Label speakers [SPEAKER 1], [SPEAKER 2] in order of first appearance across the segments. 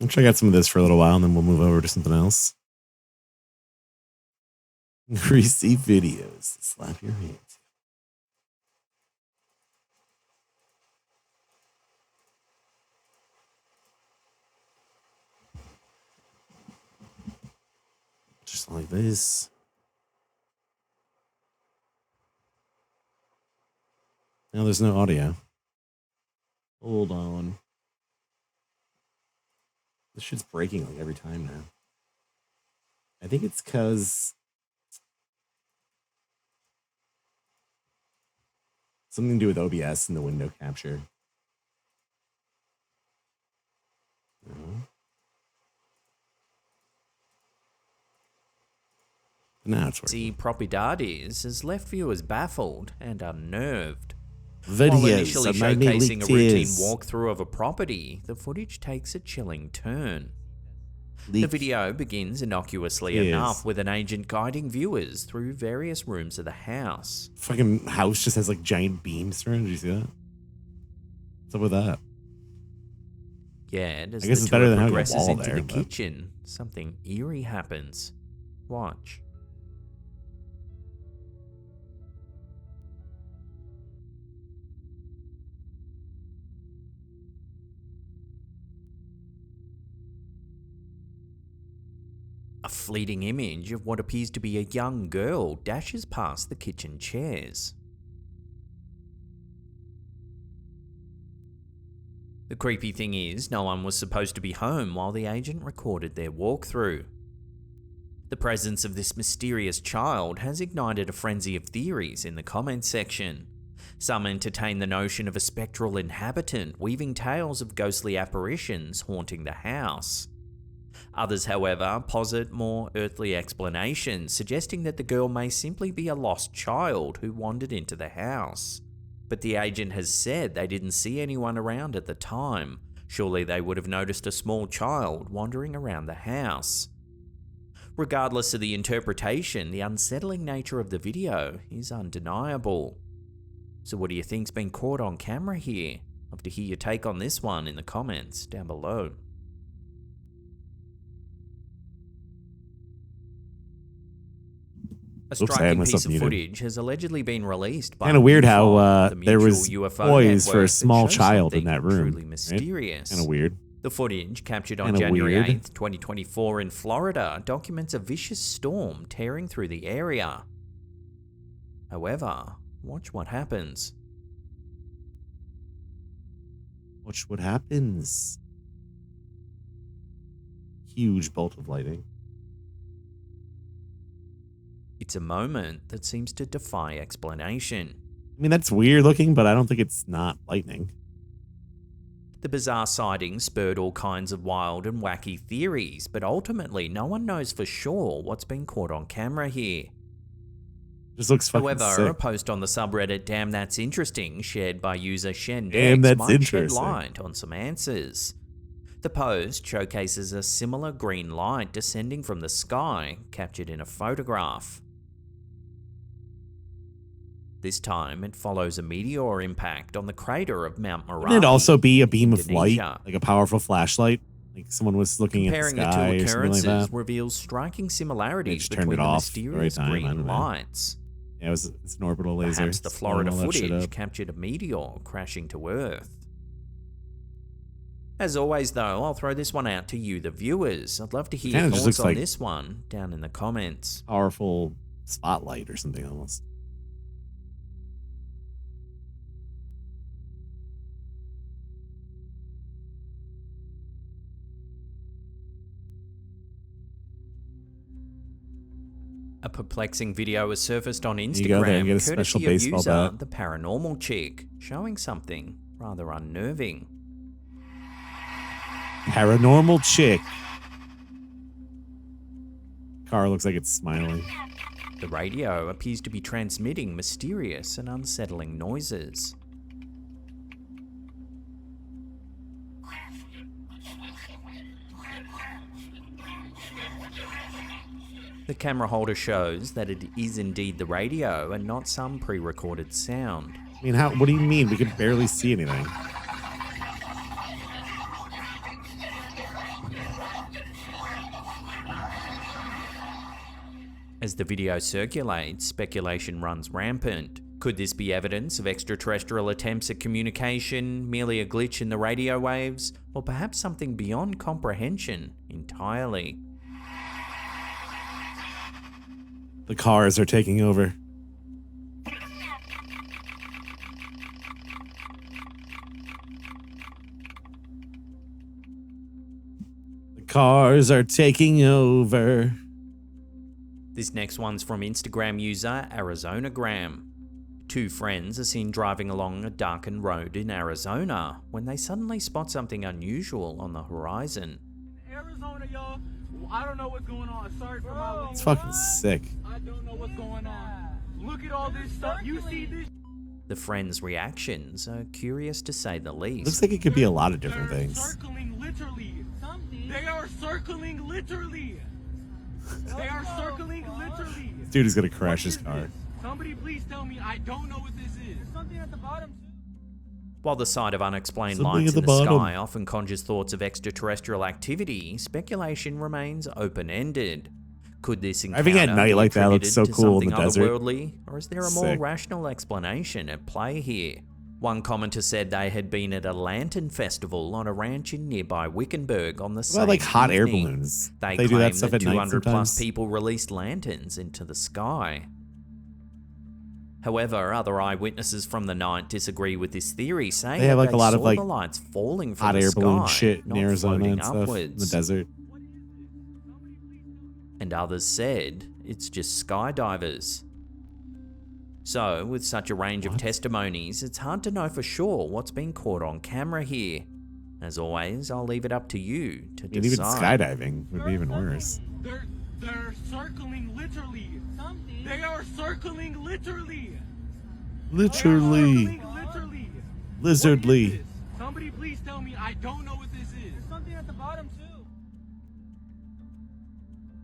[SPEAKER 1] I'll check out some of this for a little while and then we'll move over to something else. Greasy videos. Slap your hands. Just like this. Now there's no audio. Hold on. This shit's breaking like every time now. I think it's because something to do with OBS and the window capture. No. Now it's working.
[SPEAKER 2] The propiedades has left viewers baffled and unnerved.
[SPEAKER 1] Videos
[SPEAKER 2] While initially showcasing a routine
[SPEAKER 1] tears.
[SPEAKER 2] walkthrough of a property, the footage takes a chilling turn. The
[SPEAKER 1] Leaked
[SPEAKER 2] video begins innocuously
[SPEAKER 1] tears.
[SPEAKER 2] enough with an agent guiding viewers through various rooms of the house.
[SPEAKER 1] Fucking house just has like giant beams through it. Did you see that? What's up with that?
[SPEAKER 2] Yet, as
[SPEAKER 1] I guess
[SPEAKER 2] the
[SPEAKER 1] it's better
[SPEAKER 2] tour
[SPEAKER 1] than having a
[SPEAKER 2] progresses
[SPEAKER 1] wall
[SPEAKER 2] into
[SPEAKER 1] there,
[SPEAKER 2] the
[SPEAKER 1] but-
[SPEAKER 2] kitchen, something eerie happens. Watch. A fleeting image of what appears to be a young girl dashes past the kitchen chairs. The creepy thing is, no one was supposed to be home while the agent recorded their walkthrough. The presence of this mysterious child has ignited a frenzy of theories in the comments section. Some entertain the notion of a spectral inhabitant weaving tales of ghostly apparitions haunting the house. Others, however, posit more earthly explanations, suggesting that the girl may simply be a lost child who wandered into the house. But the agent has said they didn't see anyone around at the time. Surely they would have noticed a small child wandering around the house. Regardless of the interpretation, the unsettling nature of the video is undeniable. So what do you think's been caught on camera here? I'd love to hear your take on this one in the comments down below. A
[SPEAKER 1] Oops, I had
[SPEAKER 2] striking
[SPEAKER 1] myself
[SPEAKER 2] piece of
[SPEAKER 1] muted.
[SPEAKER 2] footage has allegedly been released by
[SPEAKER 1] Kind of weird how
[SPEAKER 2] UFO, the
[SPEAKER 1] there
[SPEAKER 2] mutual
[SPEAKER 1] was
[SPEAKER 2] UFO
[SPEAKER 1] toys for a
[SPEAKER 2] network that
[SPEAKER 1] small
[SPEAKER 2] shows
[SPEAKER 1] child in
[SPEAKER 2] something
[SPEAKER 1] that room.
[SPEAKER 2] Truly mysterious.
[SPEAKER 1] Kind of weird.
[SPEAKER 2] The footage, captured on
[SPEAKER 1] Kinda
[SPEAKER 2] January
[SPEAKER 1] weird.
[SPEAKER 2] 8th, 2024 in Florida, documents a vicious storm tearing through the area. However, watch what happens.
[SPEAKER 1] Watch what happens. Huge bolt of lighting.
[SPEAKER 2] It's a moment that seems to defy explanation.
[SPEAKER 1] I mean, that's weird looking, but I don't think it's not lightning.
[SPEAKER 2] The bizarre sighting spurred all kinds of wild and wacky theories, but ultimately no one knows for sure what's been caught on camera here.
[SPEAKER 1] Just looks fucking
[SPEAKER 2] However, a
[SPEAKER 1] sick.
[SPEAKER 2] post on the subreddit Damn That's Interesting, shared by user
[SPEAKER 1] Damn,
[SPEAKER 2] Shendex,
[SPEAKER 1] that's
[SPEAKER 2] might shed
[SPEAKER 1] interesting.
[SPEAKER 2] light on some answers. The post showcases a similar green light descending from the sky, captured in a photograph. This time, it follows a meteor impact on the crater of Mount Merapi.
[SPEAKER 1] Wouldn't it also be a beam of light,
[SPEAKER 2] Indonesia.
[SPEAKER 1] like a powerful flashlight? Like someone was looking
[SPEAKER 2] Comparing
[SPEAKER 1] at the
[SPEAKER 2] the
[SPEAKER 1] sky
[SPEAKER 2] two
[SPEAKER 1] or something like
[SPEAKER 2] occurrences
[SPEAKER 1] that?
[SPEAKER 2] reveals striking similarities
[SPEAKER 1] just turned
[SPEAKER 2] between
[SPEAKER 1] it
[SPEAKER 2] the
[SPEAKER 1] off at the
[SPEAKER 2] mysterious
[SPEAKER 1] right time, I don't
[SPEAKER 2] green
[SPEAKER 1] know.
[SPEAKER 2] lights.
[SPEAKER 1] Yeah, it's an orbital laser.
[SPEAKER 2] Perhaps the
[SPEAKER 1] It's
[SPEAKER 2] Florida
[SPEAKER 1] blowing all that shit
[SPEAKER 2] footage
[SPEAKER 1] up.
[SPEAKER 2] captured a meteor crashing to Earth. As always though, I'll throw this one out to you, the viewers. I'd love to hear your
[SPEAKER 1] Kinda just
[SPEAKER 2] thoughts
[SPEAKER 1] looks
[SPEAKER 2] on
[SPEAKER 1] like-
[SPEAKER 2] this one down in the comments.
[SPEAKER 1] Powerful spotlight or something almost.
[SPEAKER 2] A perplexing video has surfaced on
[SPEAKER 1] you go there and
[SPEAKER 2] Instagram,
[SPEAKER 1] get a special
[SPEAKER 2] courtesy of
[SPEAKER 1] baseball
[SPEAKER 2] user
[SPEAKER 1] bat.
[SPEAKER 2] The Paranormal Chick, showing something rather unnerving.
[SPEAKER 1] Paranormal chick. Car looks like it's smiling.
[SPEAKER 2] The radio appears to be transmitting mysterious and unsettling noises. The camera holder shows that it is indeed the radio and not some pre-recorded sound.
[SPEAKER 1] I mean, what do you mean? We can barely see anything.
[SPEAKER 2] As the video circulates, speculation runs rampant. Could this be evidence of extraterrestrial attempts at communication, merely a glitch in the radio waves, or perhaps something beyond comprehension entirely?
[SPEAKER 1] The cars are taking over. The cars are taking over.
[SPEAKER 2] This next one's from Instagram user Arizonagram. Two friends are seen driving along a darkened road in Arizona when they suddenly spot something unusual on the horizon.
[SPEAKER 3] Arizona, y'all. I don't know what's going on. Sorry for my language.
[SPEAKER 1] It's fucking sick.
[SPEAKER 3] I don't know what's going on. Look at all this stuff. You see this?
[SPEAKER 2] The friends' reactions are curious to say the least.
[SPEAKER 1] Looks like it could be a lot of different
[SPEAKER 3] They're
[SPEAKER 1] things.
[SPEAKER 3] circling literally. They are circling literally. They are circling literally.
[SPEAKER 1] Dude is gonna crash
[SPEAKER 3] What
[SPEAKER 1] his
[SPEAKER 3] is
[SPEAKER 1] car.
[SPEAKER 3] this? Somebody please tell me. I don't know what this is. There's something at the bottom.
[SPEAKER 2] While the sight of unexplained
[SPEAKER 1] Something
[SPEAKER 2] lights
[SPEAKER 1] at
[SPEAKER 2] in
[SPEAKER 1] the
[SPEAKER 2] the
[SPEAKER 1] bottom.
[SPEAKER 2] sky often conjures thoughts of extraterrestrial activity, speculation remains open-ended. Could this encounter
[SPEAKER 1] Driving at night
[SPEAKER 2] be
[SPEAKER 1] like that looks
[SPEAKER 2] attributed
[SPEAKER 1] so
[SPEAKER 2] to
[SPEAKER 1] cool in the
[SPEAKER 2] something
[SPEAKER 1] desert.
[SPEAKER 2] otherworldly, or is there a more
[SPEAKER 1] Sick.
[SPEAKER 2] rational explanation at play here? One commenter said they had been at a lantern festival on a ranch in nearby Wickenburg on the
[SPEAKER 1] What
[SPEAKER 2] same
[SPEAKER 1] about like hot air
[SPEAKER 2] evening.
[SPEAKER 1] balloons?
[SPEAKER 2] They
[SPEAKER 1] do
[SPEAKER 2] claim
[SPEAKER 1] that stuff
[SPEAKER 2] that
[SPEAKER 1] at night
[SPEAKER 2] 200 plus
[SPEAKER 1] sometimes.
[SPEAKER 2] people released lanterns into the sky. However, other eyewitnesses from the night disagree with this theory, saying
[SPEAKER 1] They have
[SPEAKER 2] that
[SPEAKER 1] like a lot of
[SPEAKER 2] saw
[SPEAKER 1] like
[SPEAKER 2] the lights falling from
[SPEAKER 1] hot
[SPEAKER 2] the
[SPEAKER 1] air balloon
[SPEAKER 2] sky,
[SPEAKER 1] shit in
[SPEAKER 2] not
[SPEAKER 1] Arizona
[SPEAKER 2] floating
[SPEAKER 1] and stuff in the
[SPEAKER 2] upwards.
[SPEAKER 1] desert.
[SPEAKER 2] And others said it's just skydivers. So, with such a range of testimonies, it's hard to know for sure what's been caught on camera here. As always, I'll leave it up to you to
[SPEAKER 1] And even
[SPEAKER 2] decide.
[SPEAKER 1] skydiving would be even worse.
[SPEAKER 3] They're circling literally. They are circling literally.
[SPEAKER 1] Literally.
[SPEAKER 3] Circling literally.
[SPEAKER 1] Lizardly.
[SPEAKER 3] What is this? Somebody please tell me. I don't know what this is. There's something at the bottom too.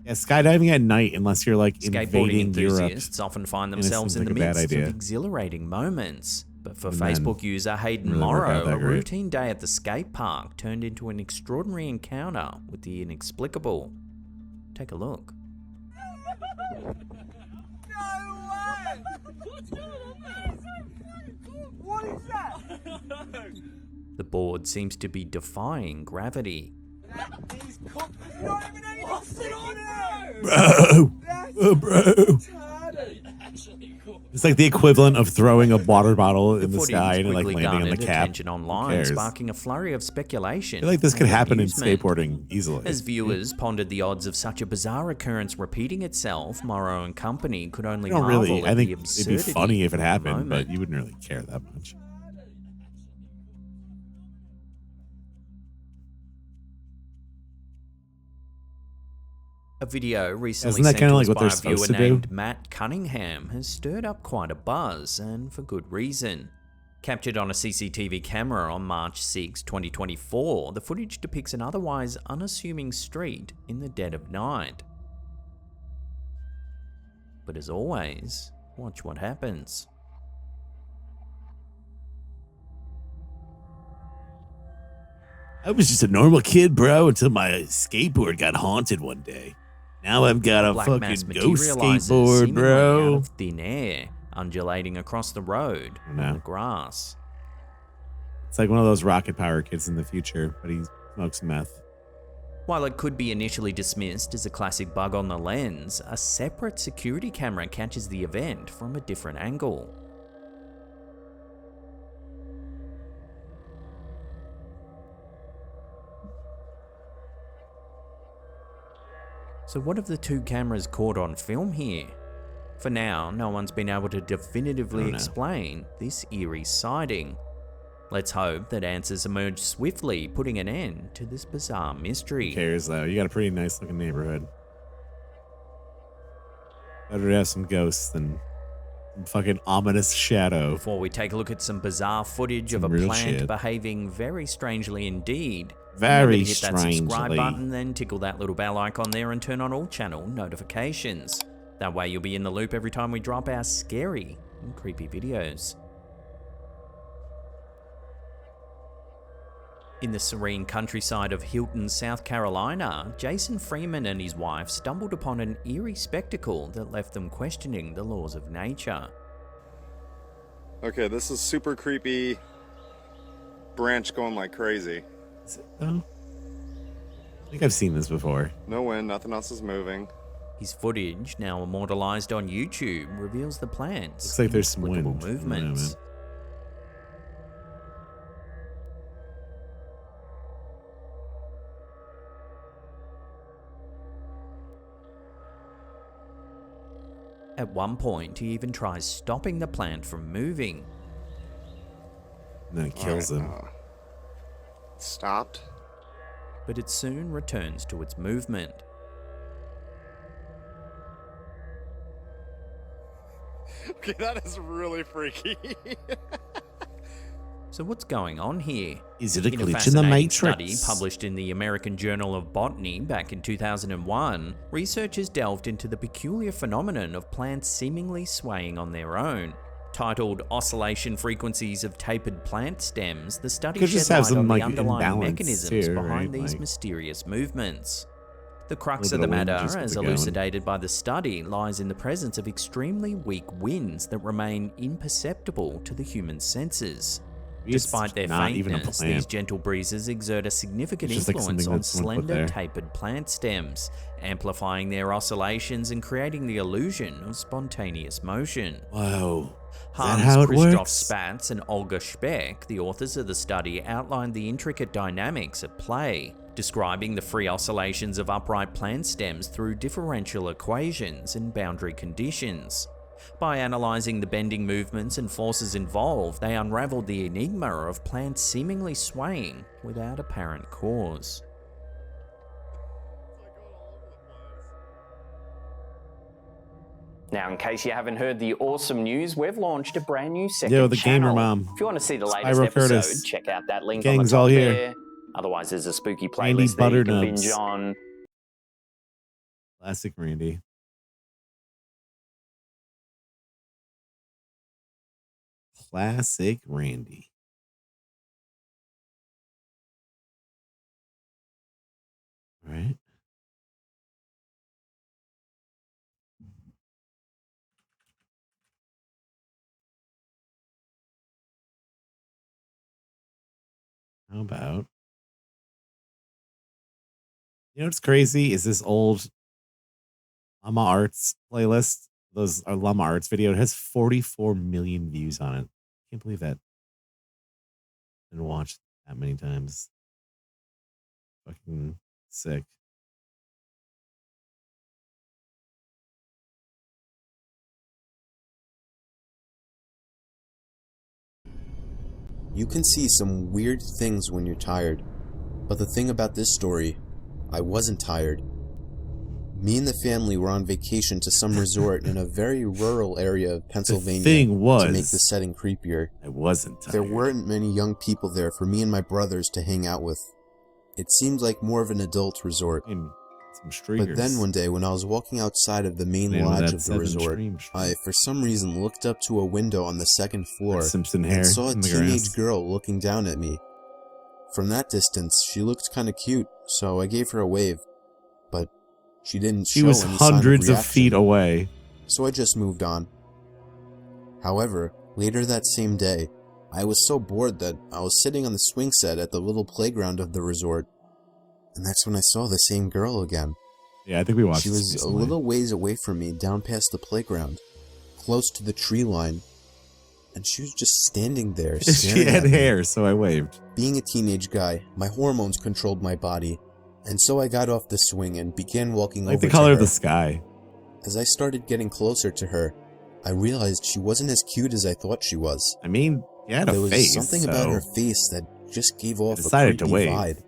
[SPEAKER 1] Yeah, skydiving at night, unless you're like
[SPEAKER 2] Skateboarding
[SPEAKER 1] invading Europe.
[SPEAKER 2] enthusiasts often find
[SPEAKER 1] And it
[SPEAKER 2] themselves in
[SPEAKER 1] seems
[SPEAKER 2] the
[SPEAKER 1] like a bad
[SPEAKER 2] midst of
[SPEAKER 1] idea.
[SPEAKER 2] exhilarating moments. But for
[SPEAKER 1] And then
[SPEAKER 2] Facebook user Hayden
[SPEAKER 1] really work out
[SPEAKER 2] Morrow,
[SPEAKER 1] that
[SPEAKER 2] a
[SPEAKER 1] great.
[SPEAKER 2] routine day at the skate park turned into an extraordinary encounter with the inexplicable. Take a look.
[SPEAKER 3] No way! What's going on there? What is that?
[SPEAKER 2] The board seems to be defying gravity.
[SPEAKER 3] These cops. Not even anything sitting on it.
[SPEAKER 1] Bro!
[SPEAKER 3] That's
[SPEAKER 1] Oh, bro!
[SPEAKER 3] actually cool.
[SPEAKER 1] It's like the equivalent of throwing a water bottle in the
[SPEAKER 2] Footage
[SPEAKER 1] sky and like
[SPEAKER 2] quickly
[SPEAKER 1] landing on the
[SPEAKER 2] garnered
[SPEAKER 1] cap.
[SPEAKER 2] attention
[SPEAKER 1] Who
[SPEAKER 2] online,
[SPEAKER 1] cares?
[SPEAKER 2] sparking a flurry of speculation.
[SPEAKER 1] I feel like this could
[SPEAKER 2] and
[SPEAKER 1] happen in
[SPEAKER 2] amusement.
[SPEAKER 1] skateboarding easily.
[SPEAKER 2] As viewers pondered the odds of such a bizarre occurrence repeating itself, Morrow and company could only
[SPEAKER 1] I don't
[SPEAKER 2] marvel
[SPEAKER 1] really.
[SPEAKER 2] at
[SPEAKER 1] I think
[SPEAKER 2] the
[SPEAKER 1] it'd be
[SPEAKER 2] absurdity
[SPEAKER 1] funny if it
[SPEAKER 2] of the
[SPEAKER 1] happened, but
[SPEAKER 2] moment.
[SPEAKER 1] you wouldn't really care that much.
[SPEAKER 2] A video recently
[SPEAKER 1] Isn't that
[SPEAKER 2] sent
[SPEAKER 1] kinda
[SPEAKER 2] to
[SPEAKER 1] like
[SPEAKER 2] us
[SPEAKER 1] what
[SPEAKER 2] by
[SPEAKER 1] they're
[SPEAKER 2] a viewer
[SPEAKER 1] supposed to do?
[SPEAKER 2] named Matt Cunningham has stirred up quite a buzz, and for good reason. Captured on a CCTV camera on March 6, 2024, the footage depicts an otherwise unassuming street in the dead of night. But as always, watch what happens.
[SPEAKER 1] I was just a normal kid, bro, until my skateboard got haunted one day. Now I've got a
[SPEAKER 2] Black
[SPEAKER 1] fucking
[SPEAKER 2] mass
[SPEAKER 1] ghost
[SPEAKER 2] materializes
[SPEAKER 1] skateboard,
[SPEAKER 2] seemingly out
[SPEAKER 1] bro.
[SPEAKER 2] of thin air, undulating across the road
[SPEAKER 1] No.
[SPEAKER 2] on the grass.
[SPEAKER 1] It's like one of those rocket power kids in the future, but he smokes meth.
[SPEAKER 2] While it could be initially dismissed as a classic bug on the lens, a separate security camera catches the event from a different angle. So what have the two cameras caught on film here? For now, no one's been able to definitively
[SPEAKER 1] I don't know.
[SPEAKER 2] explain this eerie sighting. Let's hope that answers emerge swiftly, putting an end to this bizarre mystery.
[SPEAKER 1] Who cares, though? You got a pretty nice looking neighborhood. Better to have some ghosts than some fucking ominous shadow.
[SPEAKER 2] Before we take a look at some bizarre footage
[SPEAKER 1] Some
[SPEAKER 2] of a
[SPEAKER 1] real
[SPEAKER 2] plant
[SPEAKER 1] shit.
[SPEAKER 2] behaving very strangely indeed,
[SPEAKER 1] Very
[SPEAKER 2] remember to hit that subscribe
[SPEAKER 1] strangely.
[SPEAKER 2] button, then tickle that little bell icon there and turn on all channel notifications. That way you'll be in the loop every time we drop our scary and creepy videos. In the serene countryside of Hilton, South Carolina, Jason Freeman and his wife stumbled upon an eerie spectacle that left them questioning the laws of nature.
[SPEAKER 4] Okay, this is super creepy. Branch going like crazy.
[SPEAKER 1] Is it, though? I think I've seen this before.
[SPEAKER 4] No wind, nothing else is moving.
[SPEAKER 2] His footage, now immortalized on YouTube, reveals the plant's
[SPEAKER 1] Looks like there's some
[SPEAKER 2] inexplicable
[SPEAKER 1] wind.
[SPEAKER 2] movements. At one point, he even tries stopping the plant from moving.
[SPEAKER 1] And then it kills him.
[SPEAKER 4] Stopped.
[SPEAKER 2] But it soon returns to its movement.
[SPEAKER 4] Okay, that is really freaky.
[SPEAKER 2] So what's going on here?
[SPEAKER 1] Is it a
[SPEAKER 2] In
[SPEAKER 1] glitch in the
[SPEAKER 2] fascinating
[SPEAKER 1] Matrix?
[SPEAKER 2] study published in the American Journal of Botany back in 2001, researchers delved into the peculiar phenomenon of plants seemingly swaying on their own. Titled Oscillation Frequencies of Tapered Plant Stems, the study
[SPEAKER 1] Could
[SPEAKER 2] shed
[SPEAKER 1] just have
[SPEAKER 2] light
[SPEAKER 1] some,
[SPEAKER 2] on the
[SPEAKER 1] like,
[SPEAKER 2] underlying
[SPEAKER 1] imbalance
[SPEAKER 2] mechanisms
[SPEAKER 1] too,
[SPEAKER 2] behind
[SPEAKER 1] right?
[SPEAKER 2] these
[SPEAKER 1] Like,
[SPEAKER 2] mysterious movements. The crux
[SPEAKER 1] a
[SPEAKER 2] of
[SPEAKER 1] little
[SPEAKER 2] the
[SPEAKER 1] bit of wind
[SPEAKER 2] matter,
[SPEAKER 1] just gets
[SPEAKER 2] as
[SPEAKER 1] it going.
[SPEAKER 2] elucidated by the study, lies in the presence of extremely weak winds that remain imperceptible to the human senses.
[SPEAKER 1] It's
[SPEAKER 2] Despite their
[SPEAKER 1] not even a
[SPEAKER 2] faintness,
[SPEAKER 1] plant.
[SPEAKER 2] these gentle breezes exert a significant
[SPEAKER 1] It's just like
[SPEAKER 2] influence
[SPEAKER 1] something
[SPEAKER 2] on
[SPEAKER 1] that someone put
[SPEAKER 2] slender,
[SPEAKER 1] there.
[SPEAKER 2] tapered plant stems, amplifying their oscillations and creating the illusion of spontaneous motion.
[SPEAKER 1] Whoa. Is that
[SPEAKER 2] Hans
[SPEAKER 1] how it
[SPEAKER 2] Christoph
[SPEAKER 1] works?
[SPEAKER 2] Spatz and Olga Speck, the authors of the study, outlined the intricate dynamics at play, describing the free oscillations of upright plant stems through differential equations and boundary conditions. By analysing the bending movements and forces involved, they unravelled the enigma of plants seemingly swaying without apparent cause.
[SPEAKER 5] Now, in case you haven't heard the awesome news, we've launched a brand new second
[SPEAKER 1] Yo, the
[SPEAKER 5] channel.
[SPEAKER 1] gamer mom.
[SPEAKER 5] If you want to see the latest
[SPEAKER 1] Spyro
[SPEAKER 5] episode,
[SPEAKER 1] Curtis.
[SPEAKER 5] check out that link
[SPEAKER 1] Gang's
[SPEAKER 5] on
[SPEAKER 1] all
[SPEAKER 5] the top
[SPEAKER 1] here.
[SPEAKER 5] there. Otherwise, there's a spooky
[SPEAKER 1] Randy
[SPEAKER 5] playlist there you can
[SPEAKER 1] Butternubs.
[SPEAKER 5] binge on.
[SPEAKER 1] Classic Randy. Classic Randy. All right. How about? You know what's crazy is this old Llama Arts playlist. Those are Llama Arts video. It has 44 million views on it. Can't believe that. Been watched that many times. Fucking sick.
[SPEAKER 6] You can see some weird things when you're tired, but the thing about this story, I wasn't tired. Me and the family were on vacation to some resort in a very rural area of Pennsylvania
[SPEAKER 1] thing
[SPEAKER 6] to
[SPEAKER 1] was,
[SPEAKER 6] make the setting creepier.
[SPEAKER 1] I wasn't tired.
[SPEAKER 6] There weren't many young people there for me and my brothers to hang out with. It seemed like more of an adult resort.
[SPEAKER 1] And some streakers.
[SPEAKER 6] But then one day when I was walking outside of the main
[SPEAKER 1] Name of
[SPEAKER 6] lodge
[SPEAKER 1] that
[SPEAKER 6] of the
[SPEAKER 1] 7
[SPEAKER 6] resort,
[SPEAKER 1] stream.
[SPEAKER 6] I for some reason looked up to a window on the second floor
[SPEAKER 1] Simpson hair
[SPEAKER 6] and saw a
[SPEAKER 1] in the
[SPEAKER 6] teenage
[SPEAKER 1] grass.
[SPEAKER 6] girl looking down at me. From that distance, she looked kind of cute, so I gave her a wave. But she didn't
[SPEAKER 1] She
[SPEAKER 6] show
[SPEAKER 1] was
[SPEAKER 6] any sign
[SPEAKER 1] hundreds of
[SPEAKER 6] reaction,
[SPEAKER 1] feet away.
[SPEAKER 6] so I just moved on. However, later that same day, I was so bored that I was sitting on the swing set at the little playground of the resort, and that's when I saw the same girl again.
[SPEAKER 1] Yeah, I think we watched
[SPEAKER 6] She
[SPEAKER 1] this
[SPEAKER 6] was a
[SPEAKER 1] recently.
[SPEAKER 6] little ways away from me, down past the playground, close to the tree line, and she was just standing there
[SPEAKER 1] She
[SPEAKER 6] staring
[SPEAKER 1] had
[SPEAKER 6] at me.
[SPEAKER 1] hair, so I waved.
[SPEAKER 6] Being a teenage guy, my hormones controlled my body, and so I got off the swing and began walking
[SPEAKER 1] Like
[SPEAKER 6] over
[SPEAKER 1] the
[SPEAKER 6] to
[SPEAKER 1] color
[SPEAKER 6] her.
[SPEAKER 1] of the sky.
[SPEAKER 6] As I started getting closer to her, I realized she wasn't as cute as I thought she was.
[SPEAKER 1] I mean, you had
[SPEAKER 6] There
[SPEAKER 1] a
[SPEAKER 6] was
[SPEAKER 1] face,
[SPEAKER 6] something
[SPEAKER 1] so
[SPEAKER 6] about her face that just gave off a
[SPEAKER 1] decided to
[SPEAKER 6] creepy
[SPEAKER 1] wave.
[SPEAKER 6] vibe.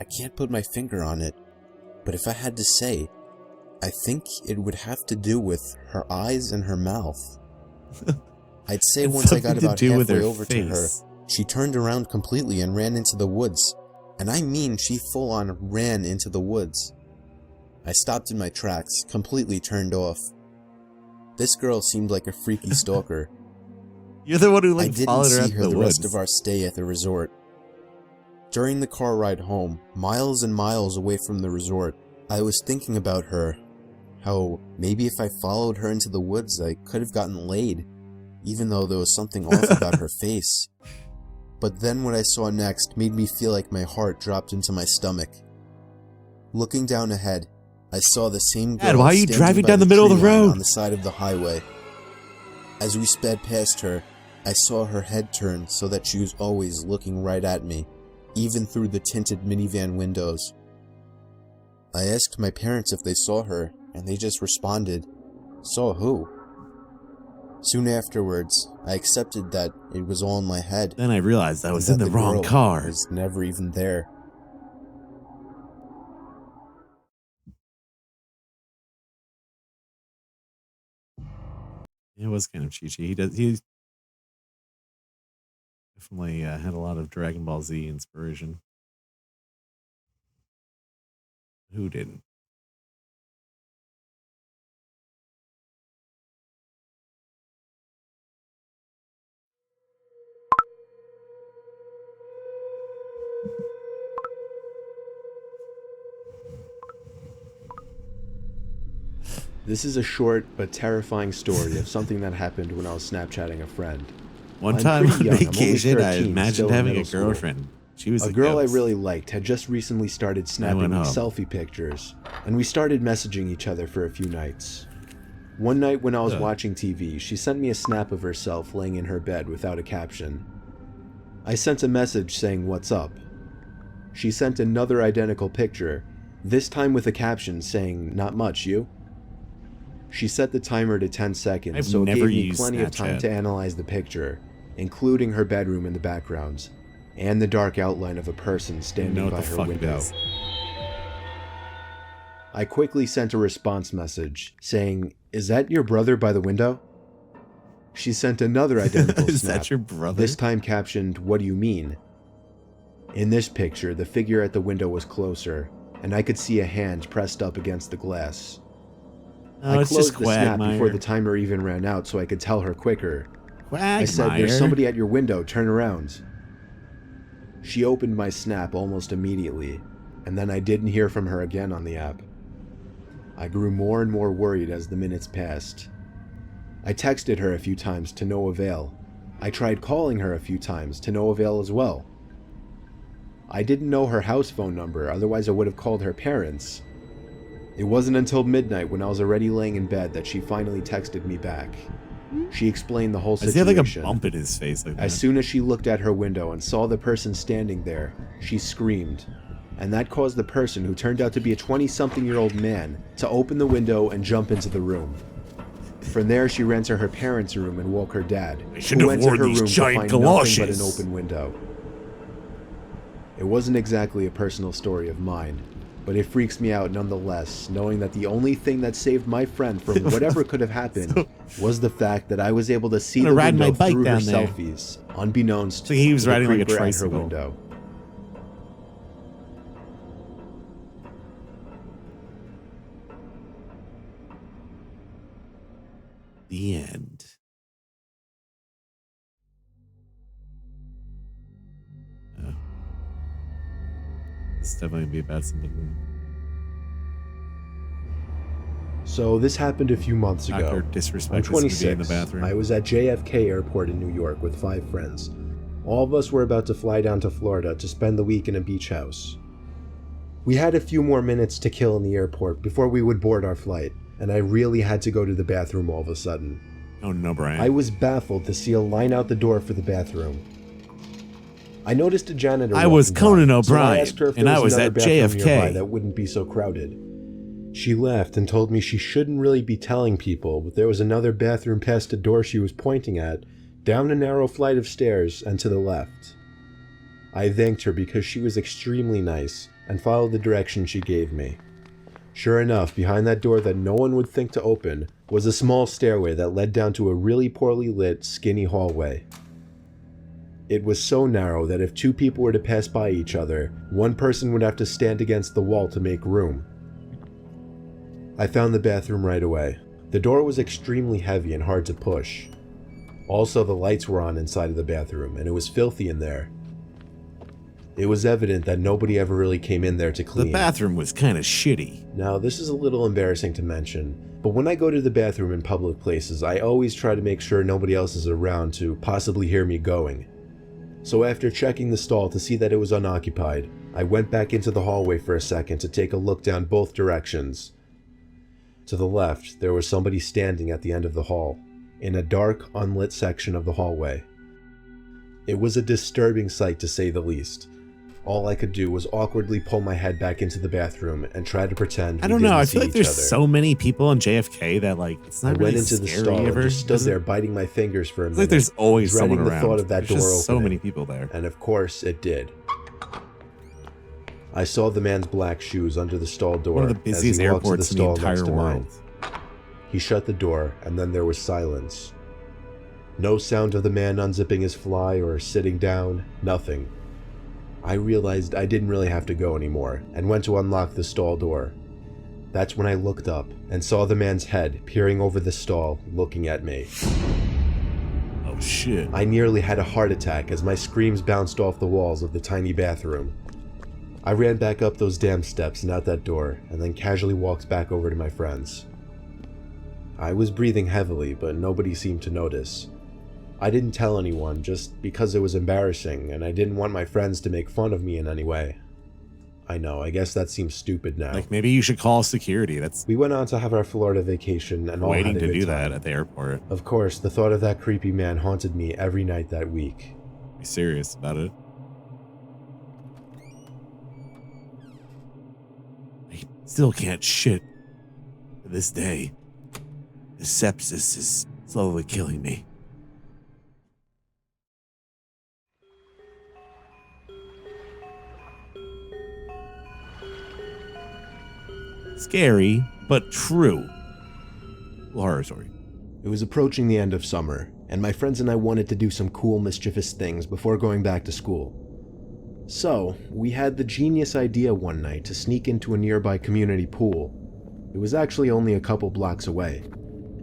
[SPEAKER 6] I can't put my finger on it, but if I had to say, I think it would have to do with her eyes and her mouth. I'd say
[SPEAKER 1] It's
[SPEAKER 6] once I got
[SPEAKER 1] something to
[SPEAKER 6] about
[SPEAKER 1] do with
[SPEAKER 6] halfway
[SPEAKER 1] her
[SPEAKER 6] over to her,
[SPEAKER 1] face.
[SPEAKER 6] she turned around completely and ran into the woods. And I mean she full on ran into the woods. I stopped in my tracks, completely turned off. This girl seemed like a freaky stalker.
[SPEAKER 1] You're the one who
[SPEAKER 6] I
[SPEAKER 1] like
[SPEAKER 6] didn't
[SPEAKER 1] followed her
[SPEAKER 6] see
[SPEAKER 1] out
[SPEAKER 6] her
[SPEAKER 1] the
[SPEAKER 6] the
[SPEAKER 1] woods.
[SPEAKER 6] rest of our stay at the resort. During the car ride home, miles and miles away from the resort, I was thinking about her. How maybe if I followed her into the woods, I could have gotten laid, even though there was something off about her face. But then what I saw next made me feel like my heart dropped into my stomach. Looking down ahead, I saw the same girl
[SPEAKER 1] Dad, why are you
[SPEAKER 6] standing
[SPEAKER 1] driving
[SPEAKER 6] by
[SPEAKER 1] down the middle of the
[SPEAKER 6] tree line
[SPEAKER 1] road?
[SPEAKER 6] on the side of the highway. As we sped past her, I saw her head turn so that she was always looking right at me, even through the tinted minivan windows. I asked my parents if they saw her, and they just responded, "Saw who?" Soon afterwards, I accepted that it was all in my head.
[SPEAKER 1] Then I realized I was
[SPEAKER 6] and
[SPEAKER 1] in
[SPEAKER 6] that
[SPEAKER 1] the wrong
[SPEAKER 6] girl
[SPEAKER 1] car.
[SPEAKER 6] was never even there.
[SPEAKER 1] It was kind of cheesy. He definitely had a lot of Dragon Ball Z inspiration. Who didn't?
[SPEAKER 7] This is a short but terrifying story of something that happened when I was Snapchatting a friend.
[SPEAKER 1] One
[SPEAKER 7] I'm
[SPEAKER 1] time
[SPEAKER 7] pretty
[SPEAKER 1] on
[SPEAKER 7] young. I'm only
[SPEAKER 1] vacation, I
[SPEAKER 7] 13,
[SPEAKER 1] imagined
[SPEAKER 7] still in
[SPEAKER 1] having a
[SPEAKER 7] middle school.
[SPEAKER 1] girlfriend. She was
[SPEAKER 7] A girl I
[SPEAKER 1] ghost.
[SPEAKER 7] really liked had just recently started snapping
[SPEAKER 1] went
[SPEAKER 7] me
[SPEAKER 1] home.
[SPEAKER 7] selfie pictures, and we started messaging each other for a few nights. One night when I was
[SPEAKER 1] Ugh.
[SPEAKER 7] watching TV, she sent me a snap of herself laying in her bed without a caption. I sent a message saying, "What's up?" She sent another identical picture, this time with a caption saying, "Not much, you?" She set the timer to 10 seconds,
[SPEAKER 1] I've
[SPEAKER 7] so it
[SPEAKER 1] never
[SPEAKER 7] gave me
[SPEAKER 1] used
[SPEAKER 7] plenty of time
[SPEAKER 1] Snapchat.
[SPEAKER 7] to analyze the picture, including her bedroom in the background, and the dark outline of a person
[SPEAKER 1] I don't know
[SPEAKER 7] standing
[SPEAKER 1] what
[SPEAKER 7] by
[SPEAKER 1] the
[SPEAKER 7] her
[SPEAKER 1] fuck it
[SPEAKER 7] window.
[SPEAKER 1] is.
[SPEAKER 7] I quickly sent a response message saying, "Is that your brother by the window?" She sent another identical
[SPEAKER 1] Is
[SPEAKER 7] snap,
[SPEAKER 1] that your brother?
[SPEAKER 7] this time captioned, "What do you mean?" In this picture, the figure at the window was closer, and I could see a hand pressed up against the glass.
[SPEAKER 1] Oh,
[SPEAKER 7] I
[SPEAKER 1] it's just
[SPEAKER 7] closed the snap
[SPEAKER 1] Quagmire.
[SPEAKER 7] before the timer even ran out so I could tell her quicker.
[SPEAKER 1] Quagmire.
[SPEAKER 7] I said, "There's somebody at your window, turn around." She opened my snap almost immediately, and then I didn't hear from her again on the app. I grew more and more worried as the minutes passed. I texted her a few times to no avail. I tried calling her a few times to no avail as well. I didn't know her house phone number, otherwise I would have called her parents. It wasn't until midnight when I was already laying in bed that she finally texted me back. She explained the whole
[SPEAKER 1] Does he have like
[SPEAKER 7] situation.
[SPEAKER 1] a bump in his face like that?
[SPEAKER 7] As soon as she looked at her window and saw the person standing there, she screamed. And that caused the person, who turned out to be a 20-something-year-old man, to open the window and jump into the room. From there, she ran to her parents' room and woke her dad,
[SPEAKER 1] I shouldn't
[SPEAKER 7] who
[SPEAKER 1] have
[SPEAKER 7] went to
[SPEAKER 1] worn
[SPEAKER 7] her
[SPEAKER 1] these
[SPEAKER 7] room to
[SPEAKER 1] giant
[SPEAKER 7] find nothing but an
[SPEAKER 1] galoshes.
[SPEAKER 7] open window. It wasn't exactly a personal story of mine, but it freaks me out nonetheless, knowing that the only thing that saved my friend from whatever could have happened was the fact that I was able to see
[SPEAKER 1] gonna
[SPEAKER 7] the
[SPEAKER 1] ride my
[SPEAKER 7] window
[SPEAKER 1] bike
[SPEAKER 7] through her
[SPEAKER 1] down there.
[SPEAKER 7] selfies, unbeknownst
[SPEAKER 1] So he was
[SPEAKER 7] to the
[SPEAKER 1] riding like a
[SPEAKER 7] creeper at her
[SPEAKER 1] tricycle.
[SPEAKER 7] window.
[SPEAKER 1] The end. Oh. This is definitely gonna be about something.
[SPEAKER 7] So this happened a few months ago.
[SPEAKER 1] Dr.
[SPEAKER 7] I'm
[SPEAKER 1] Disrespect is gonna be in the
[SPEAKER 7] 26.
[SPEAKER 1] bathroom.
[SPEAKER 7] I was at JFK Airport in New York with 5 friends. All of us were about to fly down to Florida to spend the week in a beach house. We had a few more minutes to kill in the airport before we would board our flight, and I really had to go to the bathroom all of a sudden.
[SPEAKER 1] Oh no, Brian.
[SPEAKER 7] I was baffled to see a line out the door for the bathroom. I noticed a janitor.
[SPEAKER 1] I was
[SPEAKER 7] walking by,
[SPEAKER 1] Conan
[SPEAKER 7] so I
[SPEAKER 1] O'Brien,
[SPEAKER 7] asked her if
[SPEAKER 1] and
[SPEAKER 7] there
[SPEAKER 1] I was
[SPEAKER 7] another
[SPEAKER 1] at
[SPEAKER 7] bathroom
[SPEAKER 1] JFK.
[SPEAKER 7] nearby that wouldn't be so crowded. She laughed and told me she shouldn't really be telling people, but there was another bathroom past the door she was pointing at, down a narrow flight of stairs and to the left. I thanked her because she was extremely nice and followed the direction she gave me. Sure enough, behind that door that no one would think to open was a small stairway that led down to a really poorly lit, skinny hallway. It was so narrow that if 2 people were to pass by each other, one person would have to stand against the wall to make room. I found the bathroom right away. The door was extremely heavy and hard to push. Also, the lights were on inside of the bathroom, and it was filthy in there. It was evident that nobody ever really came in there to clean.
[SPEAKER 1] The bathroom was kind of shitty.
[SPEAKER 7] Now, this is a little embarrassing to mention, but when I go to the bathroom in public places, I always try to make sure nobody else is around to possibly hear me going. So after checking the stall to see that it was unoccupied, I went back into the hallway for a second to take a look down both directions. To the left, there was somebody standing at the end of the hall, in a dark, unlit section of the hallway. It was a disturbing sight to say the least. All I could do was awkwardly pull my head back into the bathroom and try to pretend
[SPEAKER 1] I don't know. I feel like there's
[SPEAKER 7] other.
[SPEAKER 1] so many people on JFK that like it's not
[SPEAKER 7] I
[SPEAKER 1] really
[SPEAKER 7] went into the
[SPEAKER 1] scary
[SPEAKER 7] stall
[SPEAKER 1] ever.
[SPEAKER 7] and just stood there biting my fingers for a
[SPEAKER 1] It's
[SPEAKER 7] minute.
[SPEAKER 1] like there's always
[SPEAKER 7] dreading
[SPEAKER 1] someone
[SPEAKER 7] the
[SPEAKER 1] around.
[SPEAKER 7] thought of that
[SPEAKER 1] There's
[SPEAKER 7] door
[SPEAKER 1] just so
[SPEAKER 7] opening.
[SPEAKER 1] many people there.
[SPEAKER 7] And of course, it did. I saw the man's black shoes under the stall door
[SPEAKER 1] One of the busiest
[SPEAKER 7] as he walked to the
[SPEAKER 1] airports in the
[SPEAKER 7] stall
[SPEAKER 1] entire
[SPEAKER 7] next to mine.
[SPEAKER 1] world.
[SPEAKER 7] He shut the door, and then there was silence. No sound of the man unzipping his fly or sitting down, nothing. I realized I didn't really have to go anymore, and went to unlock the stall door. That's when I looked up and saw the man's head peering over the stall, looking at me.
[SPEAKER 1] Oh shit.
[SPEAKER 7] I nearly had a heart attack as my screams bounced off the walls of the tiny bathroom. I ran back up those damn steps and out that door, and then casually walked back over to my friends. I was breathing heavily, but nobody seemed to notice. I didn't tell anyone just because it was embarrassing, and I didn't want my friends to make fun of me in any way. I know, I guess that seems stupid now.
[SPEAKER 1] Like maybe you should call security. That's
[SPEAKER 7] We went on to have our Florida vacation and all
[SPEAKER 1] waiting
[SPEAKER 7] had a
[SPEAKER 1] to
[SPEAKER 7] good
[SPEAKER 1] do
[SPEAKER 7] time.
[SPEAKER 1] that at the airport.
[SPEAKER 7] Of course, the thought of that creepy man haunted me every night that week.
[SPEAKER 1] Be serious about it. I still can't shit to this day. The sepsis is slowly killing me. Scary, but true. Horror story.
[SPEAKER 7] It was approaching the end of summer, and my friends and I wanted to do some cool, mischievous things before going back to school. So, we had the genius idea one night to sneak into a nearby community pool. It was actually only a couple blocks away.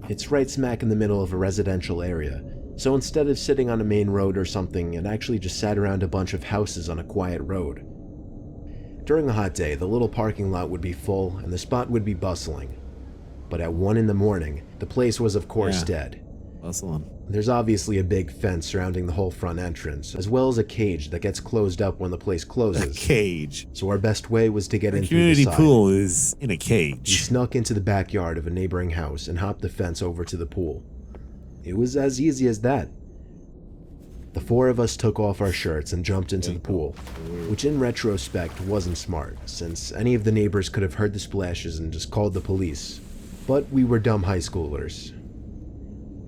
[SPEAKER 7] It's right smack in the middle of a residential area, so instead of sitting on a main road or something, it actually just sat around a bunch of houses on a quiet road. During a hot day, the little parking lot would be full and the spot would be bustling. But at 1 a.m, the place was of course dead.
[SPEAKER 1] Bustling.
[SPEAKER 7] There's obviously a big fence surrounding the whole front entrance, as well as a cage that gets closed up when the place
[SPEAKER 1] A
[SPEAKER 7] closes.
[SPEAKER 1] cage.
[SPEAKER 7] So our best way was to get
[SPEAKER 1] The
[SPEAKER 7] in through the
[SPEAKER 1] community
[SPEAKER 7] side.
[SPEAKER 1] pool is in a
[SPEAKER 7] We
[SPEAKER 1] cage.
[SPEAKER 7] snuck into the backyard of a neighboring house and hopped the fence over to the pool. It was as easy as that. The four of us took off our shirts and jumped into the pool, which in retrospect wasn't smart, since any of the neighbors could have heard the splashes and just called the police. But we were dumb high schoolers.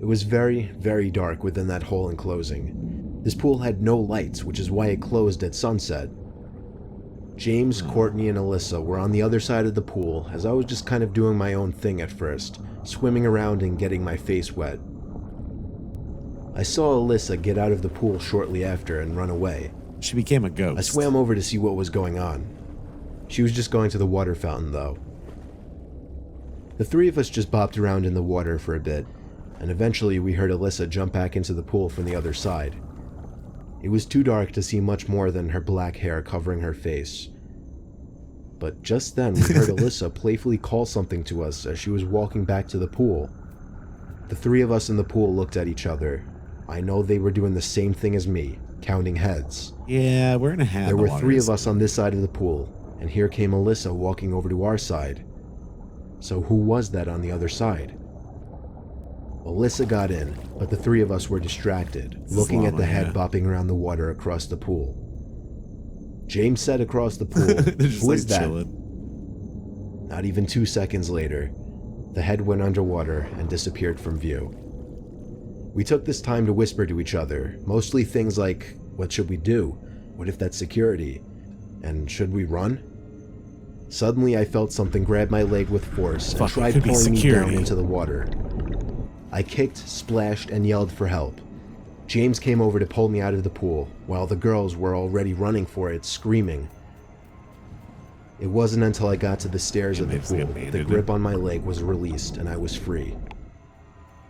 [SPEAKER 7] It was very, very dark within that whole enclosing. This pool had no lights, which is why it closed at sunset. James, Courtney, and Alyssa were on the other side of the pool, as I was just kind of doing my own thing at first, swimming around and getting my face wet. I saw Alyssa get out of the pool shortly after and run away.
[SPEAKER 1] She became a ghost.
[SPEAKER 7] I swam over to see what was going on. She was just going to the water fountain, though. The three of us just bopped around in the water for a bit, and eventually we heard Alyssa jump back into the pool from the other side. It was too dark to see much more than her black hair covering her face. But just then we heard Alyssa playfully call something to us as she was walking back to the pool. The three of us in the pool looked at each other. I know they were doing the same thing as me, counting heads.
[SPEAKER 1] Yeah, we're gonna have
[SPEAKER 7] There were
[SPEAKER 1] the
[SPEAKER 7] three
[SPEAKER 1] waters.
[SPEAKER 7] of us on this side of the pool, and here came Alyssa walking over to our side. So who was that on the other side? Alyssa got in, but the three of us were distracted, looking at the
[SPEAKER 1] Llama,
[SPEAKER 7] head
[SPEAKER 1] yeah.
[SPEAKER 7] bopping around the water across the pool. James said across the pool,
[SPEAKER 1] They're just
[SPEAKER 7] "Who
[SPEAKER 1] like
[SPEAKER 7] is that?"
[SPEAKER 1] chilling.
[SPEAKER 7] Not even 2 seconds later, the head went underwater and disappeared from view. We took this time to whisper to each other, mostly things like, what should we do? What if that's security? And should we run? Suddenly I felt something grab my leg with force and
[SPEAKER 1] Fuck, it
[SPEAKER 7] tried
[SPEAKER 1] could be
[SPEAKER 7] pulling me down
[SPEAKER 1] security.
[SPEAKER 7] into the water. I kicked, splashed, and yelled for help. James came over to pull me out of the pool, while the girls were already running for it, screaming. It wasn't until I got to the stairs of the
[SPEAKER 1] Maybe it's like
[SPEAKER 7] pool
[SPEAKER 1] a
[SPEAKER 7] that the
[SPEAKER 1] bandit.
[SPEAKER 7] grip on my leg was released and I was free.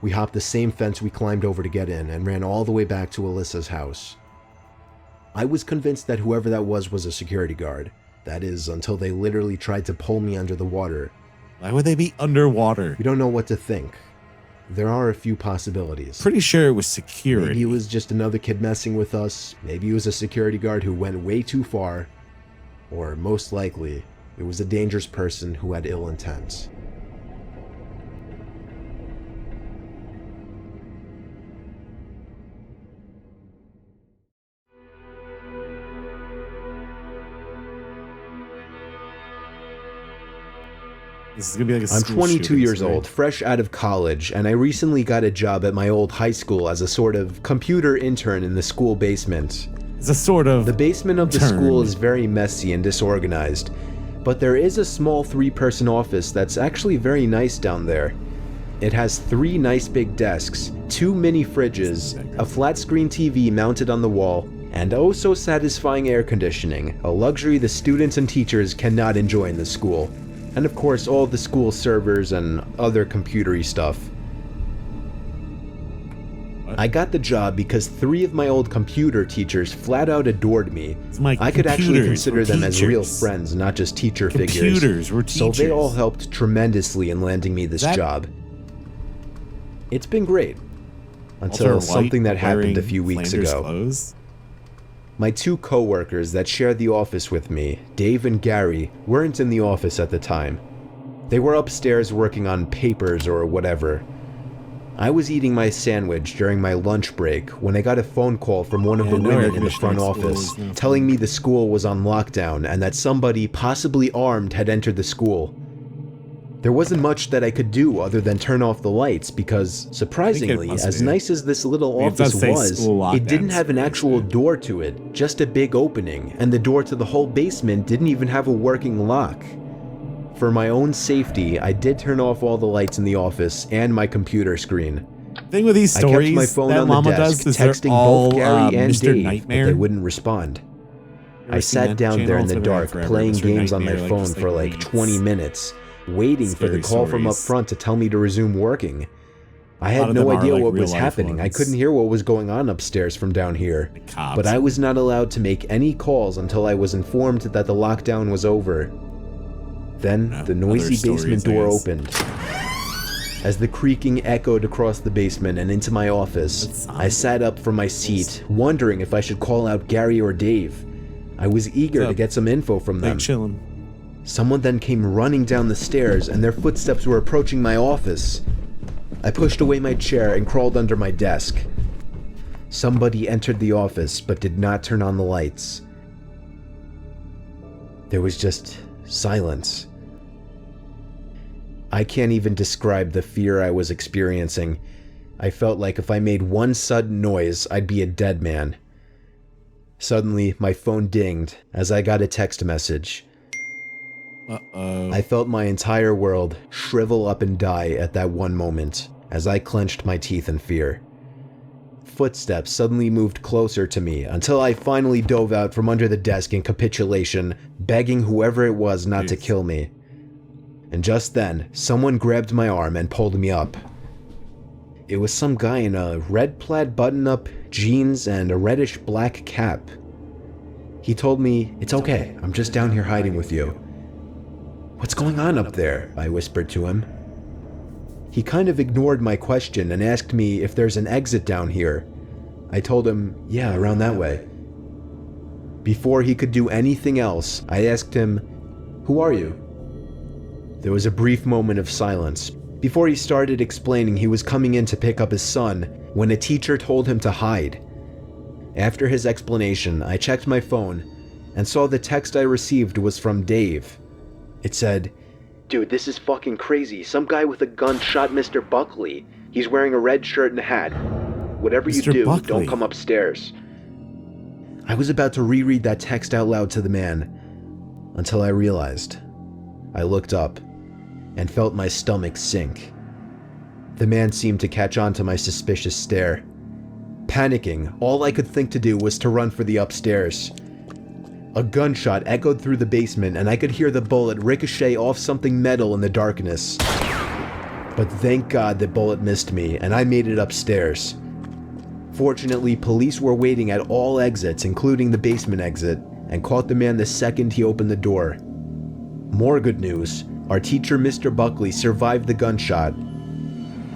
[SPEAKER 7] We hopped the same fence we climbed over to get in and ran all the way back to Alyssa's house. I was convinced that whoever that was a security guard. That is, until they literally tried to pull me under the water.
[SPEAKER 1] Why would they be underwater?
[SPEAKER 7] We don't know what to think. There are a few possibilities.
[SPEAKER 1] Pretty sure it was security.
[SPEAKER 7] Maybe it was just another kid messing with us. Maybe it was a security guard who went way too far. Or most likely, it was a dangerous person who had ill intent.
[SPEAKER 1] This is gonna be like a
[SPEAKER 7] I'm
[SPEAKER 1] school
[SPEAKER 7] 22
[SPEAKER 1] shooting
[SPEAKER 7] years
[SPEAKER 1] story.
[SPEAKER 7] old, fresh out of college, and I recently got a job at my old high school as a sort of computer intern in the school basement.
[SPEAKER 1] It's a sort of
[SPEAKER 7] The basement of the
[SPEAKER 1] turn.
[SPEAKER 7] school is very messy and disorganized, but there is a small 3-person office that's actually very nice down there. It has 3 nice big desks, 2 mini fridges, a flat screen TV mounted on the wall, and oh so satisfying air conditioning, a luxury the students and teachers cannot enjoy in the school. And of course all the school servers and other computery stuff. I got the job because 3 of my old computer teachers flat out adored me.
[SPEAKER 1] My
[SPEAKER 7] I could actually
[SPEAKER 1] computers
[SPEAKER 7] consider
[SPEAKER 1] were
[SPEAKER 7] them as real
[SPEAKER 1] teachers.
[SPEAKER 7] friends, not just teacher
[SPEAKER 1] Computers
[SPEAKER 7] figures.
[SPEAKER 1] were
[SPEAKER 7] So they
[SPEAKER 1] teachers.
[SPEAKER 7] all helped tremendously in landing me this
[SPEAKER 1] That-
[SPEAKER 7] job. It's been great.
[SPEAKER 1] Walter
[SPEAKER 7] Until
[SPEAKER 1] White
[SPEAKER 7] something that happened a
[SPEAKER 1] wearing
[SPEAKER 7] few weeks
[SPEAKER 1] Flanders
[SPEAKER 7] ago.
[SPEAKER 1] clothes?
[SPEAKER 7] My 2 co-workers that shared the office with me, Dave and Gary, weren't in the office at the time. They were upstairs working on papers or whatever. I was eating my sandwich during my lunch break when I got a phone call from one of the
[SPEAKER 1] no air
[SPEAKER 7] women in the front
[SPEAKER 1] conditioning
[SPEAKER 7] office
[SPEAKER 1] schools, no.
[SPEAKER 7] telling me the school was on lockdown and that somebody, possibly armed, had entered the school. There wasn't much that I could do other than turn off the lights because, surprisingly,
[SPEAKER 1] must
[SPEAKER 7] as
[SPEAKER 1] be.
[SPEAKER 7] nice as this little
[SPEAKER 1] It does
[SPEAKER 7] office
[SPEAKER 1] say
[SPEAKER 7] was,
[SPEAKER 1] school
[SPEAKER 7] it didn't
[SPEAKER 1] lockdown,
[SPEAKER 7] have an
[SPEAKER 1] so
[SPEAKER 7] actual
[SPEAKER 1] it's-
[SPEAKER 7] door to it, just a big opening, and the door to the whole basement didn't even have a working lock. For my own safety, I did turn off all the lights in the office and my computer screen.
[SPEAKER 1] Thing with these
[SPEAKER 7] I kept
[SPEAKER 1] stories
[SPEAKER 7] my phone
[SPEAKER 1] that
[SPEAKER 7] on the
[SPEAKER 1] Llama
[SPEAKER 7] desk,
[SPEAKER 1] does is they're
[SPEAKER 7] texting
[SPEAKER 1] all
[SPEAKER 7] both Gary and
[SPEAKER 1] Mr.
[SPEAKER 7] Dave,
[SPEAKER 1] Nightmare.
[SPEAKER 7] but they wouldn't respond.
[SPEAKER 1] You ever
[SPEAKER 7] I
[SPEAKER 1] seen
[SPEAKER 7] sat
[SPEAKER 1] that
[SPEAKER 7] down there
[SPEAKER 1] channel?
[SPEAKER 7] in
[SPEAKER 1] It's
[SPEAKER 7] the
[SPEAKER 1] been around
[SPEAKER 7] dark,
[SPEAKER 1] forever.
[SPEAKER 7] playing
[SPEAKER 1] Mr.
[SPEAKER 7] games on my
[SPEAKER 1] Nightmare,
[SPEAKER 7] phone
[SPEAKER 1] just,
[SPEAKER 7] for like
[SPEAKER 1] reads
[SPEAKER 7] 20 minutes, waiting for the
[SPEAKER 1] scary
[SPEAKER 7] call from up
[SPEAKER 1] stories.
[SPEAKER 7] front to tell me to resume working. I
[SPEAKER 1] lot
[SPEAKER 7] had
[SPEAKER 1] of
[SPEAKER 7] no
[SPEAKER 1] them are,
[SPEAKER 7] idea
[SPEAKER 1] like,
[SPEAKER 7] what was
[SPEAKER 1] real-life
[SPEAKER 7] happening. I
[SPEAKER 1] ones.
[SPEAKER 7] couldn't hear what was going on upstairs from down here.
[SPEAKER 1] Like cops.
[SPEAKER 7] But I was not allowed to make any calls until I was informed that the lockdown was over. Then
[SPEAKER 1] Yeah,
[SPEAKER 7] the noisy
[SPEAKER 1] other
[SPEAKER 7] basement
[SPEAKER 1] stories, I
[SPEAKER 7] door
[SPEAKER 1] guess.
[SPEAKER 7] opened. As the creaking echoed across the basement and into my office,
[SPEAKER 1] That's
[SPEAKER 7] I sat up from my seat, wondering if I should call out Gary or Dave. I was eager
[SPEAKER 1] What's
[SPEAKER 7] to
[SPEAKER 1] up?
[SPEAKER 7] get some info from them.
[SPEAKER 1] Like chilling.
[SPEAKER 7] Someone then came running down the stairs, and their footsteps were approaching my office. I pushed away my chair and crawled under my desk. Somebody entered the office but did not turn on the lights. There was just silence. I can't even describe the fear I was experiencing. I felt like if I made one sudden noise, I'd be a dead man. Suddenly, my phone dinged as I got a text message.
[SPEAKER 1] Uh-oh.
[SPEAKER 7] I felt my entire world shrivel up and die at that one moment as I clenched my teeth in fear. Footsteps suddenly moved closer to me until I finally dove out from under the desk in capitulation, begging whoever it was not to
[SPEAKER 1] Jeez.
[SPEAKER 7] kill me. And just then, someone grabbed my arm and pulled me up. It was some guy in a red plaid button-up, jeans, and a reddish-black cap. He told me, "It's okay, I'm just down here hiding with you." "What's going on up there?" I whispered to him. He kind of ignored my question and asked me if there's an exit down here. I told him, "Yeah, around that way." Before he could do anything else, I asked him, "Who are you?" There was a brief moment of silence before he started explaining he was coming in to pick up his son when a teacher told him to hide. After his explanation, I checked my phone and saw the text I received was from Dave. It said, "Dude, this is fucking crazy. Some guy with a gun shot Mr. Buckley. He's wearing a red shirt and a hat. Whatever you
[SPEAKER 1] Mr.
[SPEAKER 7] do,
[SPEAKER 1] Buckley.
[SPEAKER 7] don't come upstairs." I was about to reread that text out loud to the man until I realized. I looked up and felt my stomach sink. The man seemed to catch on to my suspicious stare. Panicking, all I could think to do was to run for the upstairs. A gunshot echoed through the basement and I could hear the bullet ricochet off something metal in the darkness. But thank God the bullet missed me and I made it upstairs. Fortunately, police were waiting at all exits, including the basement exit, and caught the man the second he opened the door. More good news, our teacher Mr. Buckley survived the gunshot.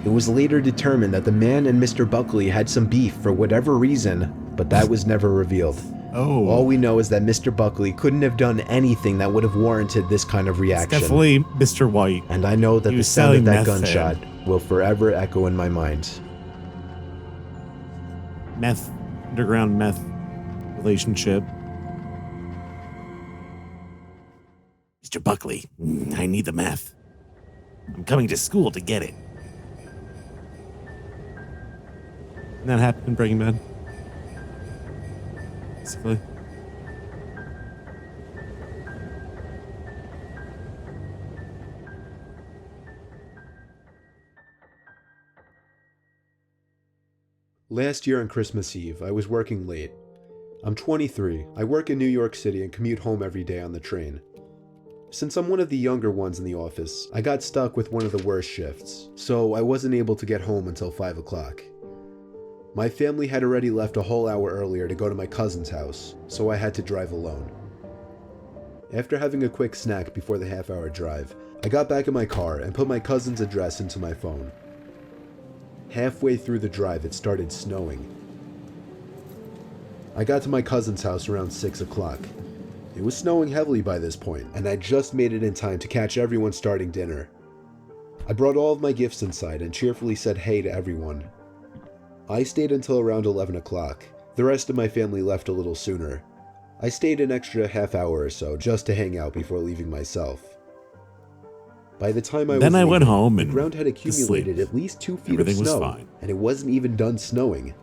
[SPEAKER 7] It was later determined that the man and Mr. Buckley had some beef for whatever reason, but that was never revealed.
[SPEAKER 1] Oh.
[SPEAKER 7] All we know is that Mr. Buckley couldn't have done anything that would have warranted this kind of
[SPEAKER 1] It's
[SPEAKER 7] reaction.
[SPEAKER 1] definitely Mr. White.
[SPEAKER 7] And I know that
[SPEAKER 1] He
[SPEAKER 7] the
[SPEAKER 1] was
[SPEAKER 7] sound of
[SPEAKER 1] selling
[SPEAKER 7] that
[SPEAKER 1] meth
[SPEAKER 7] gunshot will forever echo in my mind.
[SPEAKER 1] Underground meth relationship. Mr. Buckley, I need the meth. I'm coming to school to get it. Isn't that happened in Breaking Bad? Basically.
[SPEAKER 7] Last year on Christmas Eve, I was working late. I'm 23. I work in New York City and commute home every day on the train. Since I'm one of the younger ones in the office, I got stuck with one of the worst shifts, so I wasn't able to get home until 5 o'clock. My family had already left a whole hour earlier to go to my cousin's house, so I had to drive alone. After having a quick snack before the half-hour drive, I got back in my car and put my cousin's address into my phone. Halfway through the drive, it started snowing. I got to my cousin's house around 6 o'clock. It was snowing heavily by this point, and I just made it in time to catch everyone starting dinner. I brought all of my gifts inside and cheerfully said hey to everyone. I stayed until around 11 o'clock. The rest of my family left a little sooner. I stayed an extra half hour or so just to hang out before leaving myself. By the time I was
[SPEAKER 1] Then I went
[SPEAKER 7] leaving,
[SPEAKER 1] home
[SPEAKER 7] the
[SPEAKER 1] and
[SPEAKER 7] ground had accumulated
[SPEAKER 1] sleep.
[SPEAKER 7] at least 2 feet
[SPEAKER 1] Everything
[SPEAKER 7] of
[SPEAKER 1] was
[SPEAKER 7] snow,
[SPEAKER 1] fine.
[SPEAKER 7] and it wasn't even done snowing.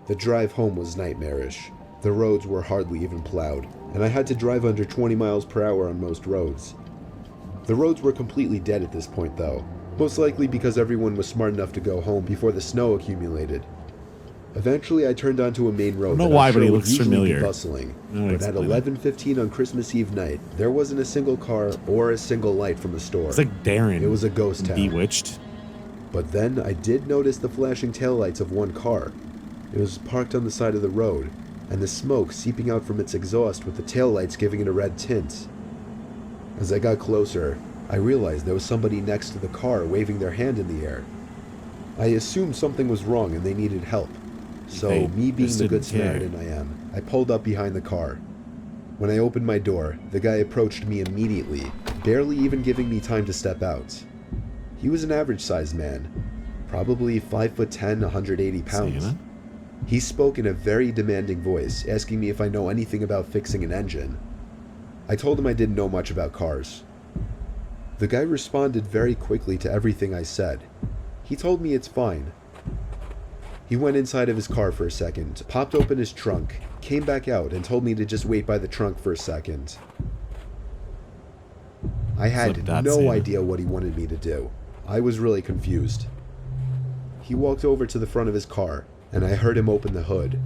[SPEAKER 7] The drive home was nightmarish. The roads were hardly even plowed, and I had to drive under 20 miles per hour on most roads. The roads were completely dead at this point though, most likely because everyone was smart enough to go home before the snow accumulated. Eventually I turned onto a main road
[SPEAKER 1] I don't know
[SPEAKER 7] that
[SPEAKER 1] why,
[SPEAKER 7] I'm
[SPEAKER 1] but
[SPEAKER 7] sure
[SPEAKER 1] he
[SPEAKER 7] would
[SPEAKER 1] looks
[SPEAKER 7] usually
[SPEAKER 1] familiar.
[SPEAKER 7] be bustling,
[SPEAKER 1] No,
[SPEAKER 7] but at
[SPEAKER 1] explain it.
[SPEAKER 7] 11:15 on Christmas Eve night, there wasn't a single car or a single light from a store.
[SPEAKER 1] It's like Darren.
[SPEAKER 7] It was a ghost town.
[SPEAKER 1] Bewitched.
[SPEAKER 7] But then I did notice the flashing taillights of one car. It was parked on the side of the road, and the smoke seeping out from its exhaust with the taillights giving it a red tint. As I got closer, I realized there was somebody next to the car waving their hand in the air. I assumed something was wrong and they needed help. So,
[SPEAKER 1] They
[SPEAKER 7] me being
[SPEAKER 1] just
[SPEAKER 7] the good
[SPEAKER 1] didn't care.
[SPEAKER 7] Samaritan I am, I pulled up behind the car. When I opened my door, the guy approached me immediately, barely even giving me time to step out. He was an average-sized man, probably 5'10", 180 pounds.
[SPEAKER 1] Santa?
[SPEAKER 7] He spoke in a very demanding voice, asking me if I know anything about fixing an engine. I told him I didn't know much about cars. The guy responded very quickly to everything I said. He told me it's fine. He went inside of his car for a second, popped open his trunk, came back out, and told me to just wait by the trunk for a second. I had
[SPEAKER 1] Slip dot
[SPEAKER 7] no
[SPEAKER 1] Santa.
[SPEAKER 7] idea what he wanted me to do. I was really confused. He walked over to the front of his car, and I heard him open the hood.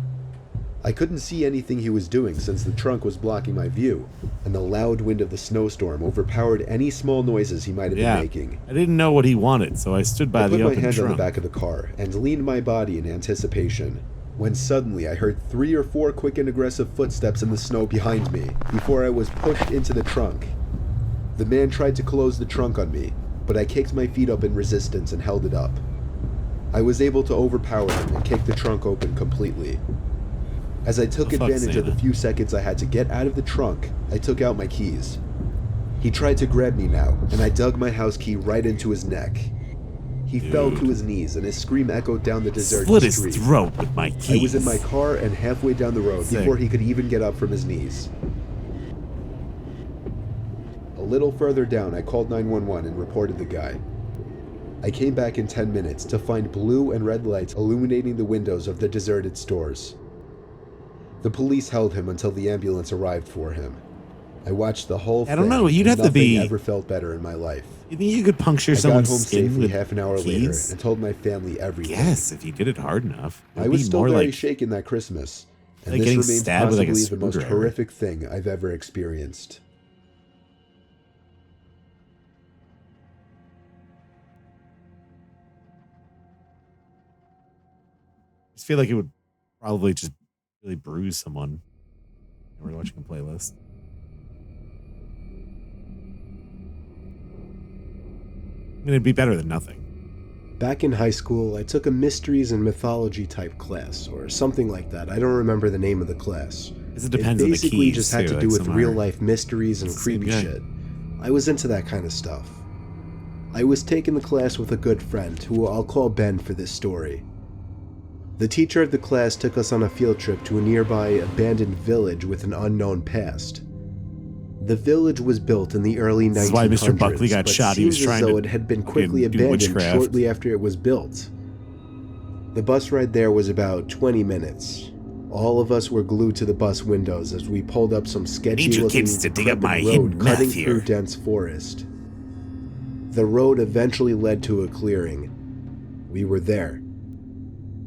[SPEAKER 7] I couldn't see anything he was doing since the trunk was blocking my view, and the loud wind of the snowstorm overpowered any small noises he might have
[SPEAKER 1] Yeah.
[SPEAKER 7] been making.
[SPEAKER 1] I didn't know what he wanted, so I stood by
[SPEAKER 7] I put
[SPEAKER 1] the
[SPEAKER 7] my
[SPEAKER 1] open
[SPEAKER 7] hand on the
[SPEAKER 1] trunk.
[SPEAKER 7] back of the car and leaned my body in anticipation, when suddenly I heard 3 or 4 quick and aggressive footsteps in the snow behind me before I was pushed into the trunk. The man tried to close the trunk on me, but I kicked my feet up in resistance and held it up. I was able to overpower him and kick the trunk open completely. As I took
[SPEAKER 1] The fuck,
[SPEAKER 7] advantage of the
[SPEAKER 1] Santa?
[SPEAKER 7] few seconds I had to get out of the trunk, I took out my keys. He tried to grab me now, and I dug my house key right into his neck. He fell to his knees, and his scream echoed down the deserted
[SPEAKER 1] Slit his
[SPEAKER 7] street.
[SPEAKER 1] throat with my keys.
[SPEAKER 7] I was in my car and halfway down the road
[SPEAKER 1] Sick.
[SPEAKER 7] before he could even get up from his knees. A little further down, I called 911 and reported the guy. I came back in 10 minutes to find blue and red lights illuminating the windows of the deserted stores. The police held him until the ambulance arrived for him. I watched the whole thing.
[SPEAKER 1] I don't know, you'd
[SPEAKER 7] and
[SPEAKER 1] have to be-
[SPEAKER 7] nothing ever felt better in my life.
[SPEAKER 1] You think you could puncture
[SPEAKER 7] I got
[SPEAKER 1] someone's
[SPEAKER 7] home
[SPEAKER 1] skin
[SPEAKER 7] safely
[SPEAKER 1] with
[SPEAKER 7] half an hour later
[SPEAKER 1] keys?
[SPEAKER 7] and told my family everything.
[SPEAKER 1] Yes, if you did it hard enough. It
[SPEAKER 7] I
[SPEAKER 1] would
[SPEAKER 7] was
[SPEAKER 1] be
[SPEAKER 7] still
[SPEAKER 1] more
[SPEAKER 7] very
[SPEAKER 1] like
[SPEAKER 7] shaken that Christmas, and
[SPEAKER 1] like
[SPEAKER 7] this
[SPEAKER 1] getting
[SPEAKER 7] remains
[SPEAKER 1] stabbed with, like, a
[SPEAKER 7] possibly the most
[SPEAKER 1] screwdriver.
[SPEAKER 7] horrific thing I've ever experienced.
[SPEAKER 1] just feel like it would probably just really bruise someone. We're watching a playlist. I mean, it'd be better than nothing.
[SPEAKER 7] Back in high school, I took a mysteries and mythology type class, or something like that. I don't remember the name of the class.
[SPEAKER 1] It depends
[SPEAKER 7] it
[SPEAKER 1] on the
[SPEAKER 7] basically
[SPEAKER 1] keys,
[SPEAKER 7] just had
[SPEAKER 1] too,
[SPEAKER 7] to do
[SPEAKER 1] like
[SPEAKER 7] with
[SPEAKER 1] some
[SPEAKER 7] real
[SPEAKER 1] are-
[SPEAKER 7] life mysteries and
[SPEAKER 1] This is
[SPEAKER 7] creepy
[SPEAKER 1] good.
[SPEAKER 7] shit. I was into that kind of stuff. I was taking the class with a good friend, who I'll call Ben for this story. The teacher of the class took us on a field trip to a nearby abandoned village with an unknown past. The village was built in the early 1900s,
[SPEAKER 1] This is why Mr. Buckley got
[SPEAKER 7] but
[SPEAKER 1] shot. He was
[SPEAKER 7] seems as
[SPEAKER 1] trying
[SPEAKER 7] though
[SPEAKER 1] to
[SPEAKER 7] it had been
[SPEAKER 1] fucking
[SPEAKER 7] quickly
[SPEAKER 1] do
[SPEAKER 7] abandoned
[SPEAKER 1] witchcraft.
[SPEAKER 7] shortly after it was built. The bus ride there was about 20 minutes. All of us were glued to the bus windows as we pulled up some
[SPEAKER 1] need
[SPEAKER 7] sketchy
[SPEAKER 1] you
[SPEAKER 7] looking
[SPEAKER 1] kids to dig up my
[SPEAKER 7] road
[SPEAKER 1] hidden
[SPEAKER 7] cutting
[SPEAKER 1] meth
[SPEAKER 7] through
[SPEAKER 1] here.
[SPEAKER 7] dense forest. The road eventually led to a clearing. We were there.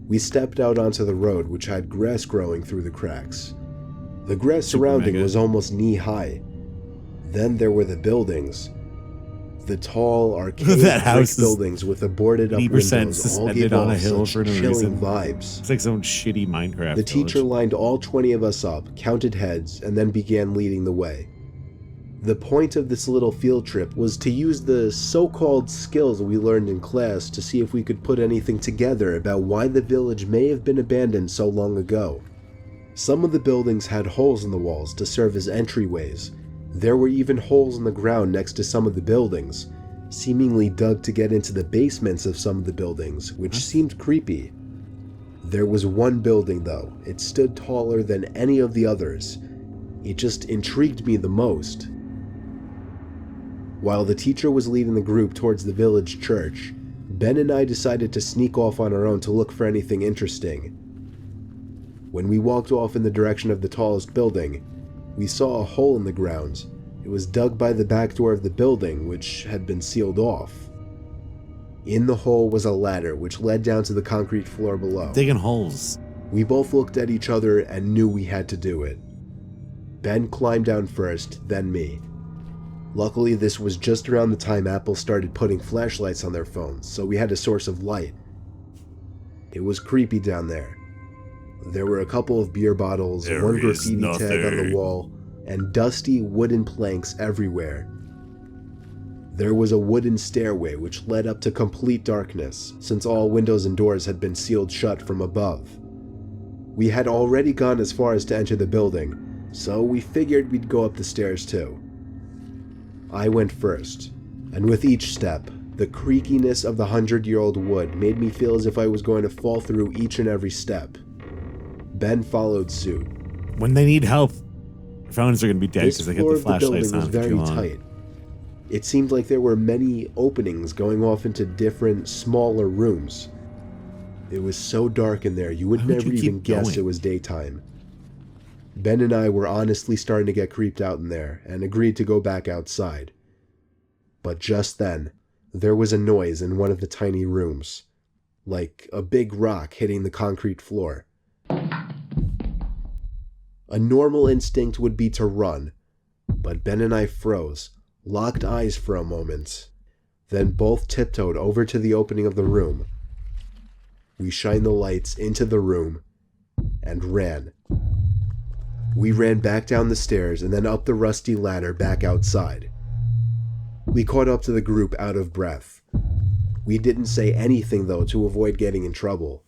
[SPEAKER 7] We stepped out onto the road, which had grass growing through the cracks. The grass
[SPEAKER 1] Super
[SPEAKER 7] surrounding
[SPEAKER 1] mega.
[SPEAKER 7] was almost knee-high. Then there were the buildings. The tall, archaic
[SPEAKER 1] That house
[SPEAKER 7] brick
[SPEAKER 1] is
[SPEAKER 7] buildings with the boarded-up
[SPEAKER 1] 80%
[SPEAKER 7] windows all
[SPEAKER 1] suspended
[SPEAKER 7] gave
[SPEAKER 1] on a
[SPEAKER 7] off
[SPEAKER 1] hill
[SPEAKER 7] such
[SPEAKER 1] for no
[SPEAKER 7] chilling
[SPEAKER 1] reason.
[SPEAKER 7] vibes.
[SPEAKER 1] It's like some shitty Minecraft.
[SPEAKER 7] The teacher
[SPEAKER 1] village.
[SPEAKER 7] lined all 20 of us up, counted heads, and then began leading the way. The point of this little field trip was to use the so-called skills we learned in class to see if we could put anything together about why the village may have been abandoned so long ago. Some of the buildings had holes in the walls to serve as entryways. There were even holes in the ground next to some of the buildings, seemingly dug to get into the basements of some of the buildings, which seemed creepy. There was one building though. It stood taller than any of the others. It just intrigued me the most. While the teacher was leading the group towards the village church, Ben and I decided to sneak off on our own to look for anything interesting. When we walked off in the direction of the tallest building, we saw a hole in the ground. It was dug by the back door of the building, which had been sealed off. In the hole was a ladder which led down to the concrete floor below.
[SPEAKER 1] Digging holes.
[SPEAKER 7] We both looked at each other and knew we had to do it. Ben climbed down first, then me. Luckily, this was just around the time Apple started putting flashlights on their phones, so we had a source of light. It was creepy down there. There were a couple of beer bottles,
[SPEAKER 1] There
[SPEAKER 7] one
[SPEAKER 1] is
[SPEAKER 7] graffiti tag on the
[SPEAKER 1] nothing.
[SPEAKER 7] wall, and dusty wooden planks everywhere. There was a wooden stairway which led up to complete darkness, since all windows and doors had been sealed shut from above. We had already gone as far as to enter the building, so we figured we'd go up the stairs too. I went first, and with each step, the creakiness of the 100-year-old wood made me feel as if I was going to fall through each and every step. Ben followed suit.
[SPEAKER 1] When they need help, their phones are going to be dead
[SPEAKER 7] This
[SPEAKER 1] because they got
[SPEAKER 7] floor
[SPEAKER 1] the
[SPEAKER 7] of the building
[SPEAKER 1] flashlights
[SPEAKER 7] was
[SPEAKER 1] on for
[SPEAKER 7] very
[SPEAKER 1] too long.
[SPEAKER 7] tight. It seemed like there were many openings going off into different, smaller rooms. It was so dark in there, you would
[SPEAKER 1] Why would
[SPEAKER 7] never
[SPEAKER 1] you
[SPEAKER 7] even
[SPEAKER 1] keep
[SPEAKER 7] guess
[SPEAKER 1] going?
[SPEAKER 7] it was daytime. Ben and I were honestly starting to get creeped out in there, and agreed to go back outside. But just then, there was a noise in one of the tiny rooms, like a big rock hitting the concrete floor. A normal instinct would be to run, but Ben and I froze, locked eyes for a moment, then both tiptoed over to the opening of the room. We shined the lights into the room and ran. We ran back down the stairs and then up the rusty ladder back outside. We caught up to the group out of breath. We didn't say anything though to avoid getting in trouble.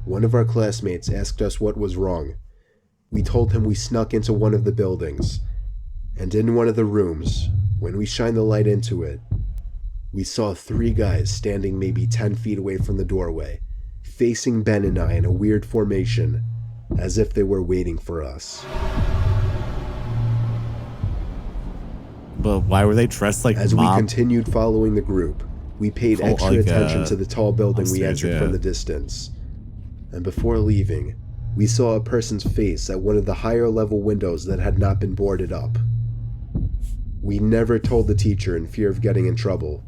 [SPEAKER 7] One of our classmates asked us what was wrong. We told him we snuck into one of the buildings, and in one of the rooms, when we shined the light into it, we saw 3 guys standing maybe 10 feet away from the doorway, facing Ben and I in a weird formation, as if they were waiting for us.
[SPEAKER 1] But why were they dressed like
[SPEAKER 7] As we
[SPEAKER 1] mob?
[SPEAKER 7] continued following the group, we paid
[SPEAKER 1] Oh,
[SPEAKER 7] extra
[SPEAKER 1] like,
[SPEAKER 7] attention to the tall building we
[SPEAKER 1] upstairs,
[SPEAKER 7] entered
[SPEAKER 1] yeah.
[SPEAKER 7] from the distance. And before leaving, we saw a person's face at one of the higher level windows that had not been boarded up. We never told the teacher in fear of getting in trouble.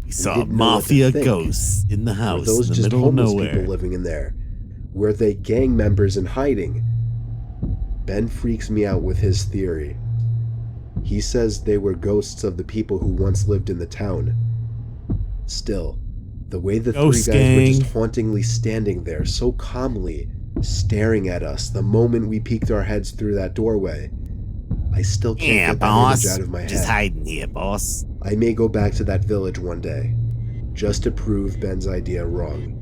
[SPEAKER 1] We saw
[SPEAKER 7] didn't know what to
[SPEAKER 1] mafia
[SPEAKER 7] think.
[SPEAKER 1] ghosts in the
[SPEAKER 7] Were
[SPEAKER 1] house
[SPEAKER 7] those
[SPEAKER 1] in the
[SPEAKER 7] just
[SPEAKER 1] middle of
[SPEAKER 7] homeless
[SPEAKER 1] nowhere.
[SPEAKER 7] people living in there? Were they gang members in hiding? Ben freaks me out with his theory. He says they were ghosts of the people who once lived in the town. Still, The way the
[SPEAKER 1] Ghost
[SPEAKER 7] three guys were just
[SPEAKER 1] gang.
[SPEAKER 7] hauntingly standing there, so calmly, staring at us the moment we peeked our heads through that doorway. I still can't
[SPEAKER 1] Yeah,
[SPEAKER 7] get that image
[SPEAKER 1] boss.
[SPEAKER 7] out of my
[SPEAKER 1] Just
[SPEAKER 7] head.
[SPEAKER 1] hiding here, boss.
[SPEAKER 7] I may go back to that village one day, just to prove Ben's idea wrong.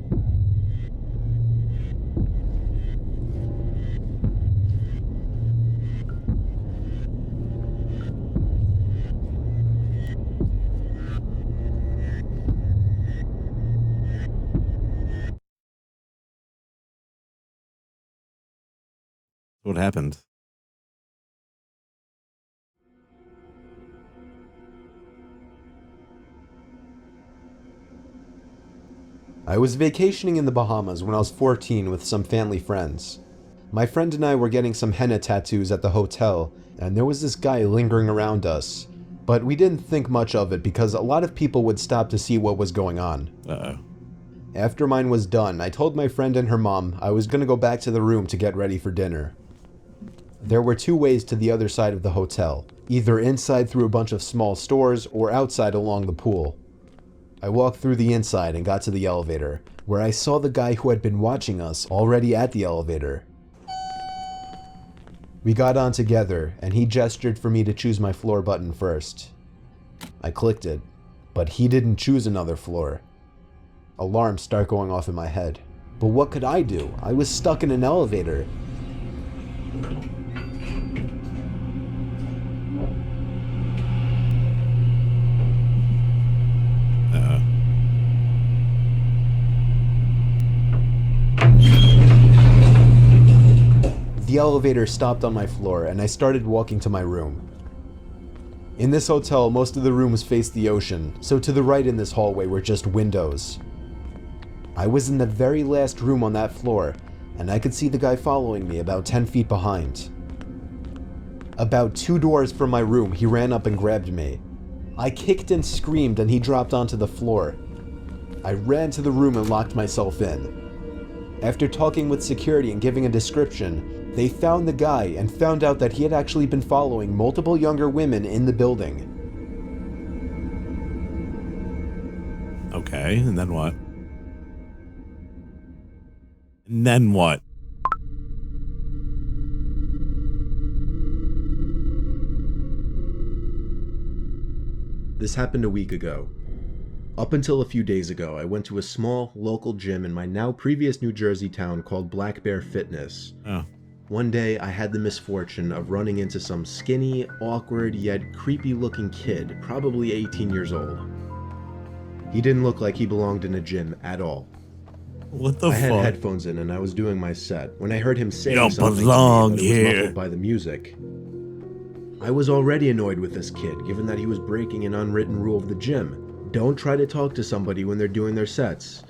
[SPEAKER 1] What happened?
[SPEAKER 7] I was vacationing in the Bahamas when I was 14 with some family friends. My friend and I were getting some henna tattoos at the hotel, and there was this guy lingering around us. But we didn't think much of it because a lot of people would stop to see what was going on.
[SPEAKER 1] Uh-oh.
[SPEAKER 7] After mine was done, I told my friend and her mom I was going to go back to the room to get ready for dinner. There were two ways to the other side of the hotel, either inside through a bunch of small stores or outside along the pool. I walked through the inside and got to the elevator, where I saw the guy who had been watching us already at the elevator. We got on together, and he gestured for me to choose my floor button first. I clicked it, but he didn't choose another floor. Alarms start going off in my head. But what could I do? I was stuck in an elevator.
[SPEAKER 1] Uh-oh.
[SPEAKER 7] The elevator stopped on my floor, and I started walking to my room. In this hotel, most of the rooms faced the ocean, so to the right in this hallway were just windows. I was in the very last room on that floor, and I could see the guy following me about 10 feet behind. About 2 doors from my room, he ran up and grabbed me. I kicked and screamed, and he dropped onto the floor. I ran to the room and locked myself in. After talking with security and giving a description, they found the guy and found out that he had actually been following multiple younger women in the building.
[SPEAKER 1] Okay, and then what? And then what?
[SPEAKER 7] This happened a week ago. Up until a few days ago, I went to a small, local gym in my now previous New Jersey town called Black Bear Fitness.
[SPEAKER 1] Oh.
[SPEAKER 7] One day, I had the misfortune of running into some skinny, awkward, yet creepy-looking kid, probably 18 years old. He didn't look like he belonged in a gym at all.
[SPEAKER 1] What the
[SPEAKER 7] I had
[SPEAKER 1] fuck?
[SPEAKER 7] headphones in and I was doing my set when I heard him saying
[SPEAKER 1] don't
[SPEAKER 7] something
[SPEAKER 1] belong
[SPEAKER 7] to me, but it was
[SPEAKER 1] here.
[SPEAKER 7] muffled by the music. I was already annoyed with this kid, given that he was breaking an unwritten rule of the gym. Don't try to talk to somebody when they're doing their sets.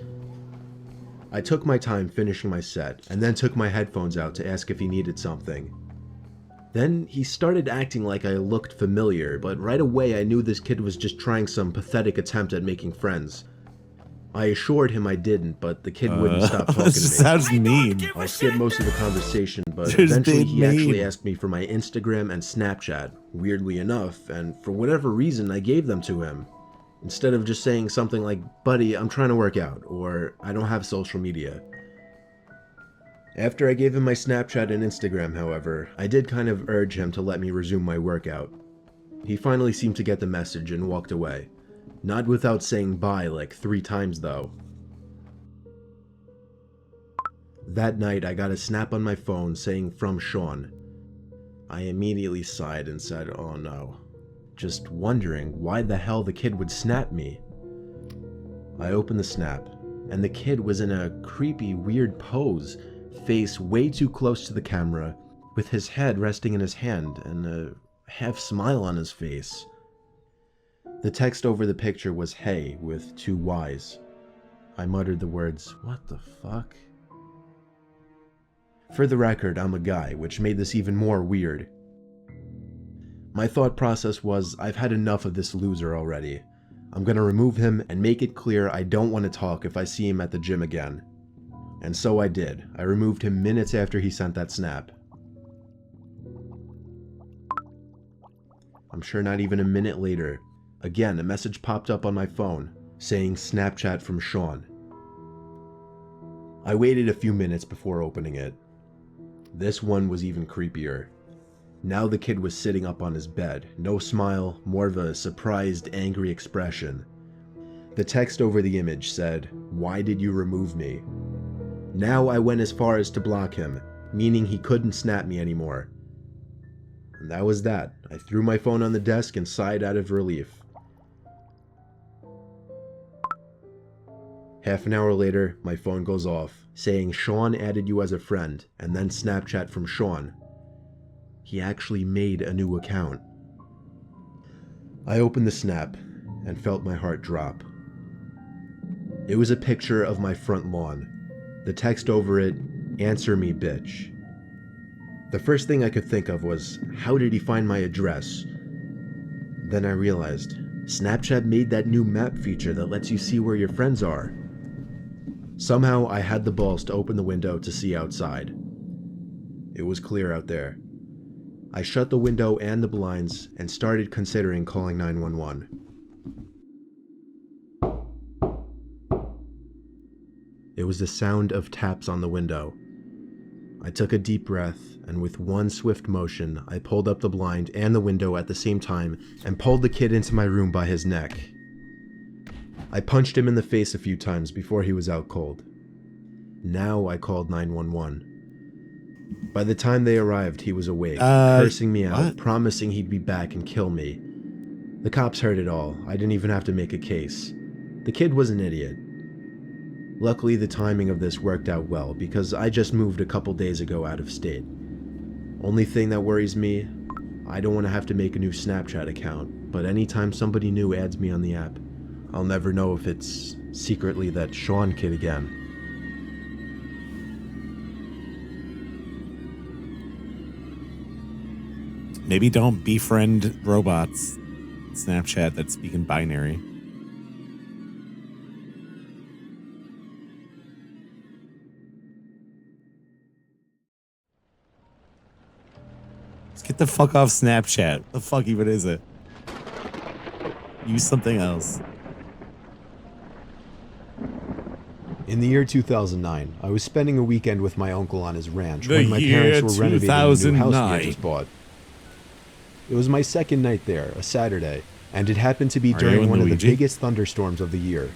[SPEAKER 7] I took my time finishing my set, and then took my headphones out to ask if he needed something. Then he started acting like I looked familiar, but right away I knew this kid was just trying some pathetic attempt at making friends. I assured him I didn't, but the kid wouldn't stop talking to me.
[SPEAKER 1] Sounds mean.
[SPEAKER 7] I skipped most of the conversation, but
[SPEAKER 1] There's
[SPEAKER 7] eventually
[SPEAKER 1] big
[SPEAKER 7] he actually
[SPEAKER 1] mean.
[SPEAKER 7] asked me for my Instagram and Snapchat, weirdly enough, and for whatever reason I gave them to him. Instead of just saying something like, "Buddy, I'm trying to work out," or "I don't have social media." After I gave him my Snapchat and Instagram, however, I did kind of urge him to let me resume my workout. He finally seemed to get the message and walked away. Not without saying bye like 3 times though. That night I got a snap on my phone saying "from Sean." I immediately sighed and said, "Oh no." Just wondering why the hell the kid would snap me. I opened the snap, and the kid was in a creepy, weird pose, face way too close to the camera, with his head resting in his hand and a half smile on his face. The text over the picture was "Hey" with 2 Y's. I muttered the words, "What the fuck?" For the record, I'm a guy, which made this even more weird. My thought process was, I've had enough of this loser already. I'm gonna remove him and make it clear I don't want to talk if I see him at the gym again. And so I did. I removed him minutes after he sent that snap. I'm sure not even a minute later, again a message popped up on my phone. saying Snapchat from Sean. I waited a few minutes before opening it. This one was even creepier. Now the kid was sitting up on his bed, no smile, more of a surprised, angry expression. The text over the image said, "Why did you remove me?" Now I went as far as to block him, meaning he couldn't snap me anymore. And that was that. I threw my phone on the desk and sighed out of relief. Half an hour later, my phone goes off, saying Sean added you as a friend, and then Snapchat from Sean. He actually made a new account. I opened the snap and felt my heart drop. It was a picture of my front lawn. The text over it, "Answer me, bitch." The first thing I could think of was, how did he find my address? Then I realized, Snapchat made that new map feature that lets you see where your friends are. Somehow I had the balls to open the window to see outside. It was clear out there. I shut the window and the blinds and started considering calling 911. It was the sound of taps on the window. I took a deep breath, and with one swift motion, I pulled up the blind and the window at the same time and pulled the kid into my room by his neck. I punched him in the face a few times before he was out cold. Now I called 911. By the time they arrived, he was awake, cursing me out, promising he'd be back and kill me. The cops heard it all. I didn't even have to make a case. The kid was an idiot. Luckily, the timing of this worked out well because I just moved a couple days ago out of state. Only thing that worries me, I don't want to have to make a new Snapchat account, but anytime somebody new adds me on the app, I'll never know if it's secretly that Sean kid again.
[SPEAKER 1] Maybe don't befriend robots. Snapchat that speak in binary. Just get the fuck off Snapchat. What the fuck even is it? Use something else.
[SPEAKER 7] In the year 2009, I was spending a weekend with my uncle on his ranch
[SPEAKER 1] The
[SPEAKER 7] when my parents were
[SPEAKER 1] year
[SPEAKER 7] renovating a new house we
[SPEAKER 1] 2009.
[SPEAKER 7] had just bought. It was my second night there, a Saturday, and it happened to be
[SPEAKER 1] Are you
[SPEAKER 7] during
[SPEAKER 1] and
[SPEAKER 7] one of the
[SPEAKER 1] Luigi?
[SPEAKER 7] biggest thunderstorms of the year.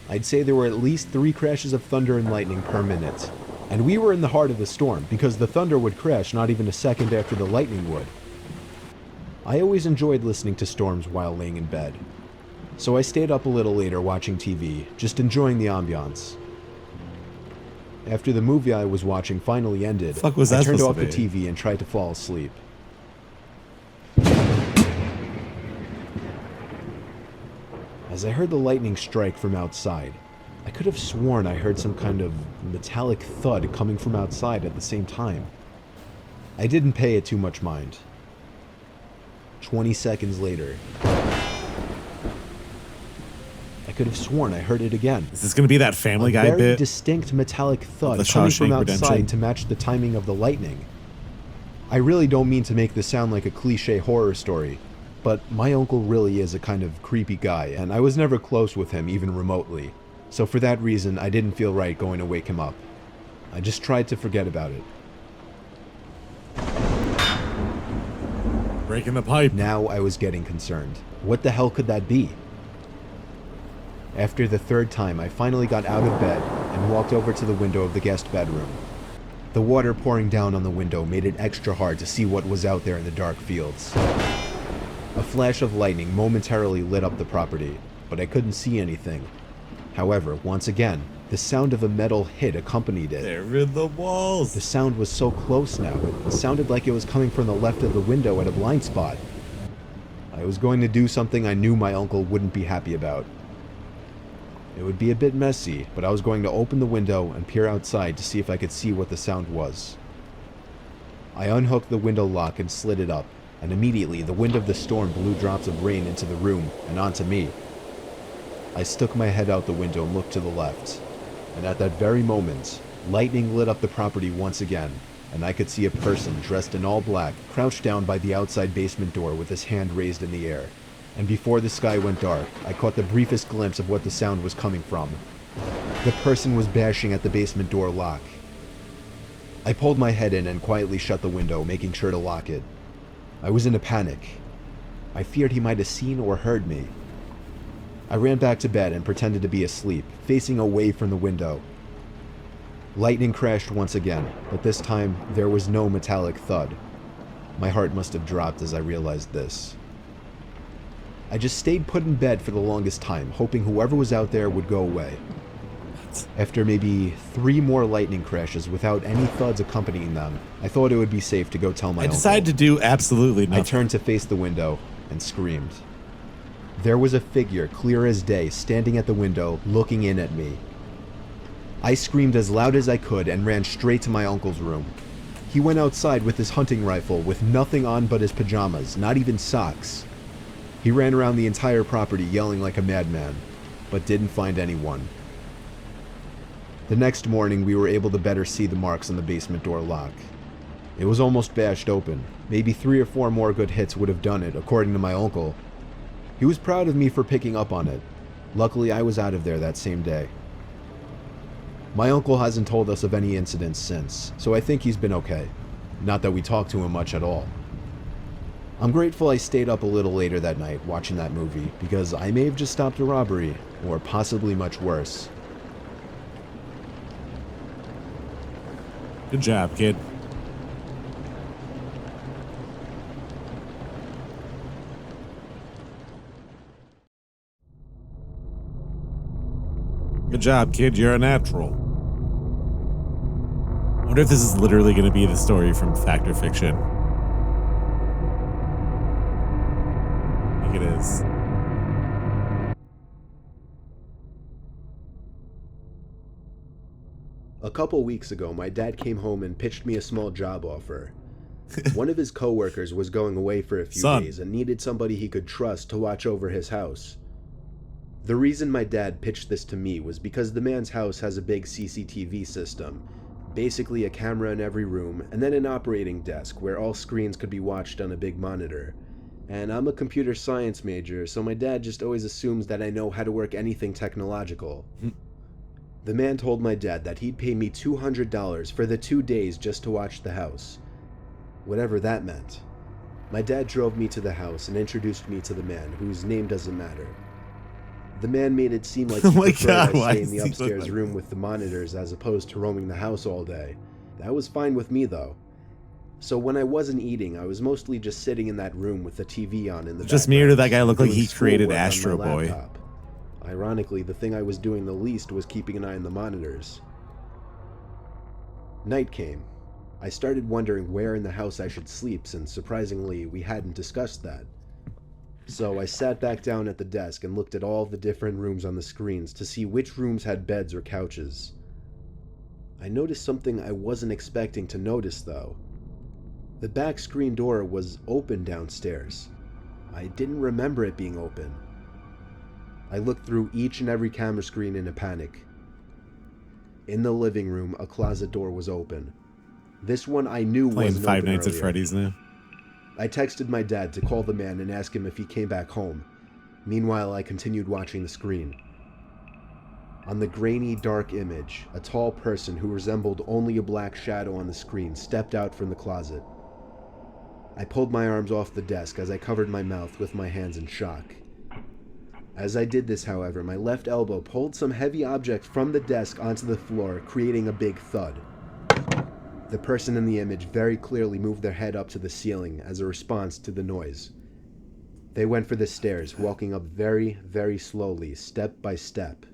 [SPEAKER 7] I'd say there were at least 3 crashes of thunder and lightning per minute. And we were in the heart of the storm because the thunder would crash not even a second after the lightning would. I always enjoyed listening to storms while laying in bed. So I stayed up a little later watching TV, just enjoying the ambiance. After the movie I was watching finally ended,
[SPEAKER 1] Fuck was
[SPEAKER 7] I
[SPEAKER 1] that
[SPEAKER 7] turned
[SPEAKER 1] supposed
[SPEAKER 7] off
[SPEAKER 1] to
[SPEAKER 7] the
[SPEAKER 1] be?
[SPEAKER 7] TV and tried to fall asleep. As I heard the lightning strike from outside, I could have sworn I heard some kind of metallic thud coming from outside at the same time. I didn't pay it too much mind. 20 seconds later, I could have sworn I heard it again.
[SPEAKER 1] Is this going to be that Family Guy
[SPEAKER 7] very
[SPEAKER 1] bit?
[SPEAKER 7] distinct metallic thud
[SPEAKER 1] the
[SPEAKER 7] coming from
[SPEAKER 1] Shawshank
[SPEAKER 7] outside
[SPEAKER 1] Redemption?
[SPEAKER 7] to match the timing of the lightning. I really don't mean to make this sound like a cliche horror story, but my uncle really is a kind of creepy guy, and I was never close with him even remotely. So for that reason, I didn't feel right going to wake him up. I just tried to forget about it.
[SPEAKER 1] Breaking the pipe.
[SPEAKER 7] Now I was getting concerned. What the hell could that be? After the third time, I finally got out of bed and walked over to the window of the guest bedroom. The water pouring down on the window made it extra hard to see what was out there in the dark fields. A flash of lightning momentarily lit up the property, but I couldn't see anything. However, once again, the sound of a metal hit accompanied it.
[SPEAKER 1] They're in the walls.
[SPEAKER 7] The sound was so close now, it sounded like it was coming from the left of the window at a blind spot. I was going to do something I knew my uncle wouldn't be happy about. It would be a bit messy, but I was going to open the window and peer outside to see if I could see what the sound was. I unhooked the window lock and slid it up, and immediately the wind of the storm blew drops of rain into the room and onto me. I stuck my head out the window and looked to the left, and at that very moment, lightning lit up the property once again, and I could see a person dressed in all black crouched down by the outside basement door with his hand raised in the air. and before the sky went dark, I caught the briefest glimpse of what the sound was coming from. The person was bashing at the basement door lock. I pulled my head in and quietly shut the window, making sure to lock it. I was in a panic. I feared he might have seen or heard me. I ran back to bed and pretended to be asleep, facing away from the window. Lightning crashed once again, but this time there was no metallic thud. My heart must have dropped as I realized this. I just stayed put in bed for the longest time, hoping whoever was out there would go away. After maybe 3 more lightning crashes without any thuds accompanying them, I thought it would be safe to go tell my uncle.
[SPEAKER 1] I decided to do absolutely nothing.
[SPEAKER 7] I turned to face the window and screamed. There was a figure, clear as day, standing at the window, looking in at me. I screamed as loud as I could and ran straight to my uncle's room. He went outside with his hunting rifle with nothing on but his pajamas, not even socks. He ran around the entire property yelling like a madman, but didn't find anyone. The next morning, we were able to better see the marks on the basement door lock. It was almost bashed open. Maybe 3 or 4 more good hits would have done it, according to my uncle. He was proud of me for picking up on it. Luckily, I was out of there that same day. My uncle hasn't told us of any incidents since, so I think he's been okay. Not that we talked to him much at all. I'm grateful I stayed up a little later that night watching that movie, because I may have just stopped a robbery, or possibly much worse.
[SPEAKER 1] Good job, kid. Good job, kid. You're a natural. I wonder if this is literally going to be the story from Fact or Fiction. I think it is.
[SPEAKER 7] A couple weeks ago, my dad came home and pitched me a small job offer. One of his coworkers was going away for a few days and needed somebody he could trust to watch over his house. The reason my dad pitched this to me was because the man's house has a big CCTV system, basically a camera in every room, and then an operating desk where all screens could be watched on a big monitor. And I'm a computer science major, so my dad just always assumes that I know how to work anything technological. The man told my dad that he'd pay me $200 for the 2 days just to watch the house. Whatever that meant. My dad drove me to the house and introduced me to the man, whose name doesn't matter. The man made it seem like he preferred I stay in the upstairs room with the monitors as opposed to roaming the house all day. That was fine with me though. So when I wasn't eating, I was mostly just sitting in that room with the TV on in the background.
[SPEAKER 1] Just me or did that guy look like he created Astro Boy?
[SPEAKER 7] Ironically, the thing I was doing the least was keeping an eye on the monitors. Night came. I started wondering where in the house I should sleep, since surprisingly, we hadn't discussed that. So I sat back down at the desk and looked at all the different rooms on the screens to see which rooms had beds or couches. I noticed something I wasn't expecting to notice though. The back screen door was open downstairs. I didn't remember it being open. I looked through each and every camera screen in a panic. In the living room, a closet door was open. This one I knew wasn't open
[SPEAKER 1] Five Nights at
[SPEAKER 7] earlier.
[SPEAKER 1] Freddy's now.
[SPEAKER 7] I texted my dad to call the man and ask him if he came back home. Meanwhile, I continued watching the screen. On the grainy, dark image, a tall person who resembled only a black shadow on the screen stepped out from the closet. I pulled my arms off the desk as I covered my mouth with my hands in shock. As I did this, however, my left elbow pulled some heavy object from the desk onto the floor, creating a big thud. The person in the image very clearly moved their head up to the ceiling as a response to the noise. They went for the stairs, walking up very, very slowly, step by step.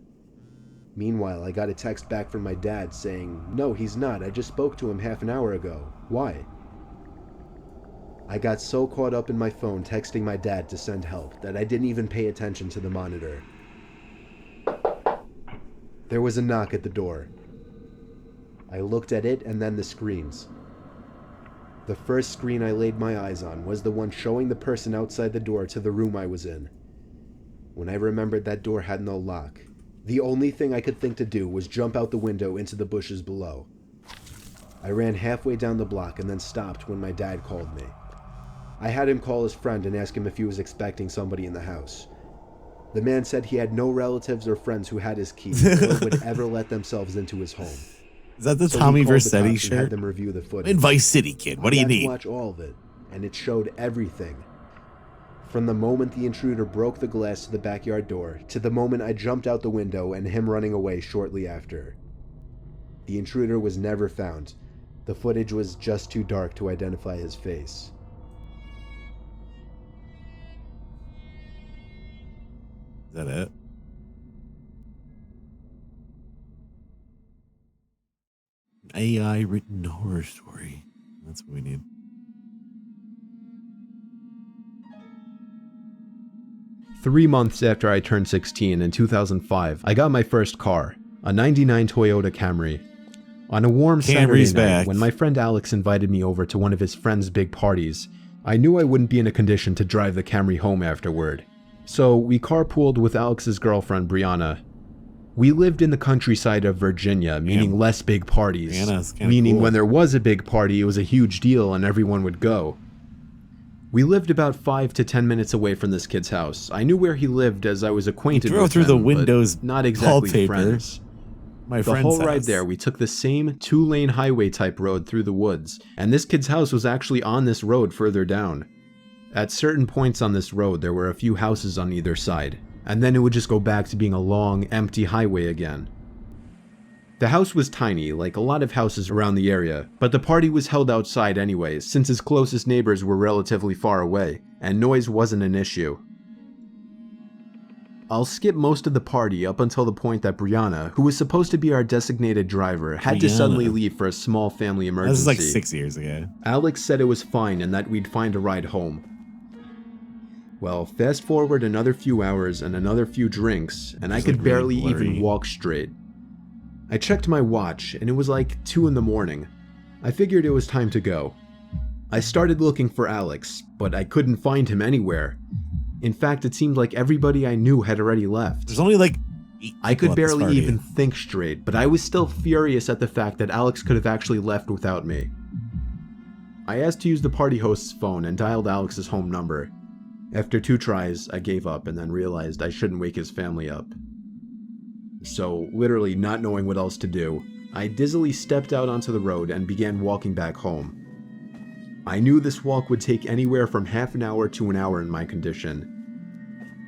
[SPEAKER 7] Meanwhile, I got a text back from my dad saying, "No, he's not. I just spoke to him half an hour ago. Why?" I got so caught up in my phone texting my dad to send help that I didn't even pay attention to the monitor. There was a knock at the door. I looked at it and then the screens. The first screen I laid my eyes on was the one showing the person outside the door to the room I was in. When I remembered that door had no lock, the only thing I could think to do was jump out the window into the bushes below. I ran halfway down the block and then stopped when my dad called me. I had him call his friend and ask him if he was expecting somebody in the house. The man said he had no relatives or friends who had his keys or would ever let themselves into his home.
[SPEAKER 1] Is that the
[SPEAKER 7] So
[SPEAKER 1] Tommy
[SPEAKER 7] he called the
[SPEAKER 1] Vercetti
[SPEAKER 7] cops and
[SPEAKER 1] shirt?
[SPEAKER 7] had them review the footage.
[SPEAKER 1] In Vice City, kid. What do
[SPEAKER 7] I
[SPEAKER 1] you
[SPEAKER 7] got to
[SPEAKER 1] need?
[SPEAKER 7] watch all of it, and it showed everything. From the moment the intruder broke the glass to the backyard door, to the moment I jumped out the window and him running away shortly after. The intruder was never found. The footage was just too dark to identify his face.
[SPEAKER 1] Is that it? An AI written horror story. That's what we need.
[SPEAKER 7] Three months after I turned 16 in 2005, I got my first car, a '99 Toyota Camry. On a warm
[SPEAKER 1] Camry's
[SPEAKER 7] Saturday night,
[SPEAKER 1] back.
[SPEAKER 7] when my friend Alex invited me over to one of his friend's big parties, I knew I wouldn't be in a condition to drive the Camry home afterward. So we carpooled with Alex's girlfriend, Brianna. We lived in the countryside of Virginia, meaning less big parties.
[SPEAKER 1] Brianna's kinda
[SPEAKER 7] Meaning
[SPEAKER 1] cool.
[SPEAKER 7] when there was a big party, it was a huge deal and everyone would go. We lived about 5 to 10 minutes away from this kid's house. I knew where he lived as I was acquainted
[SPEAKER 1] drove
[SPEAKER 7] with
[SPEAKER 1] through the
[SPEAKER 7] him, but
[SPEAKER 1] windows
[SPEAKER 7] not exactly
[SPEAKER 1] wallpaper.
[SPEAKER 7] friends.
[SPEAKER 1] My
[SPEAKER 7] The
[SPEAKER 1] friend's
[SPEAKER 7] whole ride
[SPEAKER 1] house.
[SPEAKER 7] there, we took the same 2-lane highway type road through the woods, and this kid's house was actually on this road further down. At certain points on this road, there were a few houses on either side, and then it would just go back to being a long, empty highway again. The house was tiny, like a lot of houses around the area, but the party was held outside anyways, since his closest neighbors were relatively far away, and noise wasn't an issue. I'll skip most of the party up until the point that Brianna, who was supposed to be our designated driver, had to
[SPEAKER 1] Brianna.
[SPEAKER 7] suddenly leave for a small family emergency.
[SPEAKER 1] This is like 6 years ago.
[SPEAKER 7] Alex said it was fine and that we'd find a ride home. Well, fast forward another few hours and another few drinks, and I
[SPEAKER 1] It's
[SPEAKER 7] could
[SPEAKER 1] like really
[SPEAKER 7] barely
[SPEAKER 1] blurry.
[SPEAKER 7] even walk straight. I checked my watch, and it was like 2 in the morning. I figured it was time to go. I started looking for Alex, but I couldn't find him anywhere. In fact, it seemed like everybody I knew had already left.
[SPEAKER 1] There's only like 8
[SPEAKER 7] I
[SPEAKER 1] people
[SPEAKER 7] could
[SPEAKER 1] at this
[SPEAKER 7] barely
[SPEAKER 1] party.
[SPEAKER 7] even think straight, but I was still furious at the fact that Alex could have actually left without me. I asked to use the party host's phone and dialed Alex's home number. After 2 tries, I gave up and then realized I shouldn't wake his family up. So, literally not knowing what else to do, I dizzily stepped out onto the road and began walking back home. I knew this walk would take anywhere from half an hour to an hour in my condition.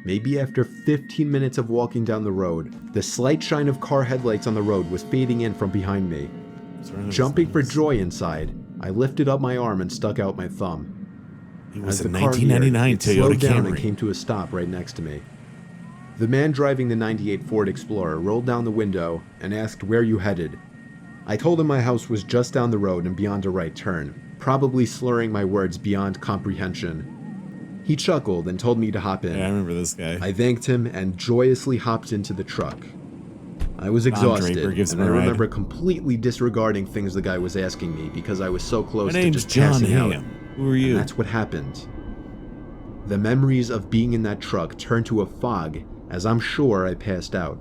[SPEAKER 7] Maybe after 15 minutes of walking down the road, the slight shine of car headlights on the road was fading in from behind me. Jumping for joy inside, I lifted up my arm and stuck out my thumb.
[SPEAKER 1] It was
[SPEAKER 7] As
[SPEAKER 1] a
[SPEAKER 7] the car
[SPEAKER 1] 1999
[SPEAKER 7] neared, it
[SPEAKER 1] Toyota
[SPEAKER 7] slowed down and
[SPEAKER 1] Camry.
[SPEAKER 7] came to a stop right next to me. The man driving the '98 Ford Explorer rolled down the window and asked where you headed. I told him my house was just down the road and beyond a right turn, probably slurring my words beyond comprehension. He chuckled and told me to hop in.
[SPEAKER 1] Yeah, I remember this guy.
[SPEAKER 7] I thanked him and joyously hopped into the truck. I was
[SPEAKER 1] Don
[SPEAKER 7] exhausted,
[SPEAKER 1] Draper gives
[SPEAKER 7] and
[SPEAKER 1] him
[SPEAKER 7] I
[SPEAKER 1] a ride.
[SPEAKER 7] remember completely disregarding things the guy was asking me because I was so close
[SPEAKER 1] My
[SPEAKER 7] to
[SPEAKER 1] name's
[SPEAKER 7] just
[SPEAKER 1] John
[SPEAKER 7] passing out.
[SPEAKER 1] Ham. Who are
[SPEAKER 7] And
[SPEAKER 1] you?
[SPEAKER 7] that's what happened. The memories of being in that truck turned to a fog as I'm sure I passed out.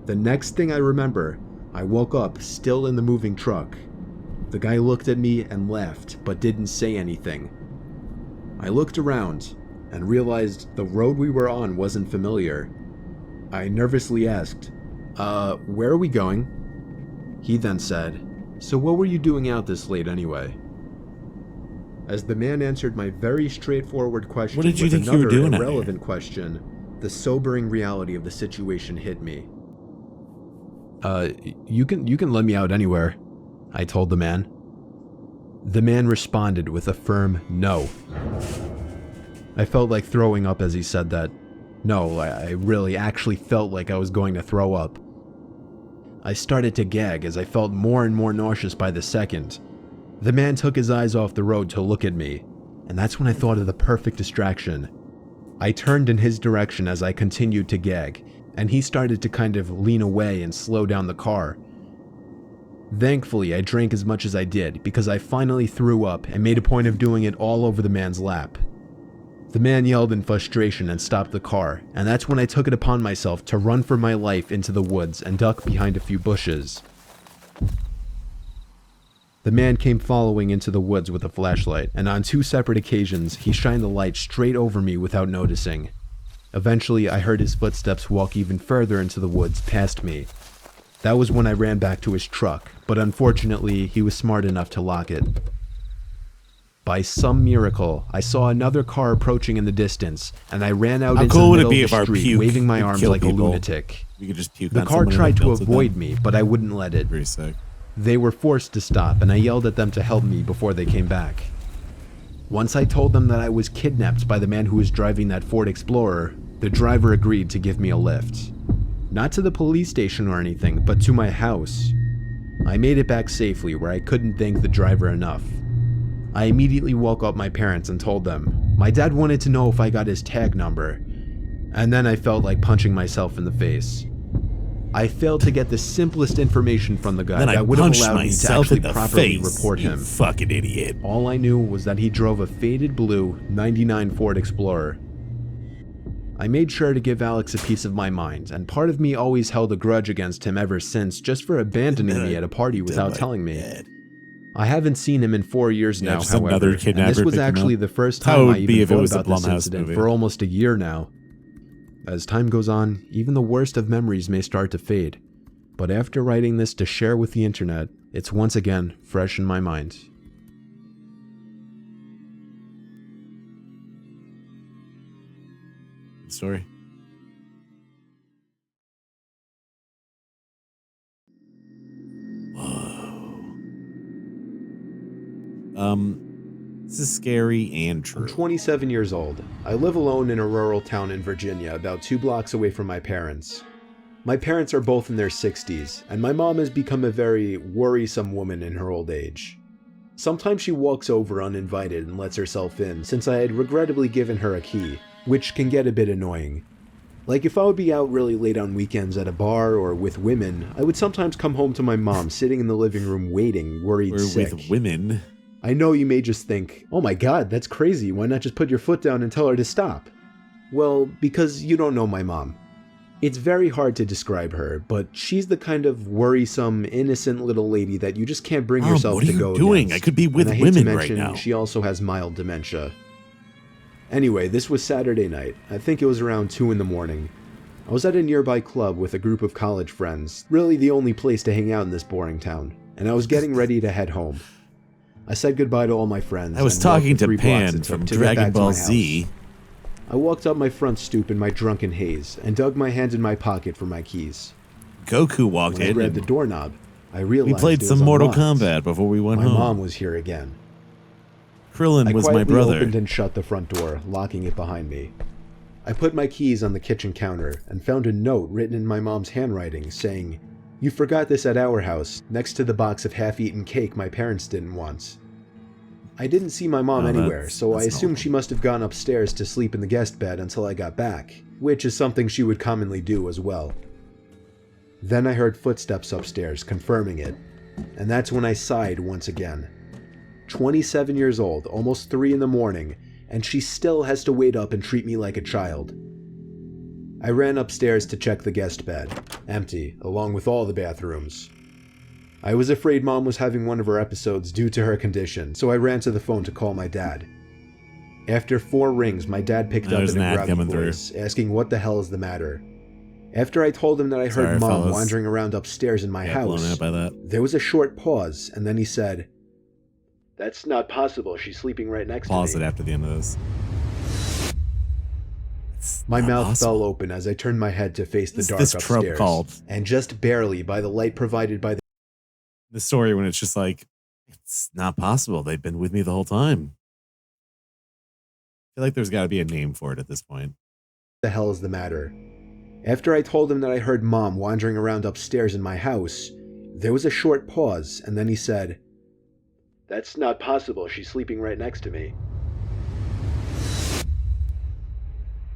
[SPEAKER 7] The next thing I remember, I woke up still in the moving truck. The guy looked at me and laughed, but didn't say anything. I looked around and realized the road we were on wasn't familiar. I nervously asked, where are we going? He then said, so what were you doing out this late anyway? As the man answered my very straightforward question
[SPEAKER 1] What did you
[SPEAKER 7] with
[SPEAKER 1] think you were
[SPEAKER 7] another
[SPEAKER 1] doing out here?
[SPEAKER 7] irrelevant question, the sobering reality of the situation hit me. You can let me out anywhere, I told the man. The man responded with a firm no. I felt like throwing up as he said that. No, I really actually felt like I was going to throw up. I started to gag as I felt more and more nauseous by the second. The man took his eyes off the road to look at me, and that's when I thought of the perfect distraction. I turned in his direction as I continued to gag, and he started to kind of lean away and slow down the car. Thankfully, I drank as much as I did because I finally threw up and made a point of doing it all over the man's lap. The man yelled in frustration and stopped the car, and that's when I took it upon myself to run for my life into the woods and duck behind a few bushes. The man came following into the woods with a flashlight, and on 2 separate occasions, he shined the light straight over me without noticing. Eventually, I heard his footsteps walk even further into the woods past me. That was when I ran back to his truck, but unfortunately, he was smart enough to lock it. By some miracle, I saw another car approaching in the distance, and I ran out into the middle of the street, waving my arms like a lunatic.
[SPEAKER 1] You could just puke
[SPEAKER 7] The
[SPEAKER 1] on
[SPEAKER 7] car
[SPEAKER 1] someone and
[SPEAKER 7] tried
[SPEAKER 1] then
[SPEAKER 7] to
[SPEAKER 1] built it
[SPEAKER 7] avoid
[SPEAKER 1] then.
[SPEAKER 7] me, but I wouldn't let it.
[SPEAKER 1] Very sick.
[SPEAKER 7] They were forced to stop, and I yelled at them to help me before they came back. Once I told them that I was kidnapped by the man who was driving that Ford Explorer, the driver agreed to give me a lift. Not to the police station or anything, but to my house. I made it back safely, where I couldn't thank the driver enough. I immediately woke up my parents and told them. My dad wanted to know if I got his tag number, and then I felt like punching myself in the face. I failed to get the simplest information from the guy
[SPEAKER 1] Then I
[SPEAKER 7] that would have
[SPEAKER 1] punched
[SPEAKER 7] allowed me to
[SPEAKER 1] myself
[SPEAKER 7] actually
[SPEAKER 1] in the
[SPEAKER 7] properly
[SPEAKER 1] face.
[SPEAKER 7] report
[SPEAKER 1] You
[SPEAKER 7] him.
[SPEAKER 1] fucking idiot.
[SPEAKER 7] All I knew was that he drove a faded blue '99 Ford Explorer. I made sure to give Alex a piece of my mind, and part of me always held a grudge against him ever since, just for abandoning me at a party without telling me. I haven't seen him in 4 years
[SPEAKER 1] Yeah,
[SPEAKER 7] now,
[SPEAKER 1] just
[SPEAKER 7] however,
[SPEAKER 1] another
[SPEAKER 7] and
[SPEAKER 1] kidnapper
[SPEAKER 7] this was
[SPEAKER 1] picked him
[SPEAKER 7] actually
[SPEAKER 1] up.
[SPEAKER 7] the first
[SPEAKER 1] How
[SPEAKER 7] time
[SPEAKER 1] would
[SPEAKER 7] I
[SPEAKER 1] it be
[SPEAKER 7] even
[SPEAKER 1] if it
[SPEAKER 7] thought
[SPEAKER 1] was a
[SPEAKER 7] about this
[SPEAKER 1] Blumhouse
[SPEAKER 7] incident
[SPEAKER 1] movie?
[SPEAKER 7] for almost a year now. As time goes on, even the worst of memories may start to fade, but after writing this to share with the internet, it's once again fresh in my mind.
[SPEAKER 1] Story. Whoa. This is scary and true.
[SPEAKER 7] I'm 27 years old. I live alone in a rural town in Virginia, about 2 blocks away from my parents. My parents are both in their 60s, and my mom has become a very worrisome woman in her old age. Sometimes she walks over uninvited and lets herself in, since I had regrettably given her a key, which can get a bit annoying. Like if I would be out really late on weekends at a bar or with women, I would sometimes come home to my mom sitting in the living room waiting, worried
[SPEAKER 1] We're
[SPEAKER 7] sick.
[SPEAKER 1] with women.
[SPEAKER 7] I know you may just think, oh my god, that's crazy, why not just put your foot down and tell her to stop? Well, because you don't know my mom. It's very hard to describe her, but she's the kind of worrisome, innocent little lady that you just can't bring yourself
[SPEAKER 1] what are
[SPEAKER 7] to
[SPEAKER 1] you
[SPEAKER 7] go
[SPEAKER 1] doing?
[SPEAKER 7] against.
[SPEAKER 1] I could be with
[SPEAKER 7] And I hate
[SPEAKER 1] women
[SPEAKER 7] to
[SPEAKER 1] right
[SPEAKER 7] mention,
[SPEAKER 1] now.
[SPEAKER 7] she also has mild dementia. Anyway, this was Saturday night. I think it was around 2 in the morning. I was at a nearby club with a group of college friends, really the only place to hang out in this boring town, and I was getting ready to head home. I said goodbye to all my friends.
[SPEAKER 1] I was
[SPEAKER 7] and
[SPEAKER 1] talking
[SPEAKER 7] walked the
[SPEAKER 1] to
[SPEAKER 7] 3 blocks
[SPEAKER 1] Pan
[SPEAKER 7] it took
[SPEAKER 1] from
[SPEAKER 7] to get
[SPEAKER 1] Dragon
[SPEAKER 7] back to
[SPEAKER 1] Ball
[SPEAKER 7] my
[SPEAKER 1] Z.
[SPEAKER 7] house. I walked up my front stoop in my drunken haze and dug my hand in my pocket for my keys.
[SPEAKER 1] Goku walked
[SPEAKER 7] When I
[SPEAKER 1] in.
[SPEAKER 7] grabbed the
[SPEAKER 1] And
[SPEAKER 7] doorknob, I
[SPEAKER 1] we
[SPEAKER 7] realized
[SPEAKER 1] played
[SPEAKER 7] it
[SPEAKER 1] some
[SPEAKER 7] was
[SPEAKER 1] Mortal
[SPEAKER 7] unlocked.
[SPEAKER 1] Kombat before we went
[SPEAKER 7] My
[SPEAKER 1] home.
[SPEAKER 7] mom was here again.
[SPEAKER 1] Krillin
[SPEAKER 7] I
[SPEAKER 1] was my
[SPEAKER 7] quietly
[SPEAKER 1] brother.
[SPEAKER 7] opened and shut the front door, locking it behind me. I put my keys on the kitchen counter and found a note written in my mom's handwriting saying, "You forgot this at our house, next to the box of half-eaten cake my parents didn't want." I didn't see my mom
[SPEAKER 1] Oh,
[SPEAKER 7] anywhere, so I
[SPEAKER 1] that's
[SPEAKER 7] assumed
[SPEAKER 1] normal.
[SPEAKER 7] she must have gone upstairs to sleep in the guest bed until I got back, which is something she would commonly do as well. Then I heard footsteps upstairs, confirming it, and that's when I sighed once again. 27 years old, almost 3 in the morning, and she still has to wait up and treat me like a child. I ran upstairs to check the guest bed, empty, along with all the bathrooms. I was afraid Mom was having one of her episodes due to her condition, so I ran to the phone to call my dad. After 4 rings, my dad picked up
[SPEAKER 1] There's
[SPEAKER 7] in
[SPEAKER 1] an
[SPEAKER 7] a
[SPEAKER 1] ad
[SPEAKER 7] groggy
[SPEAKER 1] coming through.
[SPEAKER 7] voice, asking what the hell is the matter. After I told him that I heard
[SPEAKER 1] Sorry,
[SPEAKER 7] Mom
[SPEAKER 1] fellas.
[SPEAKER 7] wandering around upstairs in my
[SPEAKER 1] Got blown
[SPEAKER 7] house,
[SPEAKER 1] out by that.
[SPEAKER 7] there was a short pause, and then he said, "That's not possible, she's sleeping right next
[SPEAKER 1] Pause
[SPEAKER 7] to
[SPEAKER 1] it
[SPEAKER 7] me."
[SPEAKER 1] after the end of this. It's
[SPEAKER 7] My
[SPEAKER 1] not
[SPEAKER 7] mouth
[SPEAKER 1] possible.
[SPEAKER 7] fell open as I turned my head to face the
[SPEAKER 1] This-
[SPEAKER 7] dark
[SPEAKER 1] this trope
[SPEAKER 7] upstairs,
[SPEAKER 1] called-
[SPEAKER 7] and just barely by the light provided by
[SPEAKER 1] The story when it's just like, it's not possible. They've been with me the whole time. I feel like there's got to be a name for it at this point.
[SPEAKER 7] the hell is the matter. After I told him that I heard Mom wandering around upstairs in my house, there was a short pause, and then he said, "That's not possible, she's sleeping right next to me."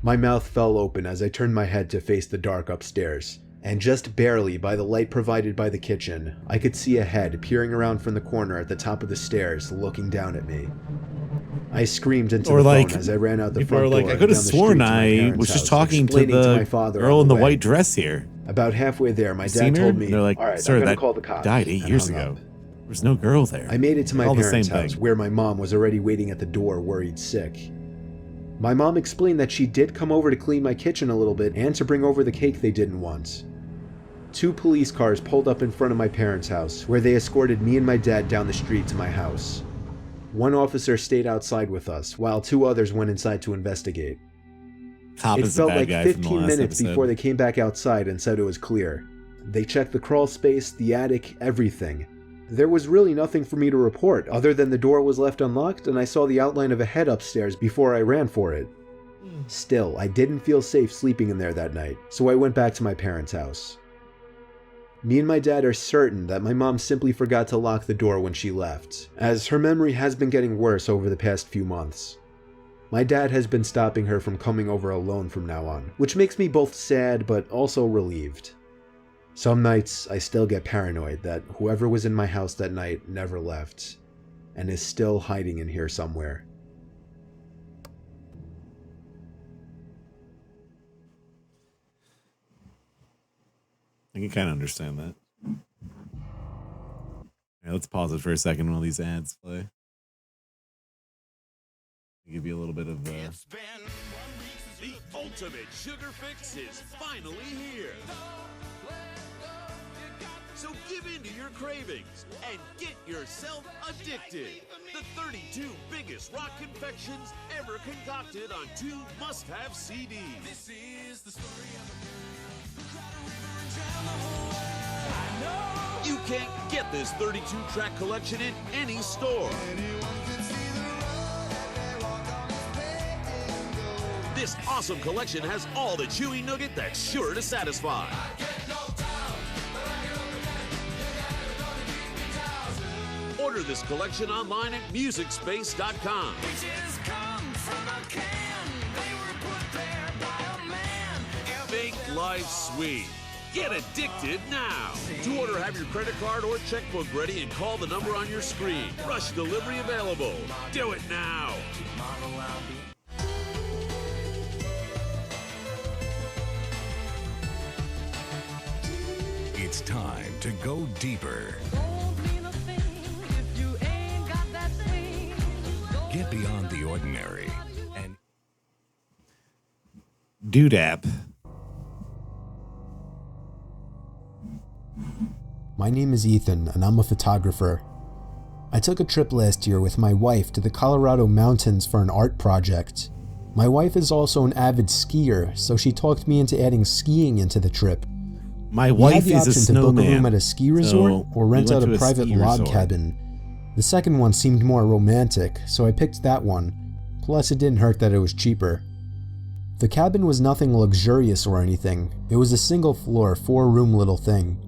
[SPEAKER 7] My mouth fell open as I turned my head to face the dark upstairs, and just barely by the light provided by the kitchen, I could see a head peering around from the corner at the top of the stairs, looking down at me. I screamed into
[SPEAKER 1] Or
[SPEAKER 7] the
[SPEAKER 1] like,
[SPEAKER 7] phone as I ran out the
[SPEAKER 1] people
[SPEAKER 7] front
[SPEAKER 1] are like,
[SPEAKER 7] door
[SPEAKER 1] I
[SPEAKER 7] and
[SPEAKER 1] could have
[SPEAKER 7] down the
[SPEAKER 1] sworn
[SPEAKER 7] street to my
[SPEAKER 1] I
[SPEAKER 7] parents'
[SPEAKER 1] was just
[SPEAKER 7] house,
[SPEAKER 1] talking to
[SPEAKER 7] explaining
[SPEAKER 1] the
[SPEAKER 7] my father
[SPEAKER 1] girl
[SPEAKER 7] on
[SPEAKER 1] in the
[SPEAKER 7] way.
[SPEAKER 1] white dress here.
[SPEAKER 7] About halfway there, my
[SPEAKER 1] Seen
[SPEAKER 7] dad
[SPEAKER 1] her?
[SPEAKER 7] told me,
[SPEAKER 1] And they're like,
[SPEAKER 7] "All right,
[SPEAKER 1] sir,
[SPEAKER 7] I'm gonna
[SPEAKER 1] that
[SPEAKER 7] call the cops,"
[SPEAKER 1] died 8
[SPEAKER 7] and
[SPEAKER 1] years
[SPEAKER 7] hung
[SPEAKER 1] ago.
[SPEAKER 7] up.
[SPEAKER 1] There's no girl there.
[SPEAKER 7] I made it to my
[SPEAKER 1] All the
[SPEAKER 7] parents'
[SPEAKER 1] same
[SPEAKER 7] house,
[SPEAKER 1] thing.
[SPEAKER 7] where my mom was already waiting at the door, worried sick. My mom explained that she did come over to clean my kitchen a little bit and to bring over the cake they didn't want. 2 police cars pulled up in front of my parents' house, where they escorted me and my dad down the street to my house. 1 officer stayed outside with us, while 2 others went inside to investigate.
[SPEAKER 1] Cop
[SPEAKER 7] It
[SPEAKER 1] is the
[SPEAKER 7] felt
[SPEAKER 1] bad
[SPEAKER 7] like
[SPEAKER 1] guy from the
[SPEAKER 7] 15
[SPEAKER 1] last
[SPEAKER 7] minutes
[SPEAKER 1] episode.
[SPEAKER 7] before they came back outside and said it was clear. They checked the crawl space, the attic, everything. There was really nothing for me to report, other than the door was left unlocked and I saw the outline of a head upstairs before I ran for it. Still, I didn't feel safe sleeping in there that night, so I went back to my parents' house. Me and my dad are certain that my mom simply forgot to lock the door when she left, as her memory has been getting worse over the past few months. My dad has been stopping her from coming over alone from now on, which makes me both sad but also relieved. Some nights, I still get paranoid that whoever was in my house that night never left, and is still hiding in here somewhere.
[SPEAKER 1] I can kind of understand that. Yeah, let's pause it for a second while these ads play. Give you a little bit of.
[SPEAKER 8] It's been 1 week. The ultimate sugar fix is finally here. So give in to your cravings and get yourself addicted. The 32 biggest rock confections ever concocted on 2 must-have CDs. This is the story of a girl who cried a river and drowned the whole world. I know. You can't get this 32-track collection in any store. Anyone can see the road that they walk on is paved in gold. This awesome collection has all the chewy nougat that's sure to satisfy. I get no doubt, but I can only order this collection online at MusicSpace.com. Witches come from a can. They were put there by a man. Make life sweet. Get addicted now. To order, have your credit card or checkbook ready and call the number on your screen. Rush delivery available. Do it now.
[SPEAKER 9] It's time to go deeper. Get beyond the ordinary and
[SPEAKER 1] Doodap.
[SPEAKER 7] My name is Ethan, and I'm a photographer. I took a trip last year with my wife to the Colorado mountains for an art project. My wife is also an avid skier, so she talked me into adding skiing into the trip.
[SPEAKER 1] My
[SPEAKER 7] We had
[SPEAKER 1] wife
[SPEAKER 7] the
[SPEAKER 1] is a
[SPEAKER 7] option to book a room
[SPEAKER 1] snowman.
[SPEAKER 7] at a ski resort
[SPEAKER 1] So
[SPEAKER 7] or
[SPEAKER 1] we
[SPEAKER 7] rent
[SPEAKER 1] went
[SPEAKER 7] out
[SPEAKER 1] to
[SPEAKER 7] a
[SPEAKER 1] a
[SPEAKER 7] private
[SPEAKER 1] ski
[SPEAKER 7] log
[SPEAKER 1] resort.
[SPEAKER 7] cabin. The second one seemed more romantic, so I picked that one. Plus, it didn't hurt that it was cheaper. The cabin was nothing luxurious or anything. It was a single floor, 4-room little thing.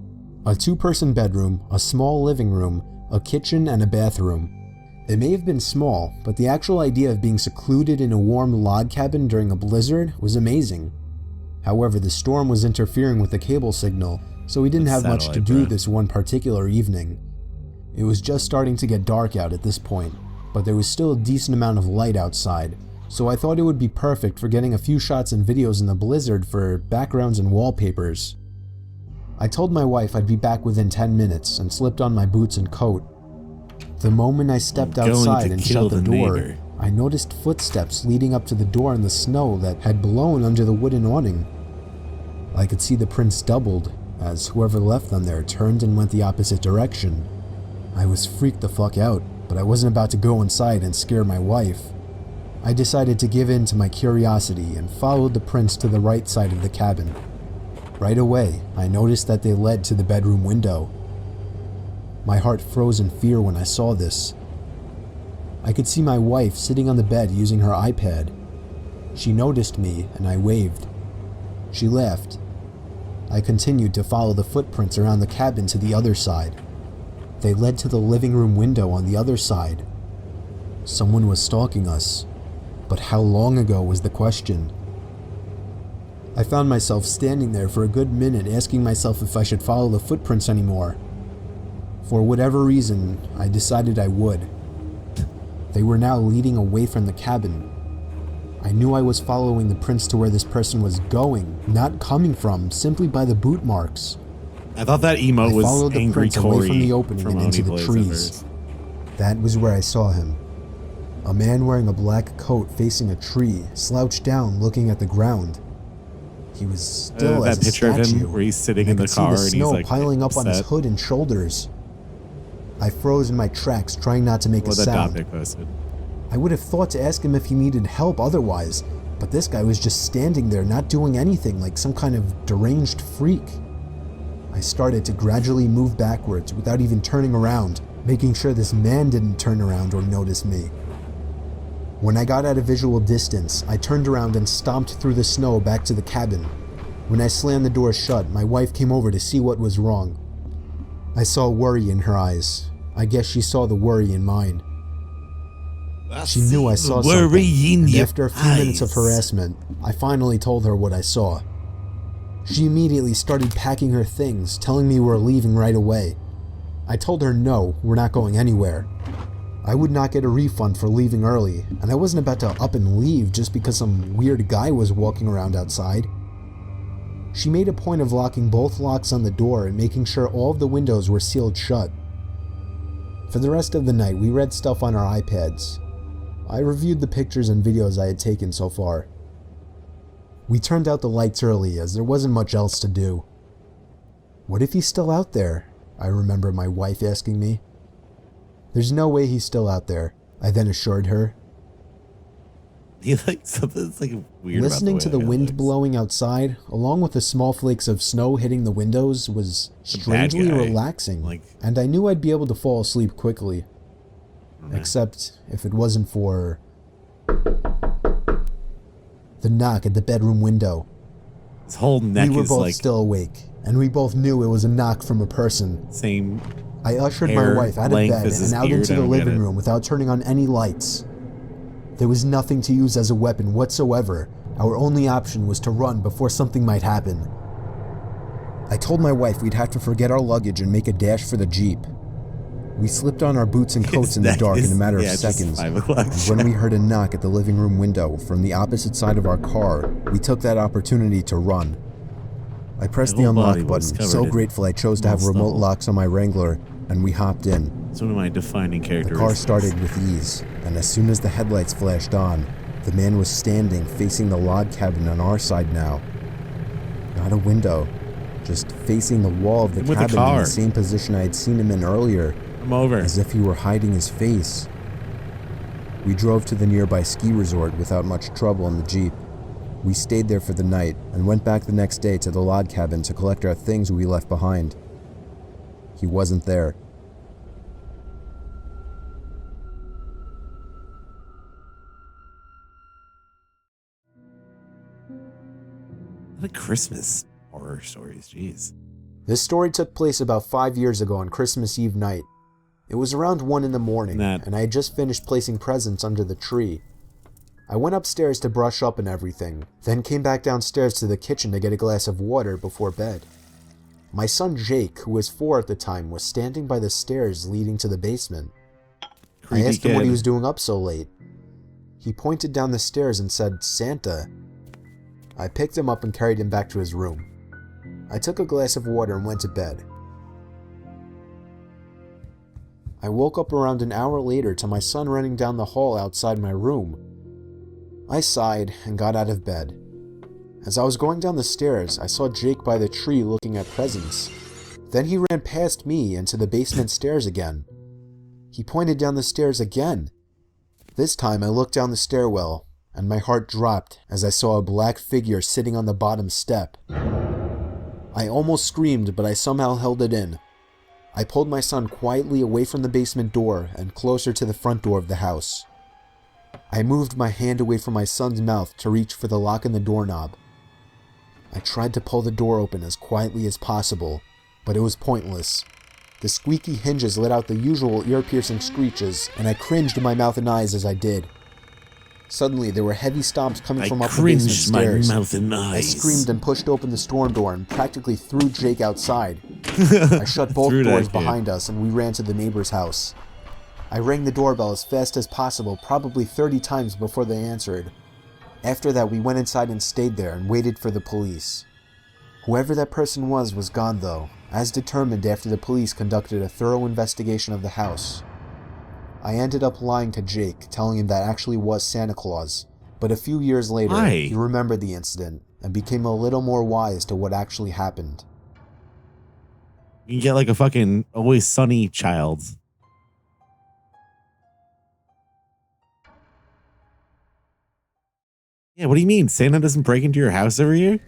[SPEAKER 7] A 2-person bedroom, a small living room, a kitchen, and a bathroom. It may have been small, but the actual idea of being secluded in a warm log cabin during a blizzard was amazing. However, the storm was interfering with the cable signal, so we didn't have much to
[SPEAKER 1] satellite,
[SPEAKER 7] do
[SPEAKER 1] bro.
[SPEAKER 7] this one particular evening. It was just starting to get dark out at this point, but there was still a decent amount of light outside, so I thought it would be perfect for getting a few shots and videos in the blizzard for backgrounds and wallpapers. I told my wife I'd be back within 10 minutes and slipped on my boots and coat. The moment I stepped
[SPEAKER 1] I'm going
[SPEAKER 7] outside
[SPEAKER 1] to
[SPEAKER 7] and
[SPEAKER 1] kill
[SPEAKER 7] shut the
[SPEAKER 1] the
[SPEAKER 7] door,
[SPEAKER 1] neighbor.
[SPEAKER 7] I noticed footsteps leading up to the door in the snow that had blown under the wooden awning. I could see the prints doubled, as whoever left them there turned and went the opposite direction. I was freaked the fuck out, but I wasn't about to go inside and scare my wife. I decided to give in to my curiosity and followed the prints to the right side of the cabin. Right away, I noticed that they led to the bedroom window. My heart froze in fear when I saw this. I could see my wife sitting on the bed using her iPad. She noticed me and I waved. She laughed. I continued to follow the footprints around the cabin to the other side. They led to the living room window on the other side. Someone was stalking us, but how long ago was the question? I found myself standing there for a good minute asking myself if I should follow the footprints anymore. For whatever reason, I decided I would. They were now leading away from the cabin. I knew I was following the prints to where this person was going, not coming from, simply by the boot marks.
[SPEAKER 1] I thought that emote
[SPEAKER 10] I
[SPEAKER 1] was
[SPEAKER 10] followed the
[SPEAKER 1] angry
[SPEAKER 10] prints away
[SPEAKER 1] Corey
[SPEAKER 10] from the opening
[SPEAKER 1] from
[SPEAKER 10] and into
[SPEAKER 1] Oni
[SPEAKER 10] the
[SPEAKER 1] Blaze at
[SPEAKER 10] trees.
[SPEAKER 1] first.
[SPEAKER 10] That was where I saw him. A man wearing a black coat facing a tree, slouched down looking at the ground. He was still as
[SPEAKER 1] that
[SPEAKER 10] a
[SPEAKER 1] picture of
[SPEAKER 10] statue,
[SPEAKER 1] him where he's sitting
[SPEAKER 10] and
[SPEAKER 1] in
[SPEAKER 10] I
[SPEAKER 1] the
[SPEAKER 10] could
[SPEAKER 1] car
[SPEAKER 10] see the
[SPEAKER 1] and he's
[SPEAKER 10] snow
[SPEAKER 1] like
[SPEAKER 10] piling up on his
[SPEAKER 1] upset.
[SPEAKER 10] hood and shoulders. I froze in my tracks, trying not to make a
[SPEAKER 1] What that
[SPEAKER 10] sound.
[SPEAKER 1] topic posted.
[SPEAKER 10] I would have thought to ask him if he needed help otherwise, but this guy was just standing there not doing anything, like some kind of deranged freak. I started to gradually move backwards without even turning around, making sure this man didn't turn around or notice me. When I got at a visual distance, I turned around and stomped through the snow back to the cabin. When I slammed the door shut, my wife came over to see what was wrong. I saw worry in her eyes. I guess she saw the worry in mine. She knew I saw something, and after a few minutes of harassment, I finally told her what I saw. She immediately started packing her things, telling me we're leaving right away. I told her no, we're not going anywhere. I would not get a refund for leaving early, and I wasn't about to up and leave just because some weird guy was walking around outside. She made a point of locking both locks on the door and making sure all of the windows were sealed shut. For the rest of the night, we read stuff on our iPads. I reviewed the pictures and videos I had taken so far. We turned out the lights early as there wasn't much else to do. What if he's still out there? I remember my wife asking me. There's no way he's still out there, I then assured her.
[SPEAKER 1] He like something's like weird.
[SPEAKER 10] Listening
[SPEAKER 1] about
[SPEAKER 10] to the
[SPEAKER 1] way
[SPEAKER 10] wind
[SPEAKER 1] looks.
[SPEAKER 10] blowing outside, along with the small flakes of snow hitting the windows, was strangely
[SPEAKER 1] guy.
[SPEAKER 10] relaxing,
[SPEAKER 1] Like-
[SPEAKER 10] and I knew I'd be able to fall asleep quickly. Except if it wasn't for the knock at the bedroom window.
[SPEAKER 1] His whole neck
[SPEAKER 10] We were
[SPEAKER 1] is
[SPEAKER 10] both
[SPEAKER 1] like
[SPEAKER 10] still awake, and we both knew it was a knock from a person.
[SPEAKER 1] same.
[SPEAKER 10] I ushered my
[SPEAKER 1] hair
[SPEAKER 10] wife out of
[SPEAKER 1] length
[SPEAKER 10] bed
[SPEAKER 1] as his
[SPEAKER 10] and out
[SPEAKER 1] beard,
[SPEAKER 10] into
[SPEAKER 1] I
[SPEAKER 10] the
[SPEAKER 1] don't get
[SPEAKER 10] living
[SPEAKER 1] it.
[SPEAKER 10] room without turning on any lights. There was nothing to use as a weapon whatsoever. Our only option was to run before something might happen. I told my wife we'd have to forget our luggage and make a dash for the Jeep. We slipped on our boots and coats in the
[SPEAKER 1] neck
[SPEAKER 10] dark in
[SPEAKER 1] is-
[SPEAKER 10] a matter of
[SPEAKER 1] yeah, just
[SPEAKER 10] seconds,
[SPEAKER 1] 5 o'clock
[SPEAKER 10] and when we heard a knock at the living room window from the opposite side of our car, we took that opportunity to run. I pressed the
[SPEAKER 1] whole
[SPEAKER 10] unlock
[SPEAKER 1] body was
[SPEAKER 10] button,
[SPEAKER 1] covered
[SPEAKER 10] so
[SPEAKER 1] in
[SPEAKER 10] grateful I chose to have
[SPEAKER 1] moss
[SPEAKER 10] remote
[SPEAKER 1] stubble.
[SPEAKER 10] locks on my Wrangler, and we hopped in.
[SPEAKER 1] It's one of my defining
[SPEAKER 10] The
[SPEAKER 1] characteristics.
[SPEAKER 10] car started with ease, and as soon as the headlights flashed on, the man was standing facing the log cabin on our side now. Not a window, just facing the wall of the
[SPEAKER 1] I'm with the
[SPEAKER 10] cabin in
[SPEAKER 1] car.
[SPEAKER 10] the same position I had seen him in earlier,
[SPEAKER 1] I'm over.
[SPEAKER 10] as if he were hiding his face. We drove to the nearby ski resort without much trouble in the Jeep. We stayed there for the night and went back the next day to the log cabin to collect our things we left behind. He wasn't there.
[SPEAKER 1] What a Christmas horror stories, jeez.
[SPEAKER 10] This story took place about 5 years ago on Christmas Eve night. It was around 1 in the morning, and I had just finished placing presents under the tree. I went upstairs to brush up and everything, then came back downstairs to the kitchen to get a glass of water before bed. My son Jake, who was 4 at the time, was standing by the stairs leading to the basement. I asked him what he was doing up so late. He pointed down the stairs and said, "Santa." I picked him up and carried him back to his room. I took a glass of water and went to bed. I woke up around an hour later to my son running down the hall outside my room. I sighed and got out of bed. As I was going down the stairs, I saw Jake by the tree looking at presents. Then he ran past me into the basement stairs again. He pointed down the stairs again. This time I looked down the stairwell, and my heart dropped as I saw a black figure sitting on the bottom step. I almost screamed, but I somehow held it in. I pulled my son quietly away from the basement door and closer to the front door of the house. I moved my hand away from my son's mouth to reach for the lock in the doorknob. I tried to pull the door open as quietly as possible, but it was pointless. The squeaky hinges let out the usual ear-piercing screeches, and I cringed in my mouth and eyes as I did. Suddenly, there were heavy stomps coming from up the basement stairs.
[SPEAKER 1] Mouth and
[SPEAKER 10] I
[SPEAKER 1] eyes.
[SPEAKER 10] screamed and pushed open the storm door and practically threw Jake outside. I shut both
[SPEAKER 1] Threw that
[SPEAKER 10] doors
[SPEAKER 1] kid.
[SPEAKER 10] behind us and we ran to the neighbor's house. I rang the doorbell as fast as possible, probably 30 times before they answered. After that, we went inside and stayed there and waited for the police. Whoever that person was gone though, as determined after the police conducted a thorough investigation of the house. I ended up lying to Jake, telling him that actually was Santa Claus, but a few years later,
[SPEAKER 1] Why?
[SPEAKER 10] he remembered the incident and became a little more wise to what actually happened.
[SPEAKER 1] You can get like a fucking Always Sunny child. Yeah, what do you mean? Santa doesn't break into your house every year?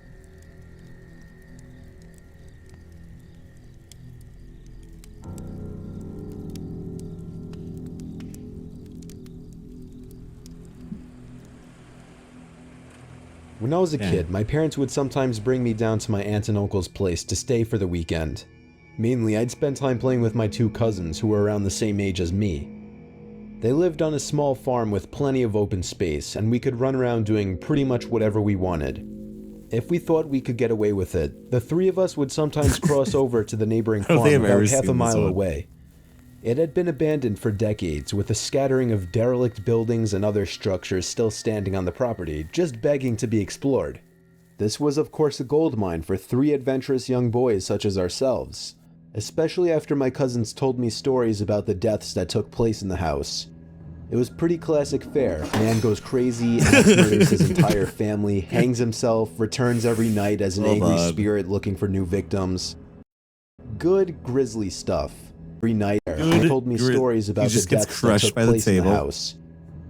[SPEAKER 7] When I was a kid, my parents would sometimes bring me down to my aunt and uncle's place to stay for the weekend. Mainly, I'd spend time playing with my two cousins who were around the same age as me. They lived on a small farm with plenty of open space, and we could run around doing pretty much whatever we wanted. If we thought we could get away with it, the three of us would sometimes cross over to the neighboring farm about half a mile away. It had been abandoned for decades, with a scattering of derelict buildings and other structures still standing on the property, just begging to be explored. This was of course a gold mine for three adventurous young boys such as ourselves, especially after my cousins told me stories about the deaths that took place in the house. It was pretty classic fare. Man goes crazy, murders his entire family, hangs himself, returns every night as an angry spirit looking for new victims. Good grisly stuff. Every night, he told me stories about the deaths that took place in the house.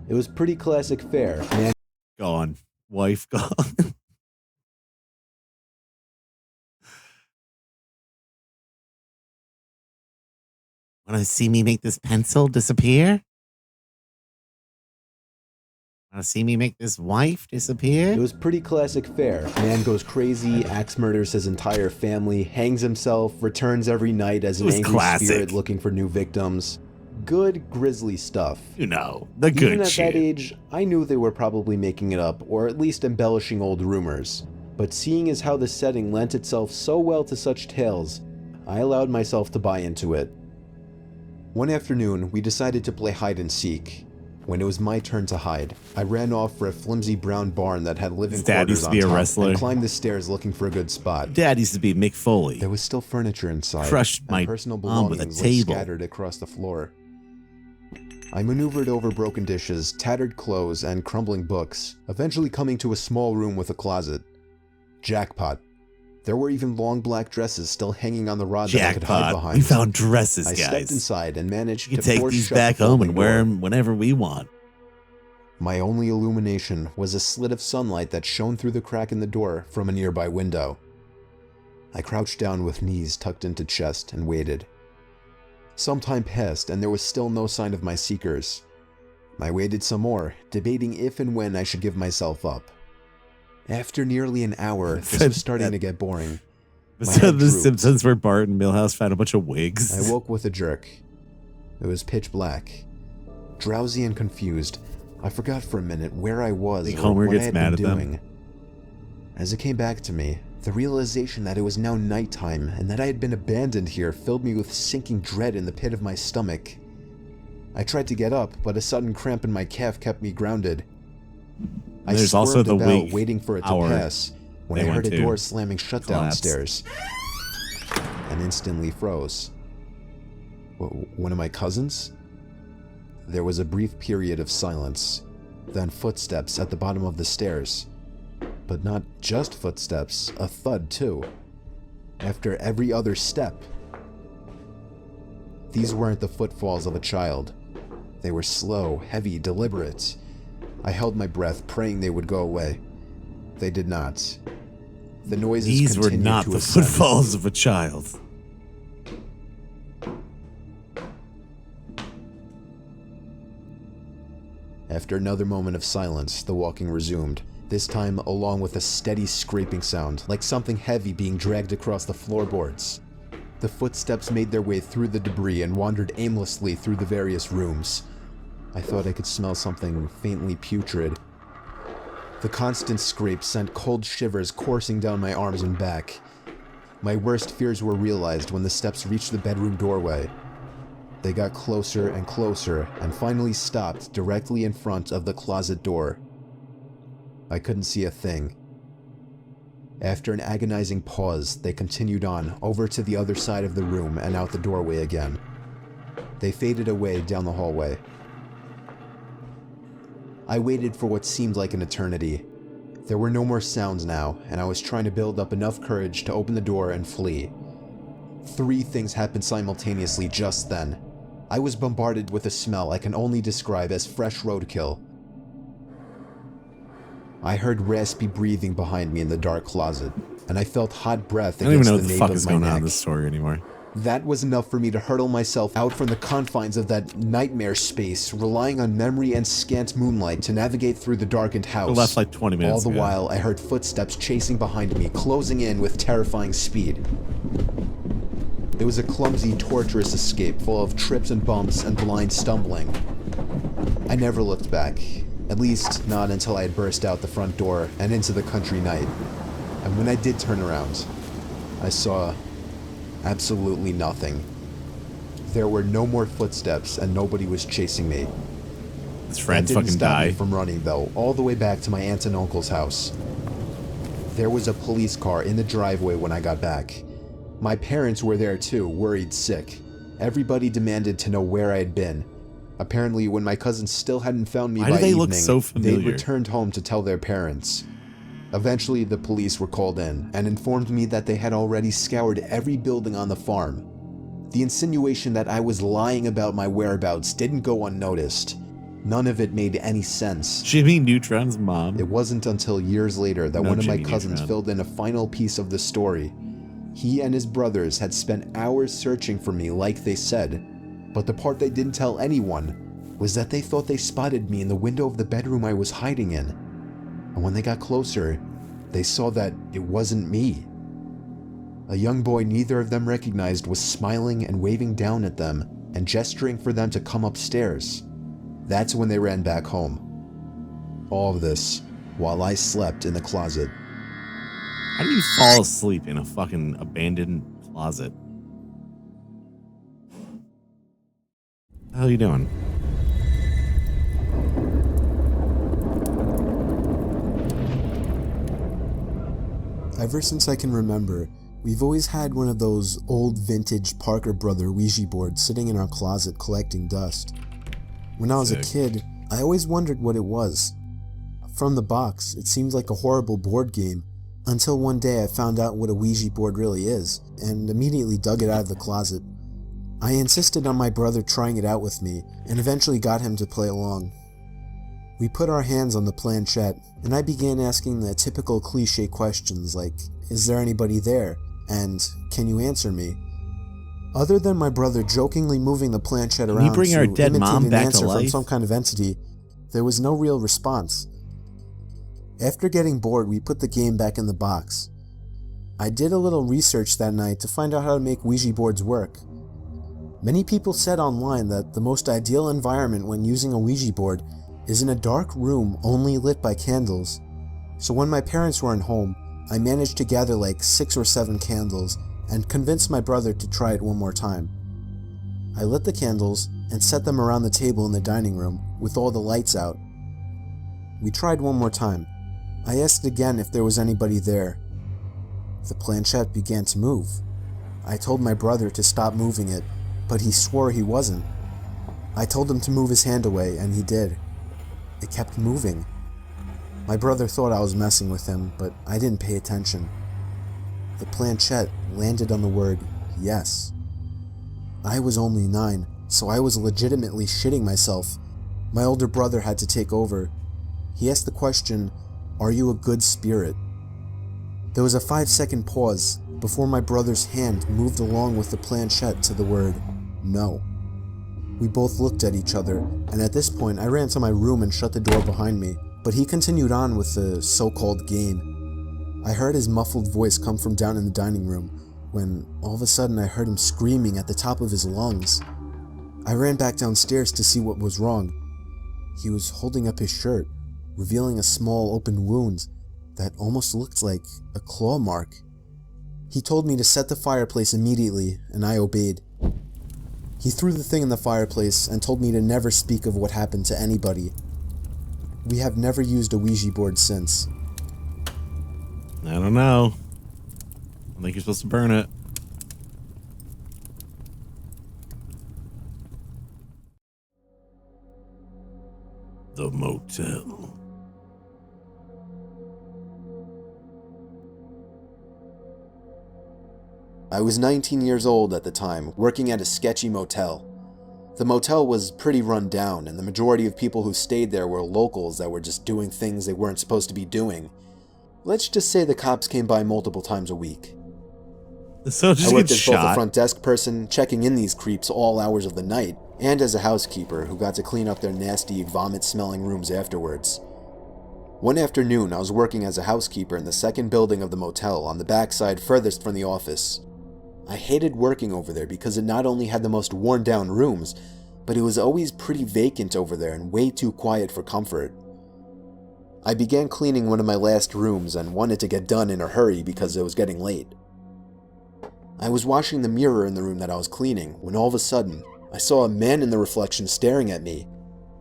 [SPEAKER 7] It was pretty classic fare. Man
[SPEAKER 1] gone. Wife gone. Want to see me make this pencil disappear? Want to see me make this wife disappear?
[SPEAKER 7] It was pretty classic fare. Man goes crazy, axe murders his entire family, hangs himself, returns every night as an angry spirit looking for new victims. Good grisly stuff.
[SPEAKER 1] You know, the good
[SPEAKER 7] Even at
[SPEAKER 1] shit.
[SPEAKER 7] that age, I knew they were probably making it up, or at least embellishing old rumors. But seeing as how the setting lent itself so well to such tales, I allowed myself to buy into it. One afternoon, we decided to play hide and seek. When it was my turn to hide, I ran off for a flimsy brown barn that had living quarters on top and climbed the stairs looking for a good spot.
[SPEAKER 1] Dad used to be Mick Foley.
[SPEAKER 7] There was still furniture inside,
[SPEAKER 1] Crushed my
[SPEAKER 7] and personal
[SPEAKER 1] mom with a
[SPEAKER 7] belongings lay
[SPEAKER 1] table.
[SPEAKER 7] scattered across the floor. I maneuvered over broken dishes, tattered clothes, and crumbling books, eventually coming to a small room with a closet. Jackpot. There were even long black dresses still hanging on the rod that I could hide
[SPEAKER 1] Jackpot.
[SPEAKER 7] behind.
[SPEAKER 1] We found dresses,
[SPEAKER 7] I
[SPEAKER 1] guys.
[SPEAKER 7] stepped inside and managed
[SPEAKER 1] We
[SPEAKER 7] to
[SPEAKER 1] can take
[SPEAKER 7] force
[SPEAKER 1] these
[SPEAKER 7] shut
[SPEAKER 1] back
[SPEAKER 7] the
[SPEAKER 1] home
[SPEAKER 7] folding
[SPEAKER 1] and wear
[SPEAKER 7] door.
[SPEAKER 1] them whenever we want.
[SPEAKER 7] My only illumination was a slit of sunlight that shone through the crack in the door from a nearby window. I crouched down with knees tucked into chest and waited. Some time passed and there was still no sign of my seekers. I waited some more, debating if and when I should give myself up. After nearly an hour, this was starting to get boring. My head
[SPEAKER 1] The
[SPEAKER 7] drooped.
[SPEAKER 1] Simpsons where Bart and Milhouse found a bunch of wigs.
[SPEAKER 7] I woke with a jerk. It was pitch black. Drowsy and confused, I forgot for a minute where I was
[SPEAKER 1] Think
[SPEAKER 7] or
[SPEAKER 1] Homer
[SPEAKER 7] what I
[SPEAKER 1] gets
[SPEAKER 7] had
[SPEAKER 1] mad
[SPEAKER 7] been
[SPEAKER 1] at them?
[SPEAKER 7] doing. As it came back to me, the realization that it was now nighttime and that I had been abandoned here filled me with sinking dread in the pit of my stomach. I tried to get up, but a sudden cramp in my calf kept me grounded. I
[SPEAKER 1] There's also
[SPEAKER 7] squirmed
[SPEAKER 1] the
[SPEAKER 7] about,
[SPEAKER 1] wig
[SPEAKER 7] waiting for it to
[SPEAKER 1] hour
[SPEAKER 7] pass, when
[SPEAKER 1] they
[SPEAKER 7] I heard
[SPEAKER 1] went
[SPEAKER 7] a
[SPEAKER 1] to
[SPEAKER 7] door slamming shut
[SPEAKER 1] collapse.
[SPEAKER 7] downstairs, and instantly froze. One of my cousins? There was a brief period of silence, then footsteps at the bottom of the stairs. But not just footsteps, a thud too. After every other step. These weren't the footfalls of a child. They were slow, heavy, deliberate. I held my breath, praying they would go away. They did not. The noises
[SPEAKER 1] These were
[SPEAKER 7] continued
[SPEAKER 1] not
[SPEAKER 7] to
[SPEAKER 1] the
[SPEAKER 7] ascend.
[SPEAKER 1] footfalls of a child.
[SPEAKER 7] After another moment of silence, the walking resumed, this time along with a steady scraping sound, like something heavy being dragged across the floorboards. The footsteps made their way through the debris and wandered aimlessly through the various rooms. I thought I could smell something faintly putrid. The constant scrape sent cold shivers coursing down my arms and back. My worst fears were realized when the steps reached the bedroom doorway. They got closer and closer and finally stopped directly in front of the closet door. I couldn't see a thing.
[SPEAKER 10] After an agonizing pause, they continued on, over to the other side of the room and out the doorway again. They faded away down the hallway. I waited for what seemed like an eternity. There were no more sounds now, and I was trying to build up enough courage to open the door and flee. 3 things happened simultaneously just then. I was bombarded with a smell I can only describe as fresh roadkill. I heard raspy breathing behind me in the dark closet, and I felt hot breath
[SPEAKER 1] I don't even
[SPEAKER 10] against
[SPEAKER 1] know
[SPEAKER 10] the
[SPEAKER 1] what the
[SPEAKER 10] nape
[SPEAKER 1] fuck
[SPEAKER 10] of
[SPEAKER 1] is
[SPEAKER 10] my
[SPEAKER 1] going on in
[SPEAKER 10] neck.
[SPEAKER 1] this story anymore.
[SPEAKER 10] That was enough for me to hurtle myself out from the confines of that nightmare space, relying on memory and scant moonlight to navigate through the darkened house.
[SPEAKER 1] I left like 20 minutes
[SPEAKER 10] All the
[SPEAKER 1] ago.
[SPEAKER 10] while, I heard footsteps chasing behind me, closing in with terrifying speed. It was a clumsy, torturous escape full of trips and bumps and blind stumbling. I never looked back, at least not until I had burst out the front door and into the country night. And when I did turn around, I saw absolutely nothing. There were no more footsteps and nobody was chasing me.
[SPEAKER 1] His friends
[SPEAKER 10] That didn't
[SPEAKER 1] fucking
[SPEAKER 10] stop me
[SPEAKER 1] die.
[SPEAKER 10] from running though, all the way back to my aunt and uncle's house. There was a police car in the driveway when I got back. My parents were there too, worried sick. Everybody demanded to know where I had been. Apparently, when my cousins still hadn't found me
[SPEAKER 1] Why
[SPEAKER 10] by
[SPEAKER 1] do they
[SPEAKER 10] evening,
[SPEAKER 1] look so familiar?
[SPEAKER 10] they'd returned home to tell their parents. Eventually, the police were called in and informed me that they had already scoured every building on the farm. The insinuation that I was lying about my whereabouts didn't go unnoticed. None of it made any sense.
[SPEAKER 1] Jimmy Neutron's mom.
[SPEAKER 10] It wasn't until years later that
[SPEAKER 1] No
[SPEAKER 10] one of my
[SPEAKER 1] Jimmy
[SPEAKER 10] cousins
[SPEAKER 1] Neutron.
[SPEAKER 10] filled in a final piece of the story. He and his brothers had spent hours searching for me like they said, but the part they didn't tell anyone was that they thought they spotted me in the window of the bedroom I was hiding in. And when they got closer, they saw that it wasn't me. A young boy neither of them recognized was smiling and waving down at them and gesturing for them to come upstairs. That's when they ran back home. All of this while I slept in the closet.
[SPEAKER 1] How do you fall asleep in a fucking abandoned closet? How are you doing?
[SPEAKER 10] Ever since I can remember, we've always had one of those old vintage Parker Brother Ouija boards sitting in our closet collecting dust. When I was a kid, I always wondered what it was. From the box, it seemed like a horrible board game, until one day I found out what a Ouija board really is, and immediately dug it out of the closet. I insisted on my brother trying it out with me, and eventually got him to play along. We put our hands on the planchette, and I began asking the typical cliche questions like, "Is there anybody there?" and "Can you answer me?" Other than my brother jokingly moving the planchette
[SPEAKER 1] Can
[SPEAKER 10] around
[SPEAKER 1] you bring our
[SPEAKER 10] to
[SPEAKER 1] dead
[SPEAKER 10] imitate
[SPEAKER 1] mom
[SPEAKER 10] an
[SPEAKER 1] back to
[SPEAKER 10] answer from
[SPEAKER 1] life?
[SPEAKER 10] some kind of entity, there was no real response. After getting bored, we put the game back in the box. I did a little research that night to find out how to make Ouija boards work. Many people said online that the most ideal environment when using a Ouija board is in a dark room only lit by candles. So when my parents weren't home, I managed to gather like 6 or 7 candles and convinced my brother to try it one more time. I lit the candles and set them around the table in the dining room with all the lights out. We tried one more time. I asked again if there was anybody there. The planchette began to move. I told my brother to stop moving it, but he swore he wasn't. I told him to move his hand away, and he did. It kept moving. My brother thought I was messing with him, but I didn't pay attention. The planchette landed on the word yes. I was only 9, so I was legitimately shitting myself. My older brother had to take over. He asked the question, "Are you a good spirit?" There was a 5-second pause before my brother's hand moved along with the planchette to the word no. We both looked at each other, and at this point I ran to my room and shut the door behind me, but he continued on with the so-called game. I heard his muffled voice come from down in the dining room, when all of a sudden I heard him screaming at the top of his lungs. I ran back downstairs to see what was wrong. He was holding up his shirt, revealing a small open wound that almost looked like a claw mark. He told me to set the fireplace immediately, and I obeyed. He threw the thing in the fireplace and told me to never speak of what happened to anybody. We have never used a Ouija board since.
[SPEAKER 1] I don't know. I think you're supposed to burn it. The motel.
[SPEAKER 6] I was 19 years old at the time, working at a sketchy motel. The motel was pretty run down, and the majority of people who stayed there were locals that were just doing things they weren't supposed to be doing. Let's just say the cops came by multiple times a week.
[SPEAKER 1] So
[SPEAKER 6] I
[SPEAKER 1] just
[SPEAKER 6] worked
[SPEAKER 1] get
[SPEAKER 6] as both a
[SPEAKER 1] shot.
[SPEAKER 6] front desk person, checking in these creeps all hours of the night, and as a housekeeper who got to clean up their nasty, vomit-smelling rooms afterwards. One afternoon, I was working as a housekeeper in the second building of the motel on the backside furthest from the office. I hated working over there because it not only had the most worn-down rooms, but it was always pretty vacant over there and way too quiet for comfort. I began cleaning one of my last rooms and wanted to get done in a hurry because it was getting late. I was washing the mirror in the room that I was cleaning when all of a sudden, I saw a man in the reflection staring at me.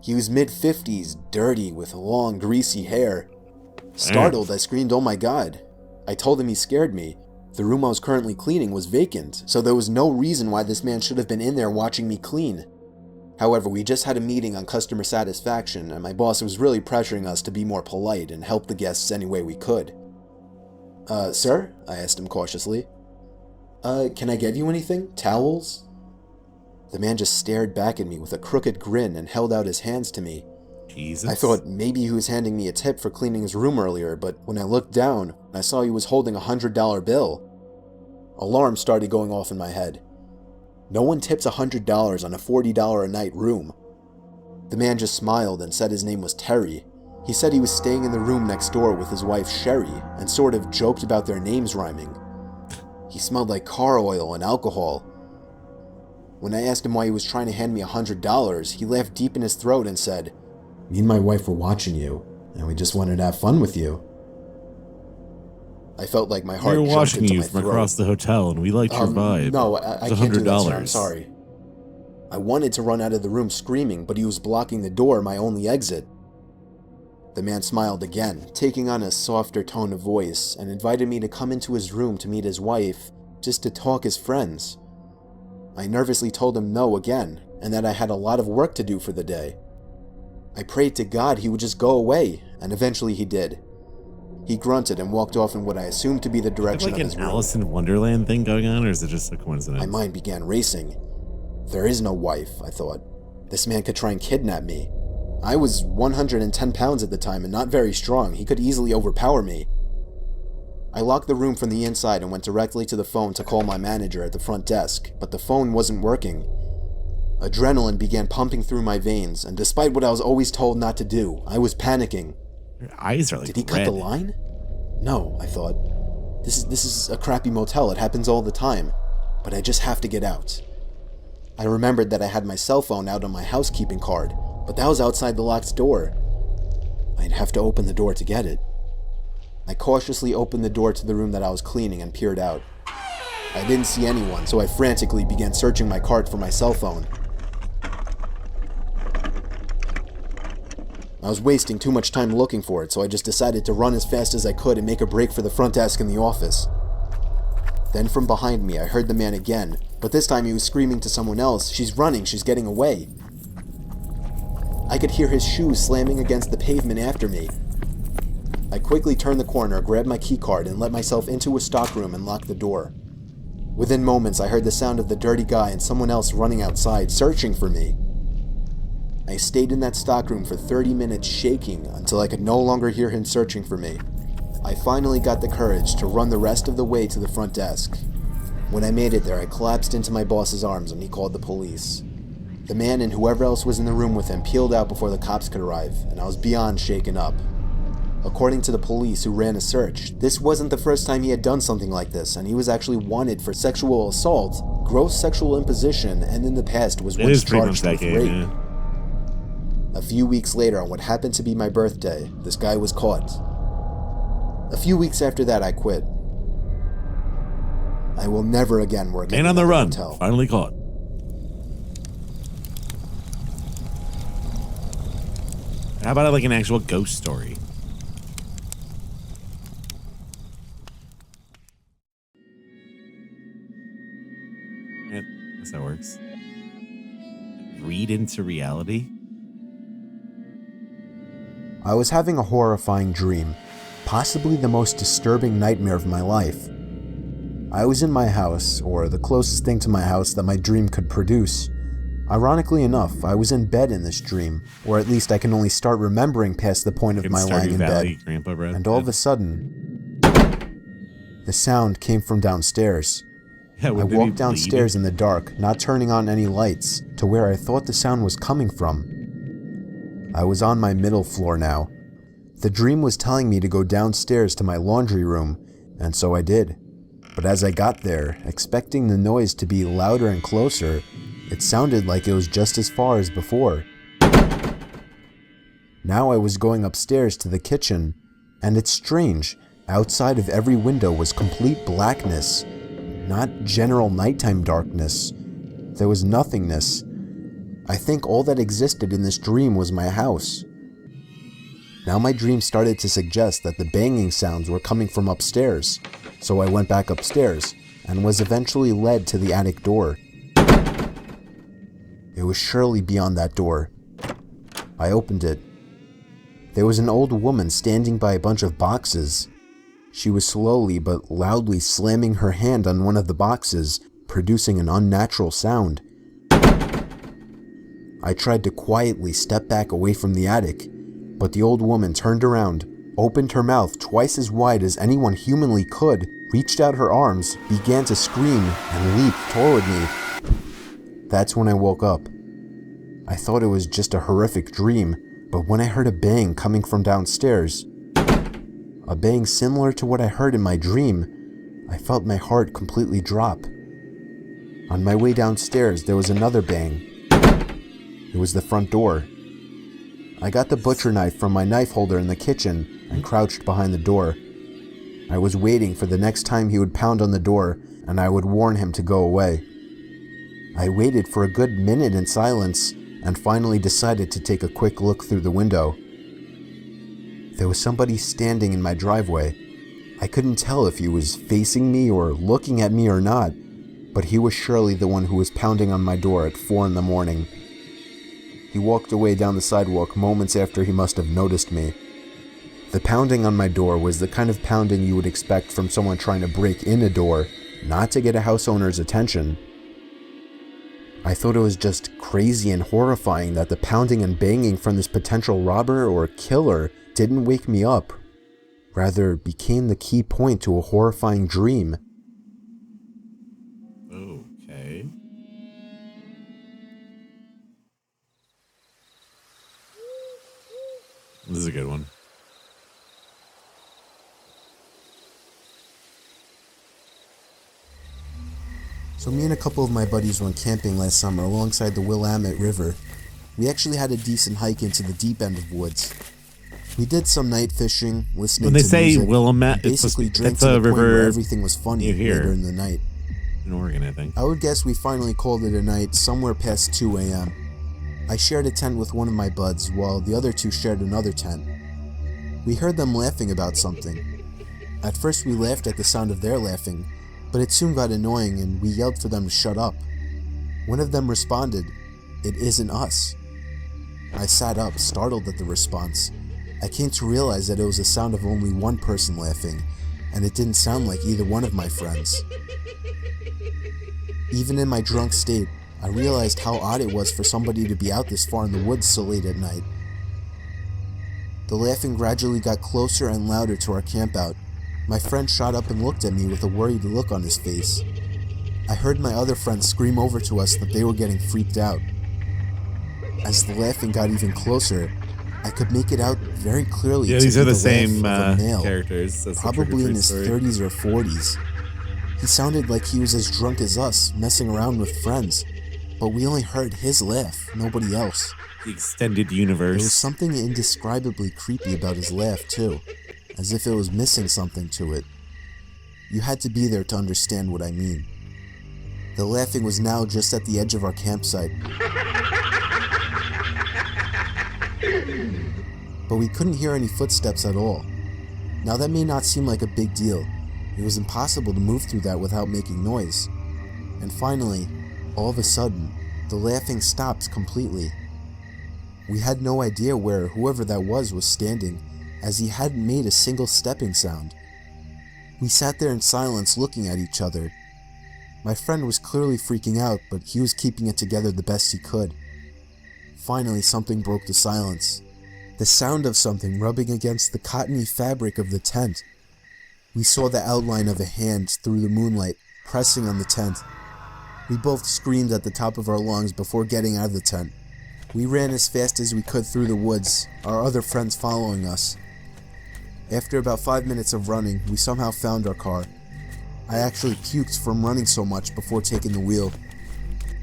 [SPEAKER 6] He was mid-50s, dirty, with long, greasy hair. Startled, I screamed, "Oh my God." I told him he scared me. The room I was currently cleaning was vacant, so there was no reason why this man should have been in there watching me clean. However, we just had a meeting on customer satisfaction, and my boss was really pressuring us to be more polite and help the guests any way we could. Sir?" I asked him cautiously. Can I get you anything? Towels?" The man just stared back at me with a crooked grin and held out his hands to me.
[SPEAKER 1] Jesus.
[SPEAKER 6] I thought maybe he was handing me a tip for cleaning his room earlier, but when I looked down, I saw he was holding a $100 bill. Alarms started going off in my head. No one tips $100 on a $40 a night room. The man just smiled and said his name was Terry. He said he was staying in the room next door with his wife Sherry and sort of joked about their names rhyming. He smelled like car oil and alcohol. When I asked him why he was trying to hand me $100, he laughed deep in his throat and said, "Me and my wife were watching you, and we just wanted to have fun with you." I felt like my heart
[SPEAKER 1] We were
[SPEAKER 6] jumped
[SPEAKER 1] watching
[SPEAKER 6] into
[SPEAKER 1] you
[SPEAKER 6] my
[SPEAKER 1] from
[SPEAKER 6] throat.
[SPEAKER 1] across the hotel, and we liked your vibe.
[SPEAKER 6] No,
[SPEAKER 1] It
[SPEAKER 6] I
[SPEAKER 1] was
[SPEAKER 6] can't do that, sir. I'm
[SPEAKER 1] $100.
[SPEAKER 6] sorry. I wanted to run out of the room screaming, but he was blocking the door, my only exit. The man smiled again, taking on a softer tone of voice, and invited me to come into his room to meet his wife, just to talk as friends. I nervously told him no again, and that I had a lot of work to do for the day. I prayed to God he would just go away, and eventually he did. He grunted and walked off in what I assumed to be the direction
[SPEAKER 1] like
[SPEAKER 6] of his
[SPEAKER 1] an
[SPEAKER 6] room.
[SPEAKER 1] Alice in Wonderland thing going on, or is it just a coincidence?
[SPEAKER 6] My mind began racing. There is no wife, I thought. This man could try and kidnap me. I was 110 pounds at the time and not very strong. He could easily overpower me. I locked the room from the inside and went directly to the phone to call my manager at the front desk, but the phone wasn't working. Adrenaline began pumping through my veins, and despite what I was always told not to do, I was panicking.
[SPEAKER 1] Your eyes are like
[SPEAKER 6] Did he
[SPEAKER 1] red.
[SPEAKER 6] cut the line? No, I thought. This is a crappy motel. It happens all the time. But I just have to get out. I remembered that I had my cell phone out on my housekeeping card, but that was outside the locked door. I'd have to open the door to get it. I cautiously opened the door to the room that I was cleaning and peered out. I didn't see anyone, so I frantically began searching my cart for my cell phone. I was wasting too much time looking for it, so I just decided to run as fast as I could and make a break for the front desk in the office. Then from behind me, I heard the man again, but this time he was screaming to someone else, "She's running, she's getting away." I could hear his shoes slamming against the pavement after me. I quickly turned the corner, grabbed my keycard, and let myself into a stockroom and locked the door. Within moments, I heard the sound of the dirty guy and someone else running outside, searching for me. I stayed in that stockroom for 30 minutes shaking until I could no longer hear him searching for me. I finally got the courage to run the rest of the way to the front desk. When I made it there, I collapsed into my boss's arms and he called the police. The man and whoever else was in the room with him peeled out before the cops could arrive, and I was beyond shaken up. According to the police who ran a search, this wasn't the first time he had done something like this, and he was actually wanted for sexual assault, gross sexual imposition, and in the past was
[SPEAKER 1] It
[SPEAKER 6] once
[SPEAKER 1] is pretty much
[SPEAKER 6] charged
[SPEAKER 1] that
[SPEAKER 6] with
[SPEAKER 1] game,
[SPEAKER 6] rape.
[SPEAKER 1] yeah.
[SPEAKER 6] A few weeks later, on what happened to be my birthday, this guy was caught. A few weeks after that, I quit. I will never again work
[SPEAKER 1] Man
[SPEAKER 6] at
[SPEAKER 1] on the
[SPEAKER 6] another
[SPEAKER 1] run,
[SPEAKER 6] hotel.
[SPEAKER 1] finally caught. How about like an actual ghost story? feed into reality?
[SPEAKER 10] I was having a horrifying dream, possibly the most disturbing nightmare of my life. I was in my house, or the closest thing to my house that my dream could produce. Ironically enough, I was in bed in this dream, or at least I can only start remembering past the point of my lying in bed, and all of a sudden, the sound came from downstairs. I walked downstairs in the dark, not turning on any lights, to where I thought the sound was coming from. I was on my middle floor now. The dream was telling me to go downstairs to my laundry room, and so I did. But as I got there, expecting the noise to be louder and closer, it sounded like it was just as far as before. Now I was going upstairs to the kitchen, and it's strange, outside of every window was complete blackness, not general nighttime darkness. There was nothingness. I think all that existed in this dream was my house. Now my dream started to suggest that the banging sounds were coming from upstairs, so I went back upstairs and was eventually led to the attic door. It was surely beyond that door. I opened it. There was an old woman standing by a bunch of boxes. She was slowly but loudly slamming her hand on one of the boxes, producing an unnatural sound. I tried to quietly step back away from the attic, but the old woman turned around, opened her mouth twice as wide as anyone humanly could, reached out her arms, began to scream, and leaped toward me. That's when I woke up. I thought it was just a horrific dream, but when I heard a bang coming from downstairs, a bang similar to what I heard in my dream, I felt my heart completely drop. On my way downstairs, there was another bang. It was the front door. I got the butcher knife from my knife holder in the kitchen and crouched behind the door. I was waiting for the next time he would pound on the door and I would warn him to go away. I waited for a good minute in silence and finally decided to take a quick look through the window. There was somebody standing in my driveway. I couldn't tell if he was facing me or looking at me or not, but he was surely the one who was pounding on my door at 4 in the morning. He walked away down the sidewalk moments after he must have noticed me. The pounding on my door was the kind of pounding you would expect from someone trying to break in a door, not to get a house owner's attention. I thought it was just crazy and horrifying that the pounding and banging from this potential robber or killer didn't wake me up, rather became the key point to a horrifying dream.
[SPEAKER 1] Okay. This is a good one.
[SPEAKER 10] So me and a couple of my buddies went camping last summer alongside the Willamette River. We actually had a decent hike into the deep end of woods. We did some night fishing, listening
[SPEAKER 1] when they
[SPEAKER 10] to
[SPEAKER 1] say
[SPEAKER 10] music,
[SPEAKER 1] Willamette,
[SPEAKER 10] basically drank
[SPEAKER 1] it's
[SPEAKER 10] to
[SPEAKER 1] a
[SPEAKER 10] the point where
[SPEAKER 1] river
[SPEAKER 10] everything was funny later in the night.
[SPEAKER 1] In Oregon, I think.
[SPEAKER 10] I would guess we finally called it a night somewhere past 2 a.m. I shared a tent with one of my buds, while the other two shared another tent. We heard them laughing about something. At first we laughed at the sound of their laughing, but it soon got annoying and we yelled for them to shut up. One of them responded, "It isn't us." I sat up, startled at the response. I came to realize that it was the sound of only one person laughing, and it didn't sound like either one of my friends. Even in my drunk state, I realized how odd it was for somebody to be out this far in the woods so late at night. The laughing gradually got closer and louder to our campout. My friend shot up and looked at me with a worried look on his face. I heard my other friends scream over to us that they were getting freaked out. As the laughing got even closer, I could make it out very clearly.
[SPEAKER 1] Yeah,
[SPEAKER 10] to
[SPEAKER 1] these
[SPEAKER 10] be
[SPEAKER 1] are the
[SPEAKER 10] laugh
[SPEAKER 1] same
[SPEAKER 10] of a male,
[SPEAKER 1] characters. That's
[SPEAKER 10] probably in his
[SPEAKER 1] story.
[SPEAKER 10] 30s or 40s. He sounded like he was as drunk as us, messing around with friends. But we only heard his laugh, nobody else.
[SPEAKER 1] The extended universe.
[SPEAKER 10] There was something indescribably creepy about his laugh, too, as if it was missing something to it. You had to be there to understand what I mean. The laughing was now just at the edge of our campsite. But we couldn't hear any footsteps at all. Now that may not seem like a big deal. It was impossible to move through that without making noise. And finally, all of a sudden, the laughing stopped completely. We had no idea where whoever that was standing, as he hadn't made a single stepping sound. We sat there in silence looking at each other. My friend was clearly freaking out, but he was keeping it together the best he could. Finally, something broke the silence. The sound of something rubbing against the cottony fabric of the tent. We saw the outline of a hand through the moonlight, pressing on the tent. We both screamed at the top of our lungs before getting out of the tent. We ran as fast as we could through the woods, our other friends following us. After about 5 minutes of running, we somehow found our car. I actually puked from running so much before taking the wheel.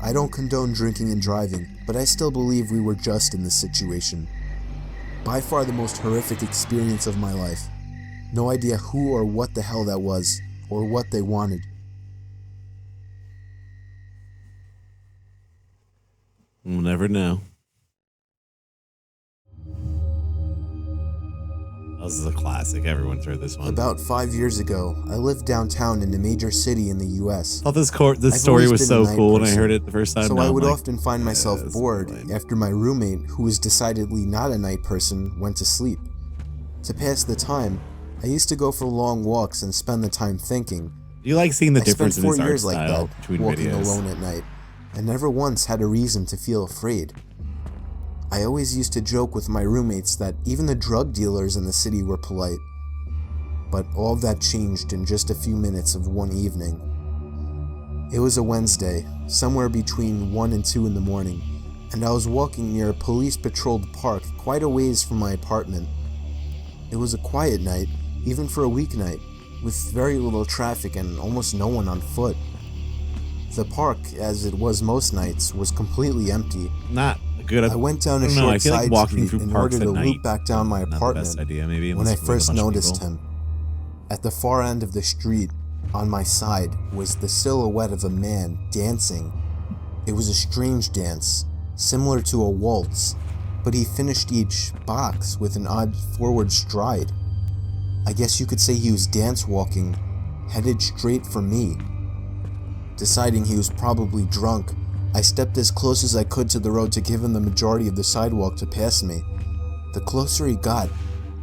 [SPEAKER 10] I don't condone drinking and driving, but I still believe we were just in this situation. By far the most horrific experience of my life. No idea who or what the hell that was, or what they wanted.
[SPEAKER 1] We'll never know. This is a classic. Everyone's heard this one.
[SPEAKER 10] About 5 years ago, I lived downtown in a major city in the US.
[SPEAKER 1] I thought this story was so cool when I heard it the first time.
[SPEAKER 10] So
[SPEAKER 1] now
[SPEAKER 10] I would
[SPEAKER 1] I'm
[SPEAKER 10] often find myself bored after my roommate, who was decidedly not a night person, went to sleep. To pass the time, I used to go for long walks and spend the time thinking.
[SPEAKER 1] You like seeing the difference in
[SPEAKER 10] his
[SPEAKER 1] his
[SPEAKER 10] art
[SPEAKER 1] art
[SPEAKER 10] style
[SPEAKER 1] style
[SPEAKER 10] like that,
[SPEAKER 1] between
[SPEAKER 10] walking
[SPEAKER 1] videos.
[SPEAKER 10] alone at night, and never once had a reason to feel afraid. I always used to joke with my roommates that even the drug dealers in the city were polite. But all that changed in just a few minutes of one evening. It was a Wednesday, somewhere between 1 and 2 in the morning, and I was walking near a police-patrolled park quite a ways from my apartment. It was a quiet night, even for a weeknight, with very little traffic and almost no one on foot. The park, as it was most nights, was completely empty.
[SPEAKER 1] Not a good.
[SPEAKER 10] I went down a short side street in order to loop back down my apartment when I first noticed him. At the far end of the street, on my side, was the silhouette of a man dancing. It was a strange dance, similar to a waltz, but he finished each box with an odd forward stride. I guess you could say he was dance walking, headed straight for me. Deciding he was probably drunk, I stepped as close as I could to the road to give him the majority of the sidewalk to pass me. The closer he got,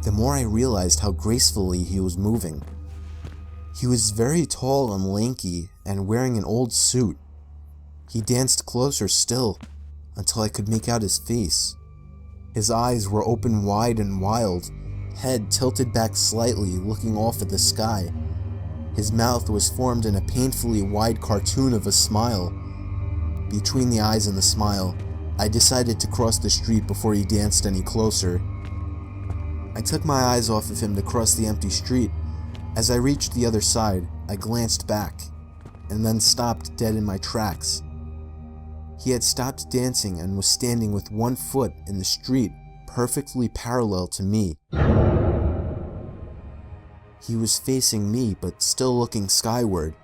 [SPEAKER 10] the more I realized how gracefully he was moving. He was very tall and lanky and wearing an old suit. He danced closer still, until I could make out his face. His eyes were open wide and wild, head tilted back slightly, looking off at the sky. His mouth was formed in a painfully wide cartoon of a smile. Between the eyes and the smile, I decided to cross the street before he danced any closer. I took my eyes off of him to cross the empty street. As I reached the other side, I glanced back, and then stopped dead in my tracks. He had stopped dancing and was standing with one foot in the street, perfectly parallel to me. He was facing me, but still looking skyward,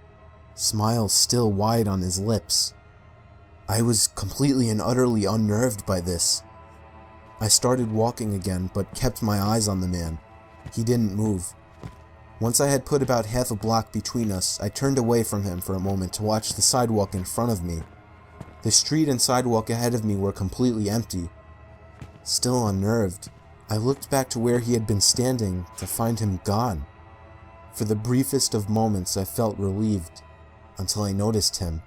[SPEAKER 10] smile still wide on his lips. I was completely and utterly unnerved by this. I started walking again, but kept my eyes on the man. He didn't move. Once I had put about half a block between us, I turned away from him for a moment to watch the sidewalk in front of me. The street and sidewalk ahead of me were completely empty. Still unnerved, I looked back to where he had been standing to find him gone. For the briefest of moments I felt relieved, until I noticed him.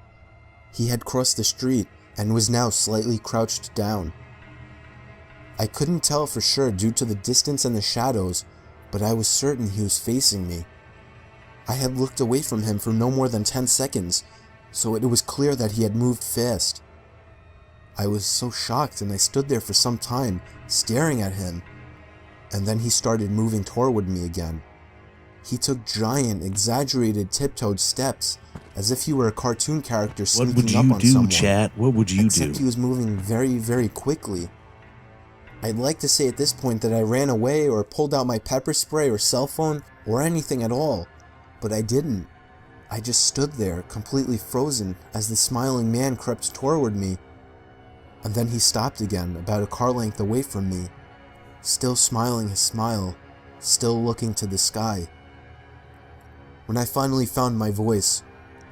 [SPEAKER 10] He had crossed the street and was now slightly crouched down. I couldn't tell for sure due to the distance and the shadows, but I was certain he was facing me. I had looked away from him for no more than 10 seconds, so it was clear that he had moved fast. I was so shocked and I stood there for some time, staring at him, and then he started moving toward me again. He took giant, exaggerated, tiptoed steps, as if he were a cartoon character sneaking up on someone.
[SPEAKER 1] What would you do, chat? What would you do?
[SPEAKER 10] Except he was moving very, very quickly. I'd like to say at this point that I ran away or pulled out my pepper spray or cell phone or anything at all, but I didn't. I just stood there, completely frozen, as the smiling man crept toward me. And then he stopped again, about a car length away from me, still smiling his smile, still looking to the sky. When I finally found my voice,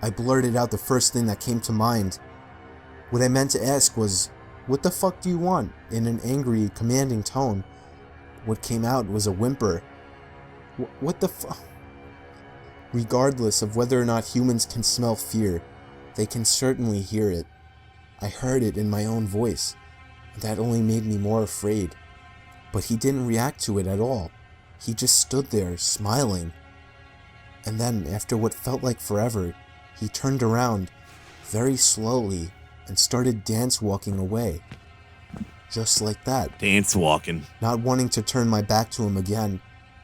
[SPEAKER 10] I blurted out the first thing that came to mind. What I meant to ask was, "What the fuck do you want?" in an angry, commanding tone. What came out was a whimper. What the fuck? Regardless of whether or not humans can smell fear, they can certainly hear it. I heard it in my own voice, and that only made me more afraid. But he didn't react to it at all. He just stood there, smiling. And then, after what felt like forever, he turned around, very slowly, and started dance-walking away. Just like that.
[SPEAKER 1] Dance walking.
[SPEAKER 10] Not wanting to turn my back to him again,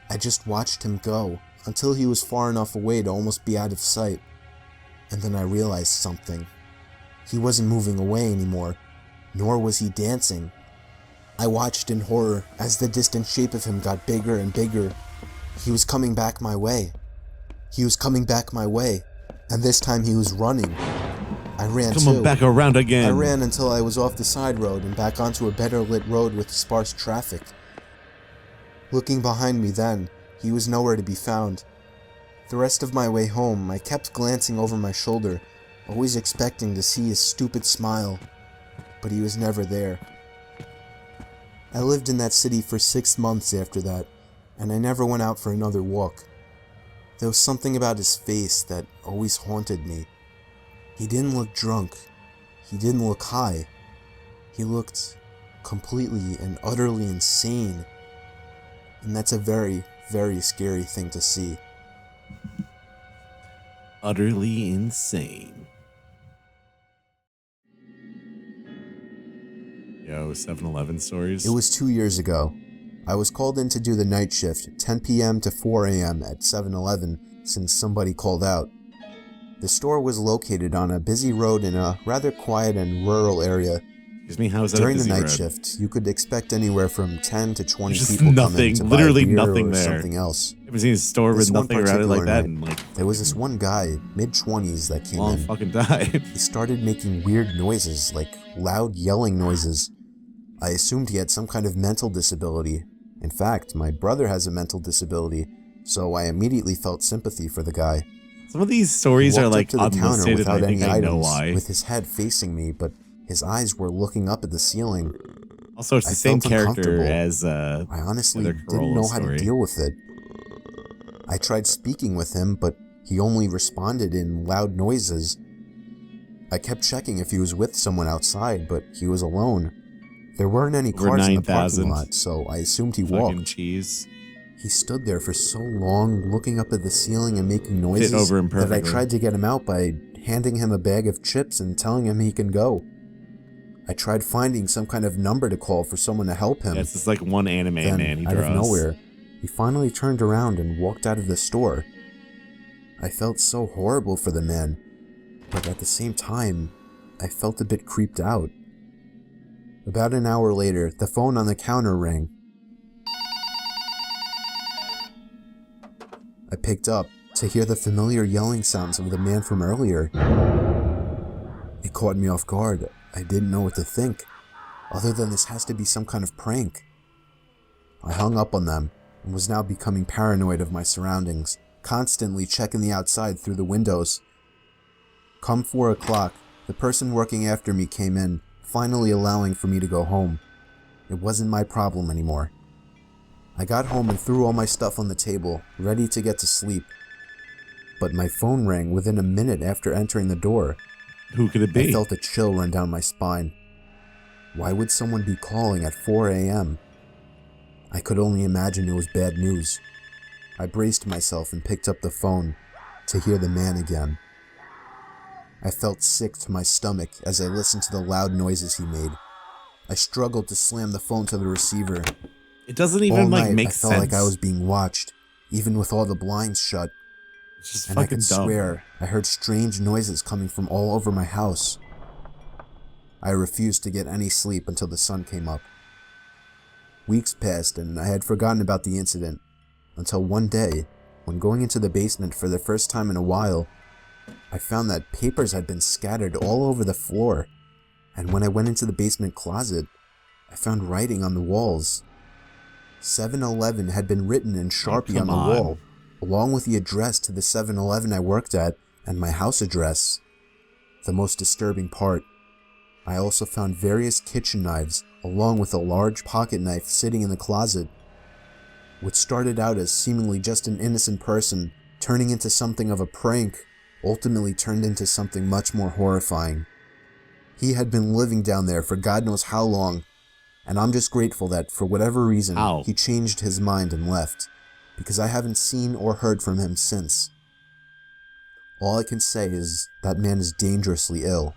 [SPEAKER 10] I just watched him go, until he was far enough away to almost be out of sight. And then I realized something. He wasn't moving away anymore, nor was he dancing. I watched in horror as the distant shape of him got bigger and bigger. He was coming back my way. He was coming back my way, and this time he was running. I ran
[SPEAKER 1] Come on,
[SPEAKER 10] too.
[SPEAKER 1] back around again.
[SPEAKER 10] I ran until I was off the side road and back onto a better lit road with sparse traffic. Looking behind me then, he was nowhere to be found. The rest of my way home, I kept glancing over my shoulder, always expecting to see his stupid smile, but he was never there. I lived in that city for 6 months after that, and I never went out for another walk. There was something about his face that always haunted me. He didn't look drunk. He didn't look high. He looked completely and utterly insane. And that's a very, very scary thing to see.
[SPEAKER 1] Utterly insane. Yo, 7-Eleven stories.
[SPEAKER 10] It was 2 years ago. I was called in to do the night shift, 10 p.m. to 4 a.m. at 7-Eleven, since somebody called out. The store was located on a busy road in a rather quiet and rural area.
[SPEAKER 1] Excuse me, how is that
[SPEAKER 10] During
[SPEAKER 1] a busy
[SPEAKER 10] the night
[SPEAKER 1] road?
[SPEAKER 10] shift, you could expect anywhere from 10 to 20
[SPEAKER 1] There's just
[SPEAKER 10] people
[SPEAKER 1] nothing,
[SPEAKER 10] coming to
[SPEAKER 1] literally
[SPEAKER 10] buy a beer
[SPEAKER 1] nothing
[SPEAKER 10] or
[SPEAKER 1] there.
[SPEAKER 10] something else.
[SPEAKER 1] I haven't seen a store
[SPEAKER 10] This
[SPEAKER 1] with
[SPEAKER 10] one
[SPEAKER 1] nothing around it like
[SPEAKER 10] particular
[SPEAKER 1] that
[SPEAKER 10] night,
[SPEAKER 1] in like
[SPEAKER 10] there was this one guy, mid-20s, that came
[SPEAKER 1] long
[SPEAKER 10] in.
[SPEAKER 1] fucking time.
[SPEAKER 10] He started making weird noises, like loud yelling noises. I assumed he had some kind of mental disability. In fact, my brother has a mental disability, so I immediately felt sympathy for the guy.
[SPEAKER 1] Some of these stories
[SPEAKER 10] He
[SPEAKER 1] are
[SPEAKER 10] walked
[SPEAKER 1] like
[SPEAKER 10] up to the counter
[SPEAKER 1] unlisted, and
[SPEAKER 10] without
[SPEAKER 1] I think
[SPEAKER 10] any
[SPEAKER 1] I know
[SPEAKER 10] items,
[SPEAKER 1] why.
[SPEAKER 10] with his head facing me, but his eyes were looking up at the ceiling.
[SPEAKER 1] Also, it's the
[SPEAKER 10] I
[SPEAKER 1] same
[SPEAKER 10] felt
[SPEAKER 1] character
[SPEAKER 10] uncomfortable.
[SPEAKER 1] as
[SPEAKER 10] I honestly
[SPEAKER 1] the
[SPEAKER 10] didn't
[SPEAKER 1] Corolla
[SPEAKER 10] know how to
[SPEAKER 1] story.
[SPEAKER 10] deal with it. I tried speaking with him, but he only responded in loud noises. I kept checking if he was with someone outside, but he was alone. There weren't any
[SPEAKER 1] Over
[SPEAKER 10] cars in the
[SPEAKER 1] 9,000.
[SPEAKER 10] parking lot, so I assumed he
[SPEAKER 1] Fucking
[SPEAKER 10] walked.
[SPEAKER 1] cheese.
[SPEAKER 10] He stood there for so long, looking up at the ceiling and making noises,
[SPEAKER 1] over him
[SPEAKER 10] that I
[SPEAKER 1] perfectly.
[SPEAKER 10] tried to get him out by handing him a bag of chips and telling him he can go. I tried finding some kind of number to call for someone to help him.
[SPEAKER 1] Yeah, it's just like one anime
[SPEAKER 10] Then,
[SPEAKER 1] man he
[SPEAKER 10] out
[SPEAKER 1] draws.
[SPEAKER 10] of nowhere, he finally turned around and walked out of the store. I felt so horrible for the man, but at the same time, I felt a bit creeped out. About an hour later, the phone on the counter rang. I picked up to hear the familiar yelling sounds of the man from earlier. It caught me off guard. I didn't know what to think, other than this has to be some kind of prank. I hung up on them and was now becoming paranoid of my surroundings, constantly checking the outside through the windows. Come 4 o'clock, the person working after me came in, finally allowing for me to go home. It wasn't my problem anymore. I got home and threw all my stuff on the table, ready to get to sleep. But my phone rang within a minute after entering the door.
[SPEAKER 1] Who could it be?
[SPEAKER 10] I felt a chill run down my spine. Why would someone be calling at 4 a.m.? I could only imagine it was bad news. I braced myself and picked up the phone to hear the man again. I felt sick to my stomach as I listened to the loud noises he made. I struggled to slam the phone to the receiver.
[SPEAKER 1] It doesn't
[SPEAKER 10] All
[SPEAKER 1] even
[SPEAKER 10] night,
[SPEAKER 1] like make
[SPEAKER 10] I felt
[SPEAKER 1] sense.
[SPEAKER 10] like I was being watched, even with all the blinds shut.
[SPEAKER 1] It's just
[SPEAKER 10] And I
[SPEAKER 1] fucking
[SPEAKER 10] could
[SPEAKER 1] dumb.
[SPEAKER 10] swear I heard strange noises coming from all over my house. I refused to get any sleep until the sun came up. Weeks passed and I had forgotten about the incident, until one day, when going into the basement for the first time in a while, I found that papers had been scattered all over the floor, and when I went into the basement closet, I found writing on the walls. 7-Eleven had been written in Sharpie on the wall, along with the address to the 7-Eleven I worked at and my house address. The most disturbing part, I also found various kitchen knives, along with a large pocket knife sitting in the closet. What started out as seemingly just an innocent person turning into something of a prank ultimately turned into something much more horrifying. He had been living down there for God knows how long, and I'm just grateful that, for whatever reason, he changed his mind and left, because I haven't seen or heard from him since. All I can say is that man is dangerously ill.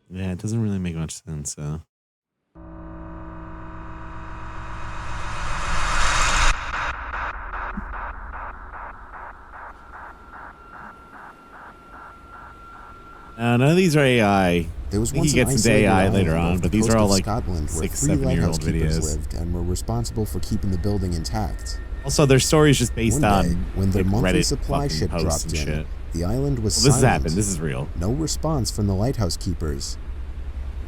[SPEAKER 1] Yeah, it doesn't really make much sense. None of these are AI.
[SPEAKER 10] There was
[SPEAKER 1] I think
[SPEAKER 10] once
[SPEAKER 1] he
[SPEAKER 10] an
[SPEAKER 1] gets into
[SPEAKER 10] isolated
[SPEAKER 1] AI later
[SPEAKER 10] island
[SPEAKER 1] on,
[SPEAKER 10] off
[SPEAKER 1] but
[SPEAKER 10] the
[SPEAKER 1] these
[SPEAKER 10] coast
[SPEAKER 1] are all
[SPEAKER 10] of
[SPEAKER 1] like
[SPEAKER 10] Scotland where
[SPEAKER 1] 6,
[SPEAKER 10] 3
[SPEAKER 1] 7-year-old
[SPEAKER 10] lighthouse keepers
[SPEAKER 1] videos.
[SPEAKER 10] lived and were responsible for keeping the building intact.
[SPEAKER 1] Also, their story is just based
[SPEAKER 10] One day,
[SPEAKER 1] on
[SPEAKER 10] when their
[SPEAKER 1] like,
[SPEAKER 10] monthly
[SPEAKER 1] Reddit
[SPEAKER 10] supply
[SPEAKER 1] fucking
[SPEAKER 10] ship
[SPEAKER 1] posts
[SPEAKER 10] dropped
[SPEAKER 1] and
[SPEAKER 10] in,
[SPEAKER 1] shit.
[SPEAKER 10] the island was
[SPEAKER 1] Well, this has
[SPEAKER 10] silent.
[SPEAKER 1] happened. This is real.
[SPEAKER 10] No response from the lighthouse keepers.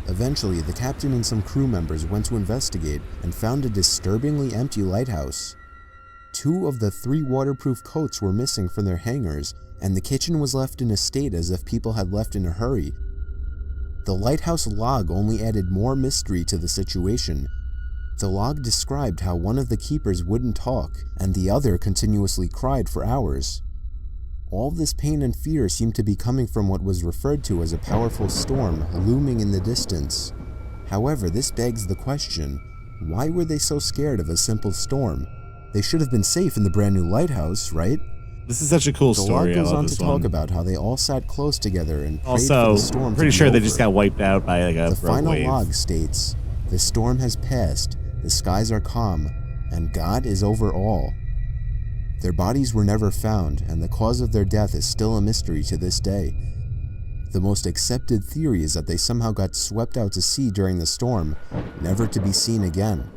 [SPEAKER 10] Eventually, the captain and some crew members went to investigate and found a disturbingly empty lighthouse. 2 of the 3 waterproof coats were missing from their hangars, and the kitchen was left in a state as if people had left in a hurry. The lighthouse log only added more mystery to the situation. The log described how one of the keepers wouldn't talk, and the other continuously cried for hours. All this pain and fear seemed to be coming from what was referred to as a powerful storm looming in the distance. However, this begs the question, why were they so scared of a simple storm? They should have been safe in the brand new lighthouse, right?
[SPEAKER 1] This is such a cool story.
[SPEAKER 10] The log goes
[SPEAKER 1] I love
[SPEAKER 10] on
[SPEAKER 1] this
[SPEAKER 10] to
[SPEAKER 1] one.
[SPEAKER 10] talk about how they all sat close together and prayed
[SPEAKER 1] Also,
[SPEAKER 10] for the storm
[SPEAKER 1] pretty
[SPEAKER 10] to be
[SPEAKER 1] sure they
[SPEAKER 10] over.
[SPEAKER 1] just got wiped out by like a
[SPEAKER 10] The
[SPEAKER 1] rogue
[SPEAKER 10] final
[SPEAKER 1] wave.
[SPEAKER 10] log states, "The storm has passed, the skies are calm, and God is over all." Their bodies were never found, and the cause of their death is still a mystery to this day. The most accepted theory is that they somehow got swept out to sea during the storm, never to be seen again.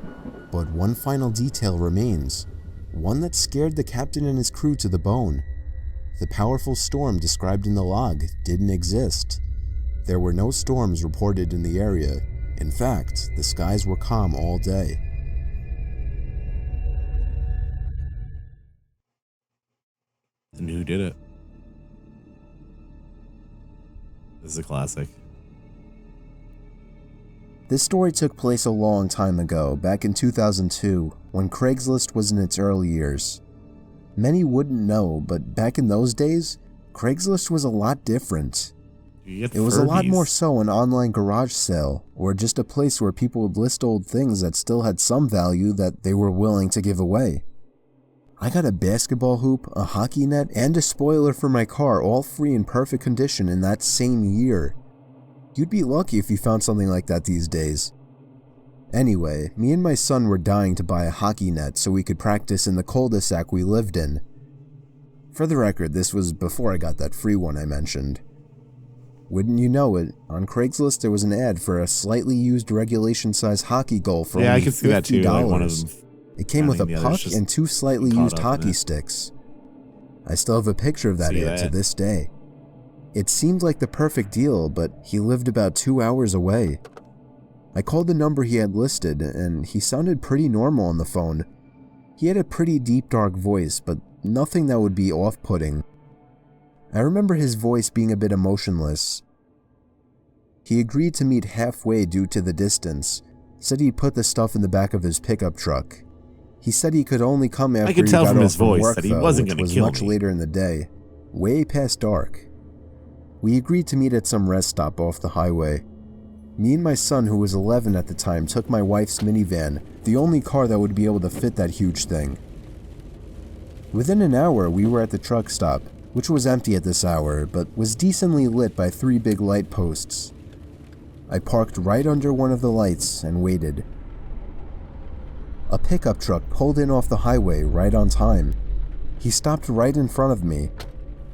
[SPEAKER 10] But one final detail remains, one that scared the captain and his crew to the bone. The powerful storm described in the log didn't exist. There were no storms reported in the area. In fact, the skies were calm all day.
[SPEAKER 1] And who did it? This is a classic.
[SPEAKER 10] This story took place a long time ago, back in 2002, when Craigslist was in its early years. Many wouldn't know, but back in those days, Craigslist was a lot different. It was a lot more so an online garage sale, or just a place where people would list old things that still had some value that they were willing to give away. I got a basketball hoop, a hockey net, and a spoiler for my car, all free in perfect condition in that same year. You'd be lucky if you found something like that these days. Anyway, me and my son were dying to buy a hockey net so we could practice in the cul-de-sac we lived in. For the record, this was before I got that free one I mentioned. Wouldn't you know it, on Craigslist there was an ad for a slightly used regulation-size hockey goal for only $50.
[SPEAKER 1] I could see that too. Like one of them.
[SPEAKER 10] It came with a puck and 2 slightly used hockey sticks. I still have a picture of that ad to this day. It seemed like the perfect deal, but he lived about 2 hours away. I called the number he had listed, and he sounded pretty normal on the phone. He had a pretty deep, dark voice, but nothing that would be off-putting. I remember his voice being a bit emotionless. He agreed to meet halfway due to the distance, said he'd put the stuff in the back of his pickup truck. He said he could only come after he got off from work,
[SPEAKER 1] that he wasn't going to
[SPEAKER 10] which
[SPEAKER 1] kill
[SPEAKER 10] was much
[SPEAKER 1] me.
[SPEAKER 10] later in the day, way past dark. We agreed to meet at some rest stop off the highway. Me and my son, who was 11 at the time, took my wife's minivan, the only car that would be able to fit that huge thing. Within an hour, we were at the truck stop, which was empty at this hour, but was decently lit by 3 big light posts. I parked right under one of the lights and waited. A pickup truck pulled in off the highway right on time. He stopped right in front of me.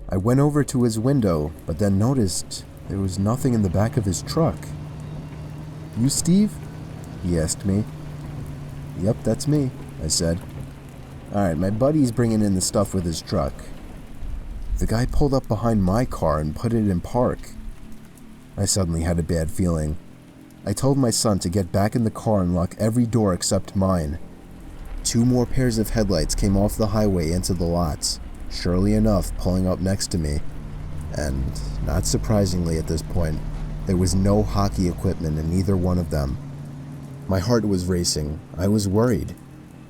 [SPEAKER 10] I went over to his window, but then noticed there was nothing in the back of his truck. "You Steve?" he asked me. "Yep, that's me," I said. "Alright, my buddy's bringing in the stuff with his truck." The guy pulled up behind my car and put it in park. I suddenly had a bad feeling. I told my son to get back in the car and lock every door except mine. 2 more pairs of headlights came off the highway into the lots, surely enough pulling up next to me. and not surprisingly at this point, there was no hockey equipment in either one of them. My heart was racing. I was worried.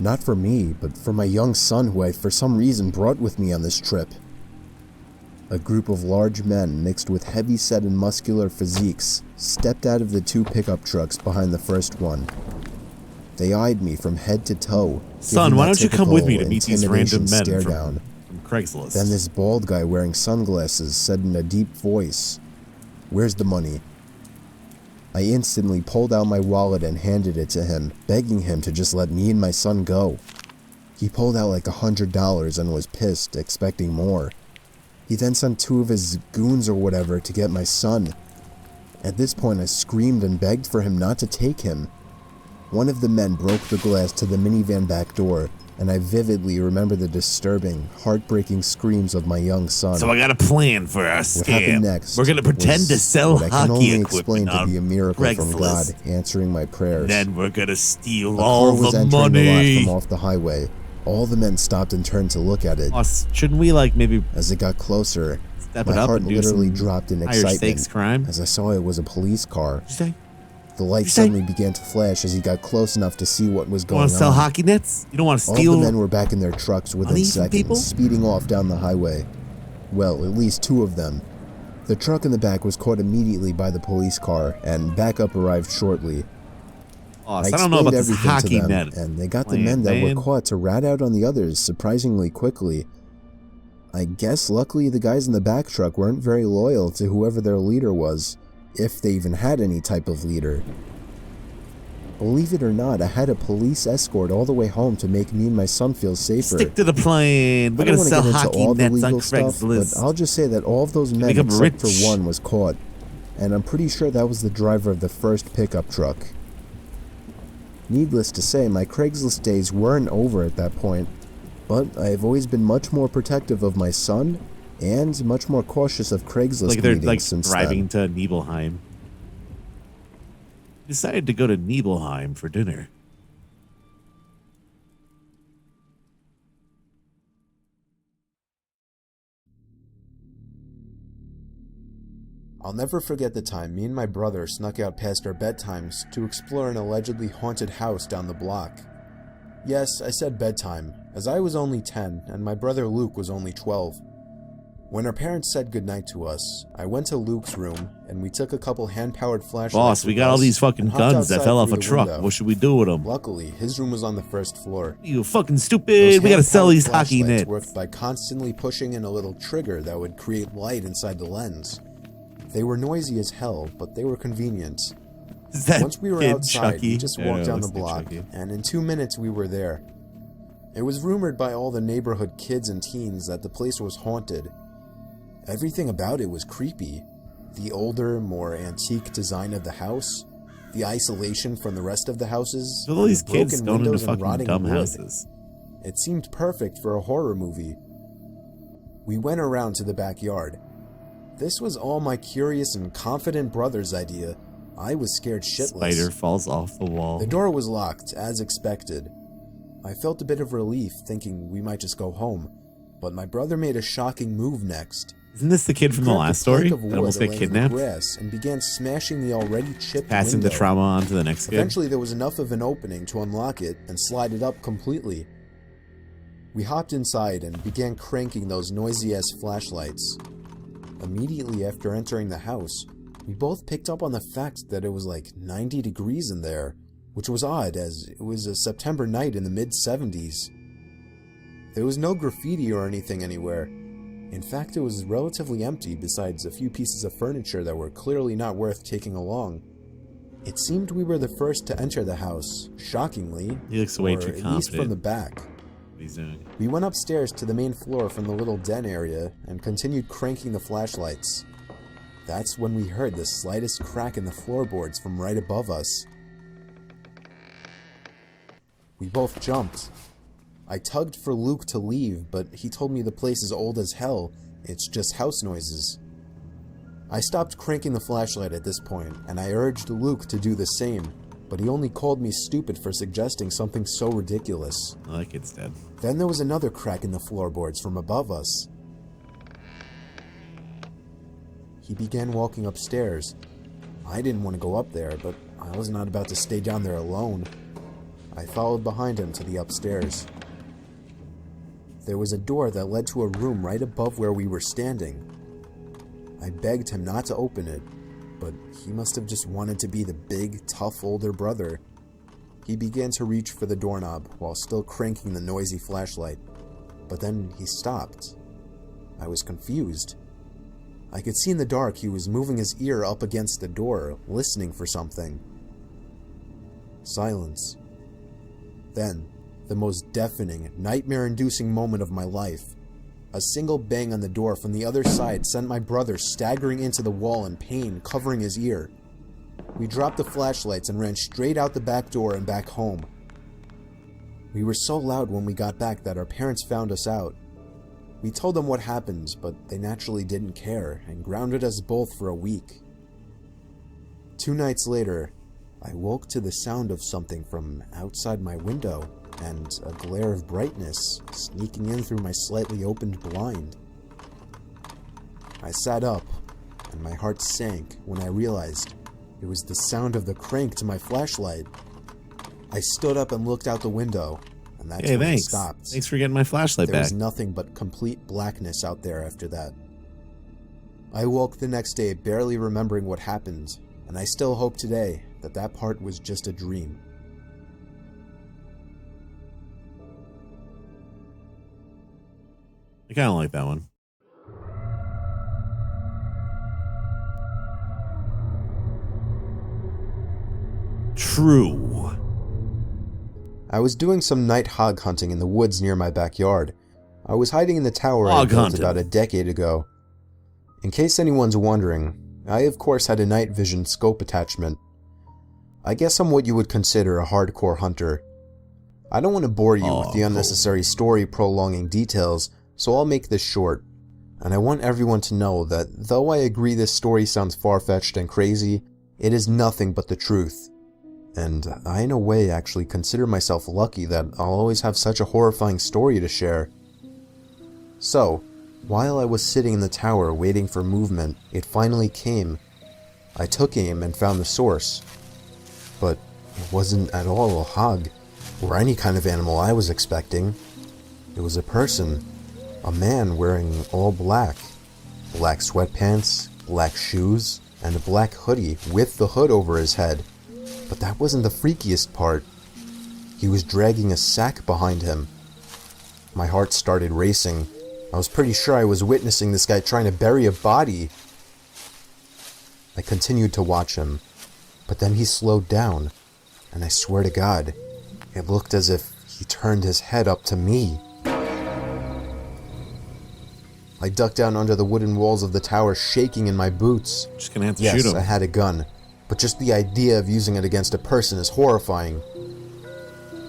[SPEAKER 10] Not for me, but for my young son who I for some reason brought with me on this trip. A group of large men mixed with heavy-set and muscular physiques stepped out of the 2 pickup trucks behind the first one. They eyed me from head to toe.
[SPEAKER 1] Son, why don't you come with me to meet these random men
[SPEAKER 10] stare
[SPEAKER 1] from
[SPEAKER 10] down.
[SPEAKER 1] Craigslist?
[SPEAKER 10] Then this bald guy wearing sunglasses said in a deep voice, "Where's the money?" I instantly pulled out my wallet and handed it to him, begging him to just let me and my son go. He pulled out like $100 and was pissed, expecting more. He then sent 2 of his goons or whatever to get my son. At this point I screamed and begged for him not to take him. One of the men broke the glass to the minivan back door, and I vividly remember the disturbing, heartbreaking screams of my young son.
[SPEAKER 1] So I got a plan for our
[SPEAKER 10] What happened
[SPEAKER 1] scam.
[SPEAKER 10] next
[SPEAKER 1] We're gonna pretend to
[SPEAKER 10] was
[SPEAKER 1] sell
[SPEAKER 10] what I can
[SPEAKER 1] hockey
[SPEAKER 10] only explain
[SPEAKER 1] equipment
[SPEAKER 10] to be a miracle from
[SPEAKER 1] Craigslist.
[SPEAKER 10] God answering my prayers.
[SPEAKER 1] Then we're gonna steal
[SPEAKER 10] A
[SPEAKER 1] all
[SPEAKER 10] car was
[SPEAKER 1] the
[SPEAKER 10] entering the lot
[SPEAKER 1] money.
[SPEAKER 10] from off the highway. All the men stopped and turned to look at it.
[SPEAKER 1] Boss, shouldn't we like maybe
[SPEAKER 10] As it got closer,
[SPEAKER 1] step
[SPEAKER 10] my
[SPEAKER 1] it up
[SPEAKER 10] heart
[SPEAKER 1] and do
[SPEAKER 10] literally
[SPEAKER 1] some
[SPEAKER 10] dropped in
[SPEAKER 1] higher stakes
[SPEAKER 10] excitement
[SPEAKER 1] crime?
[SPEAKER 10] as I saw it was a police car.
[SPEAKER 1] You say?
[SPEAKER 10] The light
[SPEAKER 1] You say-
[SPEAKER 10] suddenly began to flash as he got close enough to see what was
[SPEAKER 1] You
[SPEAKER 10] going
[SPEAKER 1] want
[SPEAKER 10] on.
[SPEAKER 1] to sell hockey nets? You don't want to
[SPEAKER 10] All
[SPEAKER 1] steal?
[SPEAKER 10] the men were back in their trucks within
[SPEAKER 1] money from people?
[SPEAKER 10] seconds, speeding off down the highway. Well, at least 2 of them. The truck in the back was caught immediately by the police car, and backup arrived shortly.
[SPEAKER 1] Boss, I don't know about this
[SPEAKER 10] everything
[SPEAKER 1] hockey
[SPEAKER 10] to them,
[SPEAKER 1] net.
[SPEAKER 10] and they got the
[SPEAKER 1] plan,
[SPEAKER 10] men that
[SPEAKER 1] man.
[SPEAKER 10] were caught to rat out on the others surprisingly quickly. I guess luckily the guys in the back truck weren't very loyal to whoever their leader was, if they even had any type of leader. Believe it or not, I had a police escort all the way home to make me and my son feel safer.
[SPEAKER 1] Stick to the plan. We're
[SPEAKER 10] I don't
[SPEAKER 1] gonna
[SPEAKER 10] want to
[SPEAKER 1] sell
[SPEAKER 10] get into
[SPEAKER 1] hockey
[SPEAKER 10] all the
[SPEAKER 1] nets on
[SPEAKER 10] legal stuff, but
[SPEAKER 1] Craigslist.
[SPEAKER 10] I'll just say that all of those men
[SPEAKER 1] Become
[SPEAKER 10] except
[SPEAKER 1] rich.
[SPEAKER 10] for one was caught, and I'm pretty sure that was the driver of the first pickup truck. Needless to say, my Craigslist days weren't over at that point, but I've always been much more protective of my son and much more cautious of Craigslist
[SPEAKER 1] Like they're
[SPEAKER 10] meetings
[SPEAKER 1] like
[SPEAKER 10] since
[SPEAKER 1] driving
[SPEAKER 10] then.
[SPEAKER 1] to Nibelheim. Decided to go to Nibelheim for dinner.
[SPEAKER 10] I'll never forget the time me and my brother snuck out past our bedtimes to explore an allegedly haunted house down the block. Yes, I said bedtime, as I was only 10 and my brother Luke was only 12. When our parents said goodnight to us, I went to Luke's room and we took a couple hand-powered flashlights.
[SPEAKER 1] Boss, we
[SPEAKER 10] with
[SPEAKER 1] got all
[SPEAKER 10] us
[SPEAKER 1] these fucking
[SPEAKER 10] and hopped
[SPEAKER 1] guns that
[SPEAKER 10] outside
[SPEAKER 1] fell off
[SPEAKER 10] through
[SPEAKER 1] a
[SPEAKER 10] the
[SPEAKER 1] truck.
[SPEAKER 10] window.
[SPEAKER 1] What should we do with them?
[SPEAKER 10] Luckily, his room was on the first floor.
[SPEAKER 1] You fucking
[SPEAKER 10] Those
[SPEAKER 1] stupid. We gotta sell
[SPEAKER 10] hand-powered
[SPEAKER 1] these hockey
[SPEAKER 10] flashlights
[SPEAKER 1] nets.
[SPEAKER 10] worked by constantly pushing in a little trigger that would create light inside the lens. They were noisy as hell, but they were convenient.
[SPEAKER 1] Is that
[SPEAKER 10] Once we were
[SPEAKER 1] kid
[SPEAKER 10] outside,
[SPEAKER 1] Chucky?
[SPEAKER 10] we just
[SPEAKER 1] I know,
[SPEAKER 10] walked down the
[SPEAKER 1] it's not
[SPEAKER 10] block,
[SPEAKER 1] Chucky.
[SPEAKER 10] and in 2 minutes we were there. It was rumored by all the neighborhood kids and teens that the place was haunted. Everything about it was creepy. The older, more antique design of the house, the isolation from the rest of the houses,
[SPEAKER 1] So all these
[SPEAKER 10] the
[SPEAKER 1] kids
[SPEAKER 10] broken
[SPEAKER 1] going into
[SPEAKER 10] windows and
[SPEAKER 1] fucking
[SPEAKER 10] rotting
[SPEAKER 1] dumb
[SPEAKER 10] wood.
[SPEAKER 1] houses.
[SPEAKER 10] It seemed perfect for a horror movie. We went around to the backyard. This was all my curious and confident brother's idea. I was scared shitless.
[SPEAKER 1] Spider falls off the wall.
[SPEAKER 10] The door was locked, as expected. I felt a bit of relief, thinking we might just go home, but my brother made a shocking move next.
[SPEAKER 1] Isn't this the kid from the
[SPEAKER 10] Grabbed a
[SPEAKER 1] last story
[SPEAKER 10] plank of
[SPEAKER 1] that
[SPEAKER 10] wood
[SPEAKER 1] almost got
[SPEAKER 10] laying in the
[SPEAKER 1] kidnapped?
[SPEAKER 10] grass and began smashing the already chipped
[SPEAKER 1] Passing
[SPEAKER 10] window.
[SPEAKER 1] the trauma on to the next kid.
[SPEAKER 10] Eventually, there was enough of an opening to unlock it and slide it up completely. We hopped inside and began cranking those noisy-ass flashlights. Immediately after entering the house, we both picked up on the fact that it was like 90 degrees in there, which was odd as it was a September night in the mid-70s. There was no graffiti or anything anywhere. In fact, it was relatively empty besides a few pieces of furniture that were clearly not worth taking along. It seemed we were the first to enter the house, shockingly,
[SPEAKER 1] He looks way
[SPEAKER 10] or
[SPEAKER 1] too
[SPEAKER 10] at least from
[SPEAKER 1] confident.
[SPEAKER 10] the back.
[SPEAKER 1] What he's doing.
[SPEAKER 10] We went upstairs to the main floor from the little den area and continued cranking the flashlights. That's when we heard the slightest crack in the floorboards from right above us. We both jumped. I tugged for Luke to leave, but he told me the place is old as hell. It's just house noises. I stopped cranking the flashlight at this point, and I urged Luke to do the same, but he only called me stupid for suggesting something so ridiculous.
[SPEAKER 1] Oh, that kid's dead.
[SPEAKER 10] Then there was another crack in the floorboards from above us. he began walking upstairs. I didn't want to go up there, but I was not about to stay down there alone. I followed behind him to the upstairs. There was a door that led to a room right above where we were standing. I begged him not to open it, but he must have just wanted to be the big, tough older brother. He began to reach for the doorknob while still cranking the noisy flashlight, but then he stopped. I was confused. I could see in the dark he was moving his ear up against the door, listening for something. Silence. Then, the most deafening, nightmare-inducing moment of my life. A single bang on the door from the other side sent my brother staggering into the wall in pain, covering his ear. We dropped the flashlights and ran straight out the back door and back home. We were so loud when we got back that our parents found us out. We told them what happened, but they naturally didn't care and grounded us both for a week. 2 nights later, I woke to the sound of something from outside my window and a glare of brightness sneaking in through my slightly opened blind. I sat up, and my heart sank when I realized it was the sound of the crank to my flashlight. I stood up and looked out the window, and that's when it stopped.
[SPEAKER 1] Thanks for getting my flashlight
[SPEAKER 10] There
[SPEAKER 1] back.
[SPEAKER 10] was nothing but complete blackness out there after that. I woke the next day barely remembering what happened, and I still hope today that that part was just a dream.
[SPEAKER 1] I kind of like that one. True.
[SPEAKER 10] I was doing some night hog hunting in the woods near my backyard. I was hiding in the tower I
[SPEAKER 1] Hog
[SPEAKER 10] built
[SPEAKER 1] hunting.
[SPEAKER 10] about a decade ago. In case anyone's wondering, I of course had a night vision scope attachment. I guess I'm what you would consider a hardcore hunter. I don't want to bore you with the unnecessary story prolonging details, so I'll make this short. And I want everyone to know that though I agree this story sounds far-fetched and crazy, it is nothing but the truth. And I in a way actually consider myself lucky that I'll always have such a horrifying story to share. So, while I was sitting in the tower waiting for movement, it finally came. I took aim and found the source. But it wasn't at all a hog, or any kind of animal I was expecting. It was a person. A man wearing all black. Black sweatpants, black shoes, and a black hoodie with the hood over his head. But that wasn't the freakiest part. He was dragging a sack behind him. My heart started racing. I was pretty sure I was witnessing this guy trying to bury a body. I continued to watch him, but then he slowed down, and I swear to God, it looked as if he turned his head up to me. I ducked down under the wooden walls of the tower, shaking in my boots.
[SPEAKER 1] Just gonna have to
[SPEAKER 10] yes,
[SPEAKER 1] shoot him.
[SPEAKER 10] I had a gun, but just the idea of using it against a person is horrifying.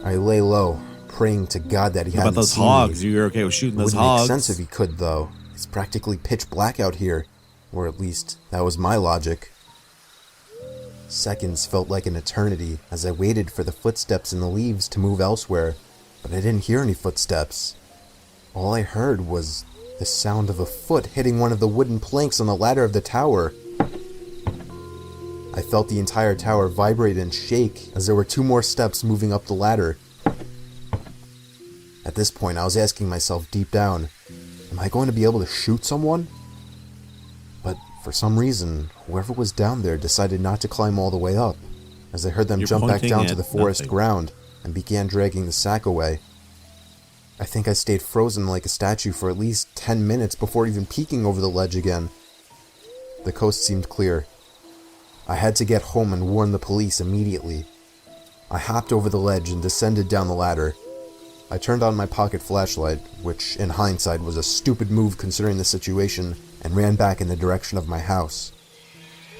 [SPEAKER 10] I lay low, praying to God that he
[SPEAKER 1] How
[SPEAKER 10] hadn't
[SPEAKER 1] about those
[SPEAKER 10] seen
[SPEAKER 1] hogs?
[SPEAKER 10] me.
[SPEAKER 1] You're okay with shooting those
[SPEAKER 10] It wouldn't
[SPEAKER 1] hogs?
[SPEAKER 10] make sense if he could, though. It's practically pitch black out here, or at least that was my logic. Seconds felt like an eternity as I waited for the footsteps in the leaves to move elsewhere, but I didn't hear any footsteps. All I heard was the sound of a foot hitting one of the wooden planks on the ladder of the tower. I felt the entire tower vibrate and shake as there were 2 more steps moving up the ladder. At this point, I was asking myself deep down, am I going to be able to shoot someone? But for some reason, whoever was down there decided not to climb all the way up, as I heard them
[SPEAKER 1] You're
[SPEAKER 10] jump back
[SPEAKER 1] pointing
[SPEAKER 10] down to
[SPEAKER 1] at
[SPEAKER 10] the forest
[SPEAKER 1] nothing.
[SPEAKER 10] ground and began dragging the sack away. I think I stayed frozen like a statue for at least 10 minutes before even peeking over the ledge again. The coast seemed clear. I had to get home and warn the police immediately. I hopped over the ledge and descended down the ladder. I turned on my pocket flashlight, which in hindsight was a stupid move considering the situation, and ran back in the direction of my house.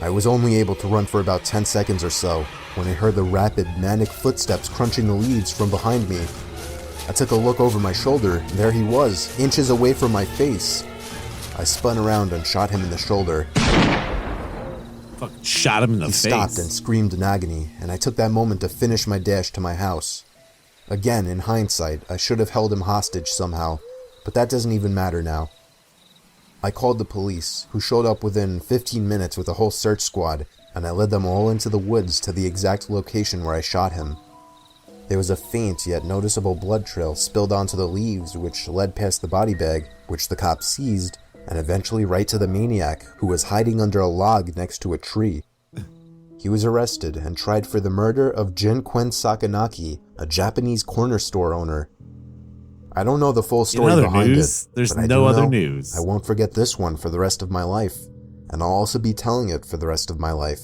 [SPEAKER 10] I was only able to run for about 10 seconds or so when I heard the rapid, manic footsteps crunching the leaves from behind me. I took a look over my shoulder, and there he was, inches away from my face. I spun around and shot him in the shoulder.
[SPEAKER 1] Fucking shot him in the
[SPEAKER 10] He
[SPEAKER 1] face.
[SPEAKER 10] stopped and screamed in agony, and I took that moment to finish my dash to my house. Again, in hindsight, I should have held him hostage somehow, but that doesn't even matter now.
[SPEAKER 6] I called the police, who showed up within 15 minutes with a whole search squad, and I led them all into the woods to the exact location where I shot him. There was a faint yet noticeable blood trail spilled onto the leaves, which led past the body bag, which the cops seized, and eventually right to the maniac, who was hiding under a log next to a tree. He was arrested and tried for the murder of Jin Quen Sakanaki, a Japanese corner store owner. I don't know the full story behind it.
[SPEAKER 1] There's
[SPEAKER 6] but I
[SPEAKER 1] no
[SPEAKER 6] do
[SPEAKER 1] other
[SPEAKER 6] know
[SPEAKER 1] news.
[SPEAKER 6] I won't forget this one for the rest of my life, and I'll also be telling it for the rest of my life.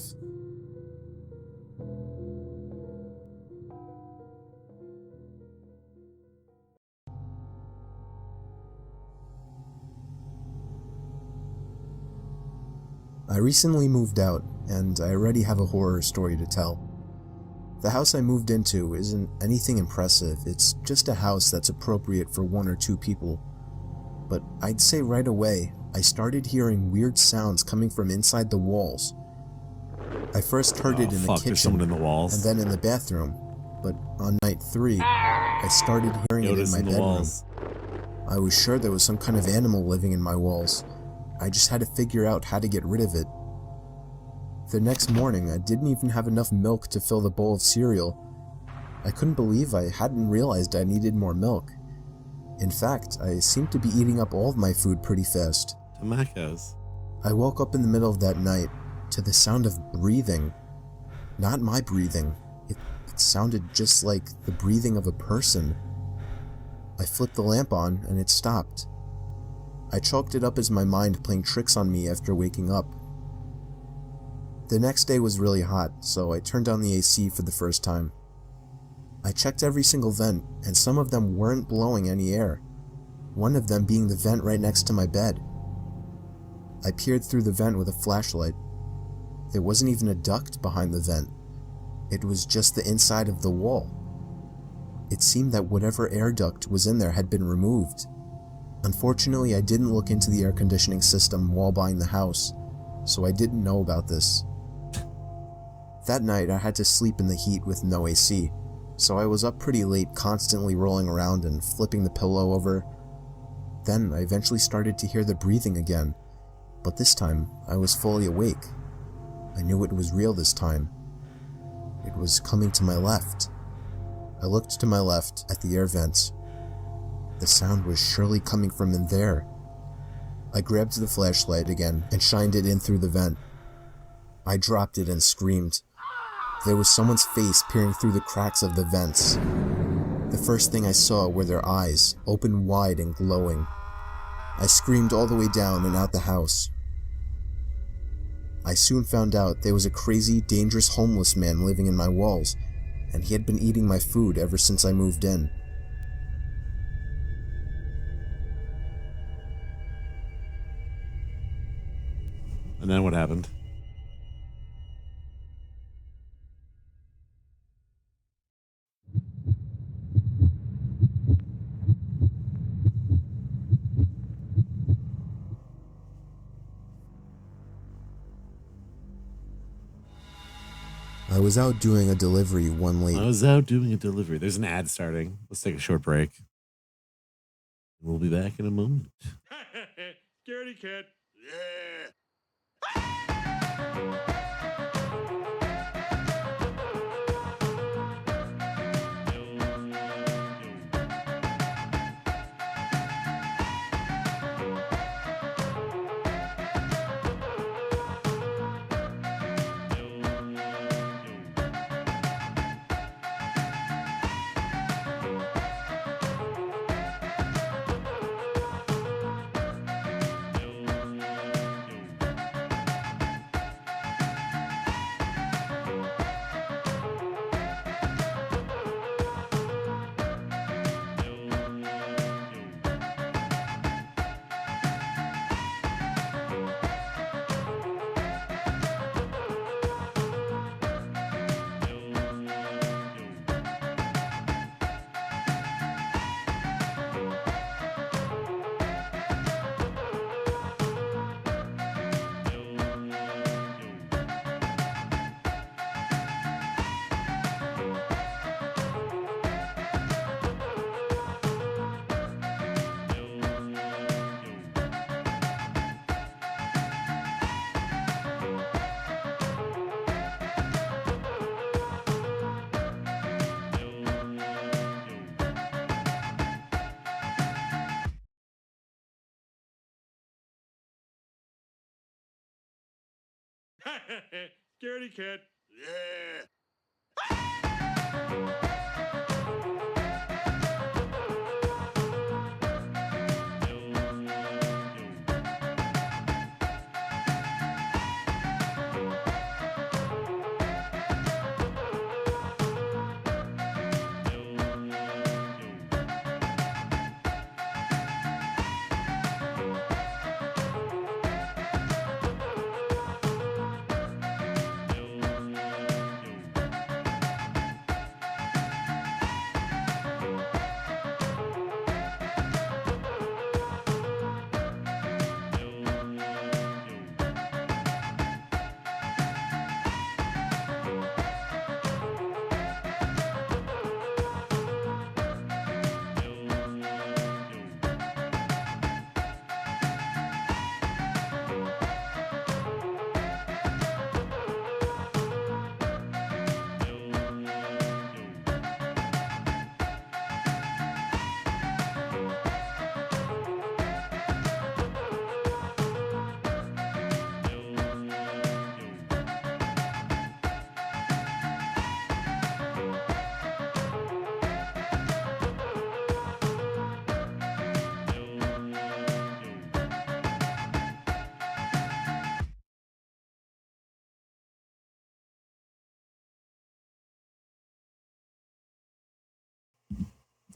[SPEAKER 6] I recently moved out, and I already have a horror story to tell. The house I moved into isn't anything impressive, it's just a house that's appropriate for 1 or 2 people. But I'd say right away, I started hearing weird sounds coming from inside the walls. I first heard it in the
[SPEAKER 1] There's someone
[SPEAKER 6] kitchen,
[SPEAKER 1] in the walls.
[SPEAKER 6] and then in the bathroom, but on night 3, I started hearing it in my bedroom.
[SPEAKER 1] Walls.
[SPEAKER 6] I was sure there was some kind of animal living in my walls. I just had to figure out how to get rid of it. The next morning, I didn't even have enough milk to fill the bowl of cereal. I couldn't believe I hadn't realized I needed more milk. In fact, I seemed to be eating up all of my food pretty fast.
[SPEAKER 1] Tomatoes.
[SPEAKER 6] I woke up in the middle of that night to the sound of breathing. Not my breathing. It sounded just like the breathing of a person. I flipped the lamp on and it stopped. I chalked it up as my mind playing tricks on me after waking up. The next day was really hot, so I turned on the AC for the first time. I checked every single vent, and some of them weren't blowing any air, one of them being the vent right next to my bed. I peered through the vent with a flashlight. There wasn't even a duct behind the vent. It was just the inside of the wall. It seemed that whatever air duct was in there had been removed. Unfortunately, I didn't look into the air conditioning system while buying the house, so I didn't know about this. That night, I had to sleep in the heat with no AC, so I was up pretty late, constantly rolling around and flipping the pillow over. Then I eventually started to hear the breathing again, but this time I was fully awake. I knew it was real this time. It was coming to my left. I looked to my left at the air vents. The sound was surely coming from in there. I grabbed the flashlight again and shined it in through the vent. I dropped it and screamed. There was someone's face peering through the cracks of the vents. The first thing I saw were their eyes, open wide and glowing. I screamed all the way down and out the house. I soon found out there was a crazy, dangerous homeless man living in my walls, and he had been eating my food ever since I moved in.
[SPEAKER 1] And then what happened?
[SPEAKER 6] I was out doing a delivery one late.
[SPEAKER 1] There's an ad starting. Let's take a short break. We'll be back in a moment.
[SPEAKER 8] Scaredy cat.
[SPEAKER 3] Scaredy cat.
[SPEAKER 8] Yeah.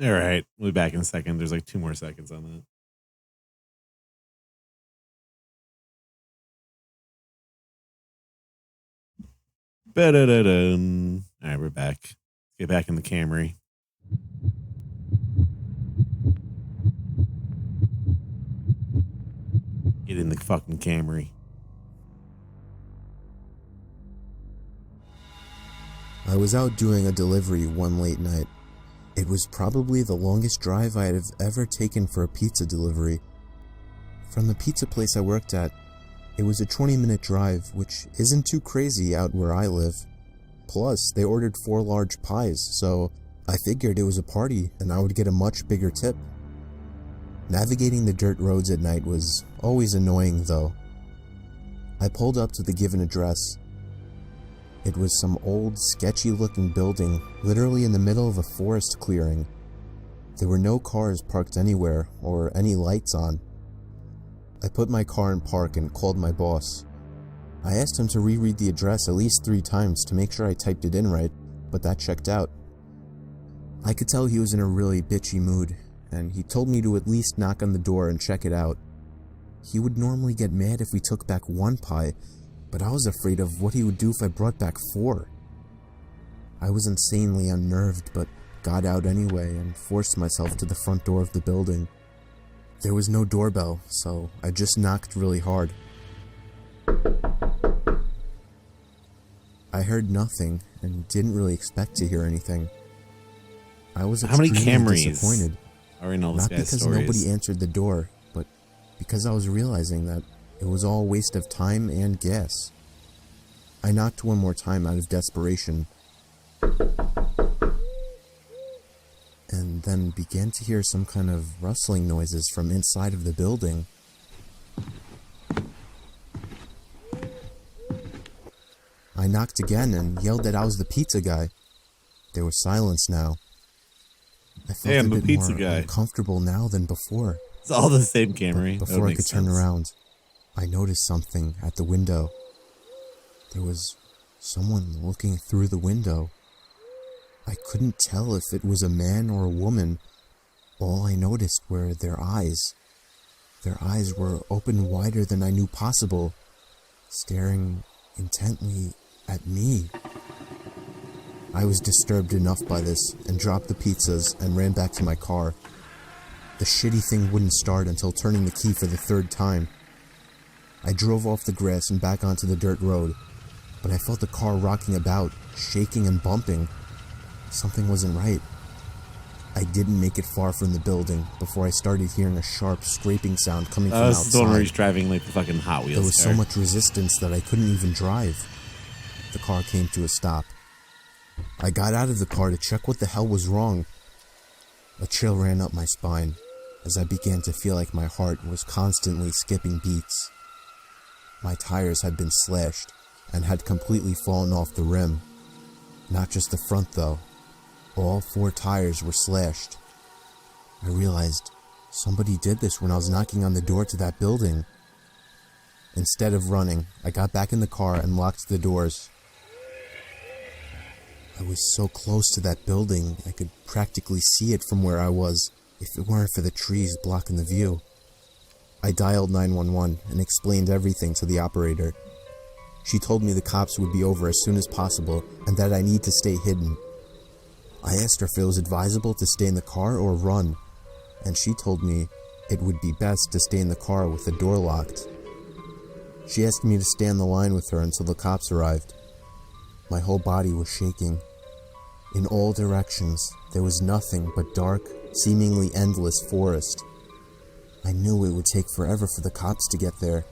[SPEAKER 1] All right. We'll be back in a second. There's like 2 more seconds on that. Ba-da-da-dun. All right, we're back. Let's get back in the Camry. Get in the fucking Camry.
[SPEAKER 6] I was out doing a delivery one late night. It was probably the longest drive I have ever taken for a pizza delivery. From the pizza place I worked at, it was a 20-minute drive, which isn't too crazy out where I live. Plus, they ordered 4 large pies, so I figured it was a party and I would get a much bigger tip. Navigating the dirt roads at night was always annoying though. I pulled up to the given address. It was some old, sketchy-looking building, literally in the middle of a forest clearing. There were no cars parked anywhere, or any lights on. I put my car in park and called my boss. I asked him to reread the address at least 3 times to make sure I typed it in right, but that checked out. I could tell he was in a really bitchy mood, and he told me to at least knock on the door and check it out. He would normally get mad if we took back 1 pie, but I was afraid of what he would do if I brought back 4. I was insanely unnerved, but got out anyway and forced myself to the front door of the building. There was no doorbell, so I just knocked really hard. I heard nothing and didn't really expect to hear anything. I was
[SPEAKER 1] How many
[SPEAKER 6] extremely
[SPEAKER 1] Camrys
[SPEAKER 6] disappointed,
[SPEAKER 1] are in all this
[SPEAKER 6] not
[SPEAKER 1] guy's
[SPEAKER 6] because
[SPEAKER 1] stories?
[SPEAKER 6] nobody answered the door, but because I was realizing that it was all a waste of time and gas. I knocked one more time out of desperation, and then began to hear some kind of rustling noises from inside of the building. I knocked again and yelled that I was the pizza guy. There was silence now. I felt
[SPEAKER 1] I'm
[SPEAKER 6] a
[SPEAKER 1] the
[SPEAKER 6] bit
[SPEAKER 1] pizza
[SPEAKER 6] more
[SPEAKER 1] guy.
[SPEAKER 6] uncomfortable now than before.
[SPEAKER 1] It's all the same Camry.
[SPEAKER 6] But
[SPEAKER 1] That
[SPEAKER 6] before I
[SPEAKER 1] makes
[SPEAKER 6] could turn
[SPEAKER 1] sense.
[SPEAKER 6] around, I noticed something at the window. There was someone looking through the window. I couldn't tell if it was a man or a woman. All I noticed were their eyes. Their eyes were open wider than I knew possible, staring intently at me. I was disturbed enough by this and dropped the pizzas and ran back to my car. The shitty thing wouldn't start until turning the key for the 3rd time. I drove off the grass and back onto the dirt road, but I felt the car rocking about, shaking and bumping. Something wasn't right. I didn't make it far from the building before I started hearing a sharp scraping sound coming from
[SPEAKER 1] This is the one where he's
[SPEAKER 6] outside.
[SPEAKER 1] driving like the fucking Hot Wheels
[SPEAKER 6] There was
[SPEAKER 1] car.
[SPEAKER 6] so much resistance that I couldn't even drive. The car came to a stop. I got out of the car to check what the hell was wrong. A chill ran up my spine as I began to feel like my heart was constantly skipping beats. My tires had been slashed, and had completely fallen off the rim. Not just the front though. All 4 tires were slashed. I realized somebody did this when I was knocking on the door to that building. Instead of running, I got back in the car and locked the doors. I was so close to that building, I could practically see it from where I was, if it weren't for the trees blocking the view. I dialed 911 and explained everything to the operator. She told me the cops would be over as soon as possible and that I need to stay hidden. I asked her if it was advisable to stay in the car or run, and she told me it would be best to stay in the car with the door locked. She asked me to stay on the line with her until the cops arrived. My whole body was shaking. In all directions, there was nothing but dark, seemingly endless forest. I knew it would take forever for the cops to get there.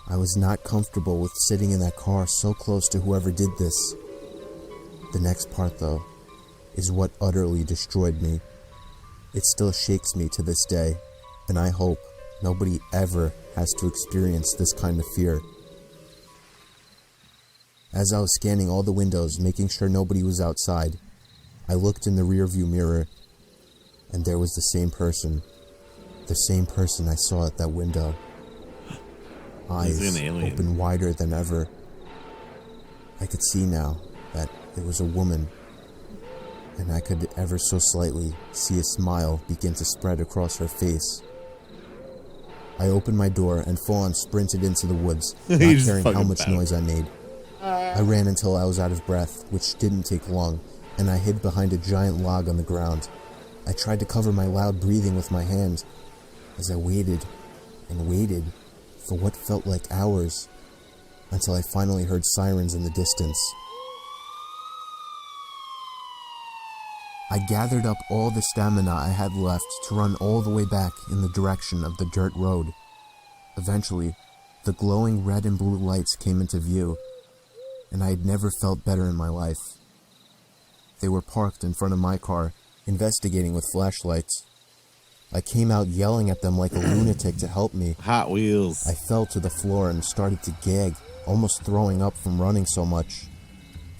[SPEAKER 6] I was not comfortable with sitting in that car so close to whoever did this. The next part, though, is what utterly destroyed me. It still shakes me to this day, and I hope nobody ever has to experience this kind of fear. As I was scanning all the windows, making sure nobody was outside, I looked in the rearview mirror, and there was the same person. The same person I saw at that window. Eyes open wider than ever. I could see now that it was a woman, and I could ever so slightly see a smile begin to spread across her face. I opened my door and full-on sprinted into the woods, not caring how much noise I made. I ran until I was out of breath, which didn't take long, and I hid behind a giant log on the ground. I tried to cover my loud breathing with my hand as I waited and waited for what felt like hours, until I finally heard sirens in the distance. I gathered up all the stamina I had left to run all the way back in the direction of the dirt road. Eventually, the glowing red and blue lights came into view, and I had never felt better in my life. They were parked in front of my car, investigating with flashlights. I came out yelling at them like a lunatic to help me.
[SPEAKER 1] Hot Wheels.
[SPEAKER 6] I fell to the floor and started to gag, almost throwing up from running so much.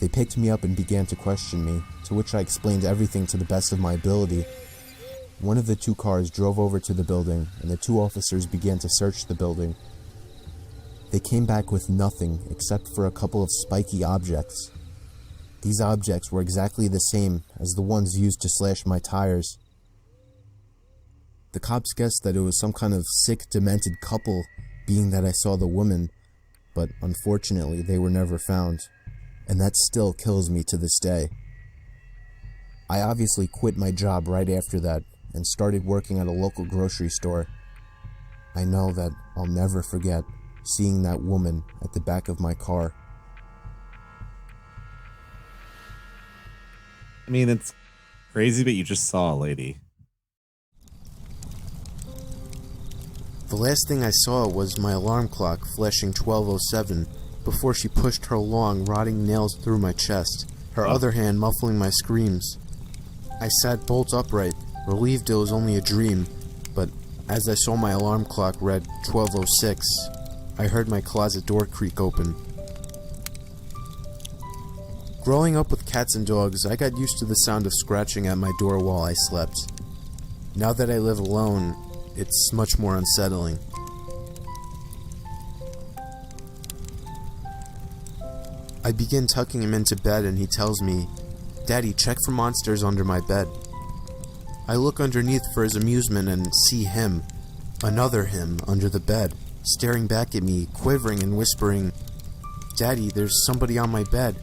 [SPEAKER 6] They picked me up and began to question me, to which I explained everything to the best of my ability. One of the 2 cars drove over to the building, and the 2 officers began to search the building. They came back with nothing except for a couple of spiky objects. These objects were exactly the same as the ones used to slash my tires. The cops guessed that it was some kind of sick, demented couple, being that I saw the woman, but unfortunately they were never found, and that still kills me to this day. I obviously quit my job right after that and started working at a local grocery store. I know that I'll never forget seeing that woman at the back of my car.
[SPEAKER 1] I mean, it's crazy, but you just saw a lady.
[SPEAKER 6] The last thing I saw was my alarm clock flashing 12:07 before she pushed her long, rotting nails through my chest, her other hand muffling my screams. I sat bolt upright, relieved it was only a dream, but as I saw my alarm clock read 12:06, I heard my closet door creak open. Growing up with cats and dogs, I got used to the sound of scratching at my door while I slept. Now that I live alone, it's much more unsettling. I begin tucking him into bed and he tells me, "Daddy, check for monsters under my bed." I look underneath for his amusement and see him, another him, under the bed, staring back at me, quivering and whispering, "Daddy, there's somebody on my bed."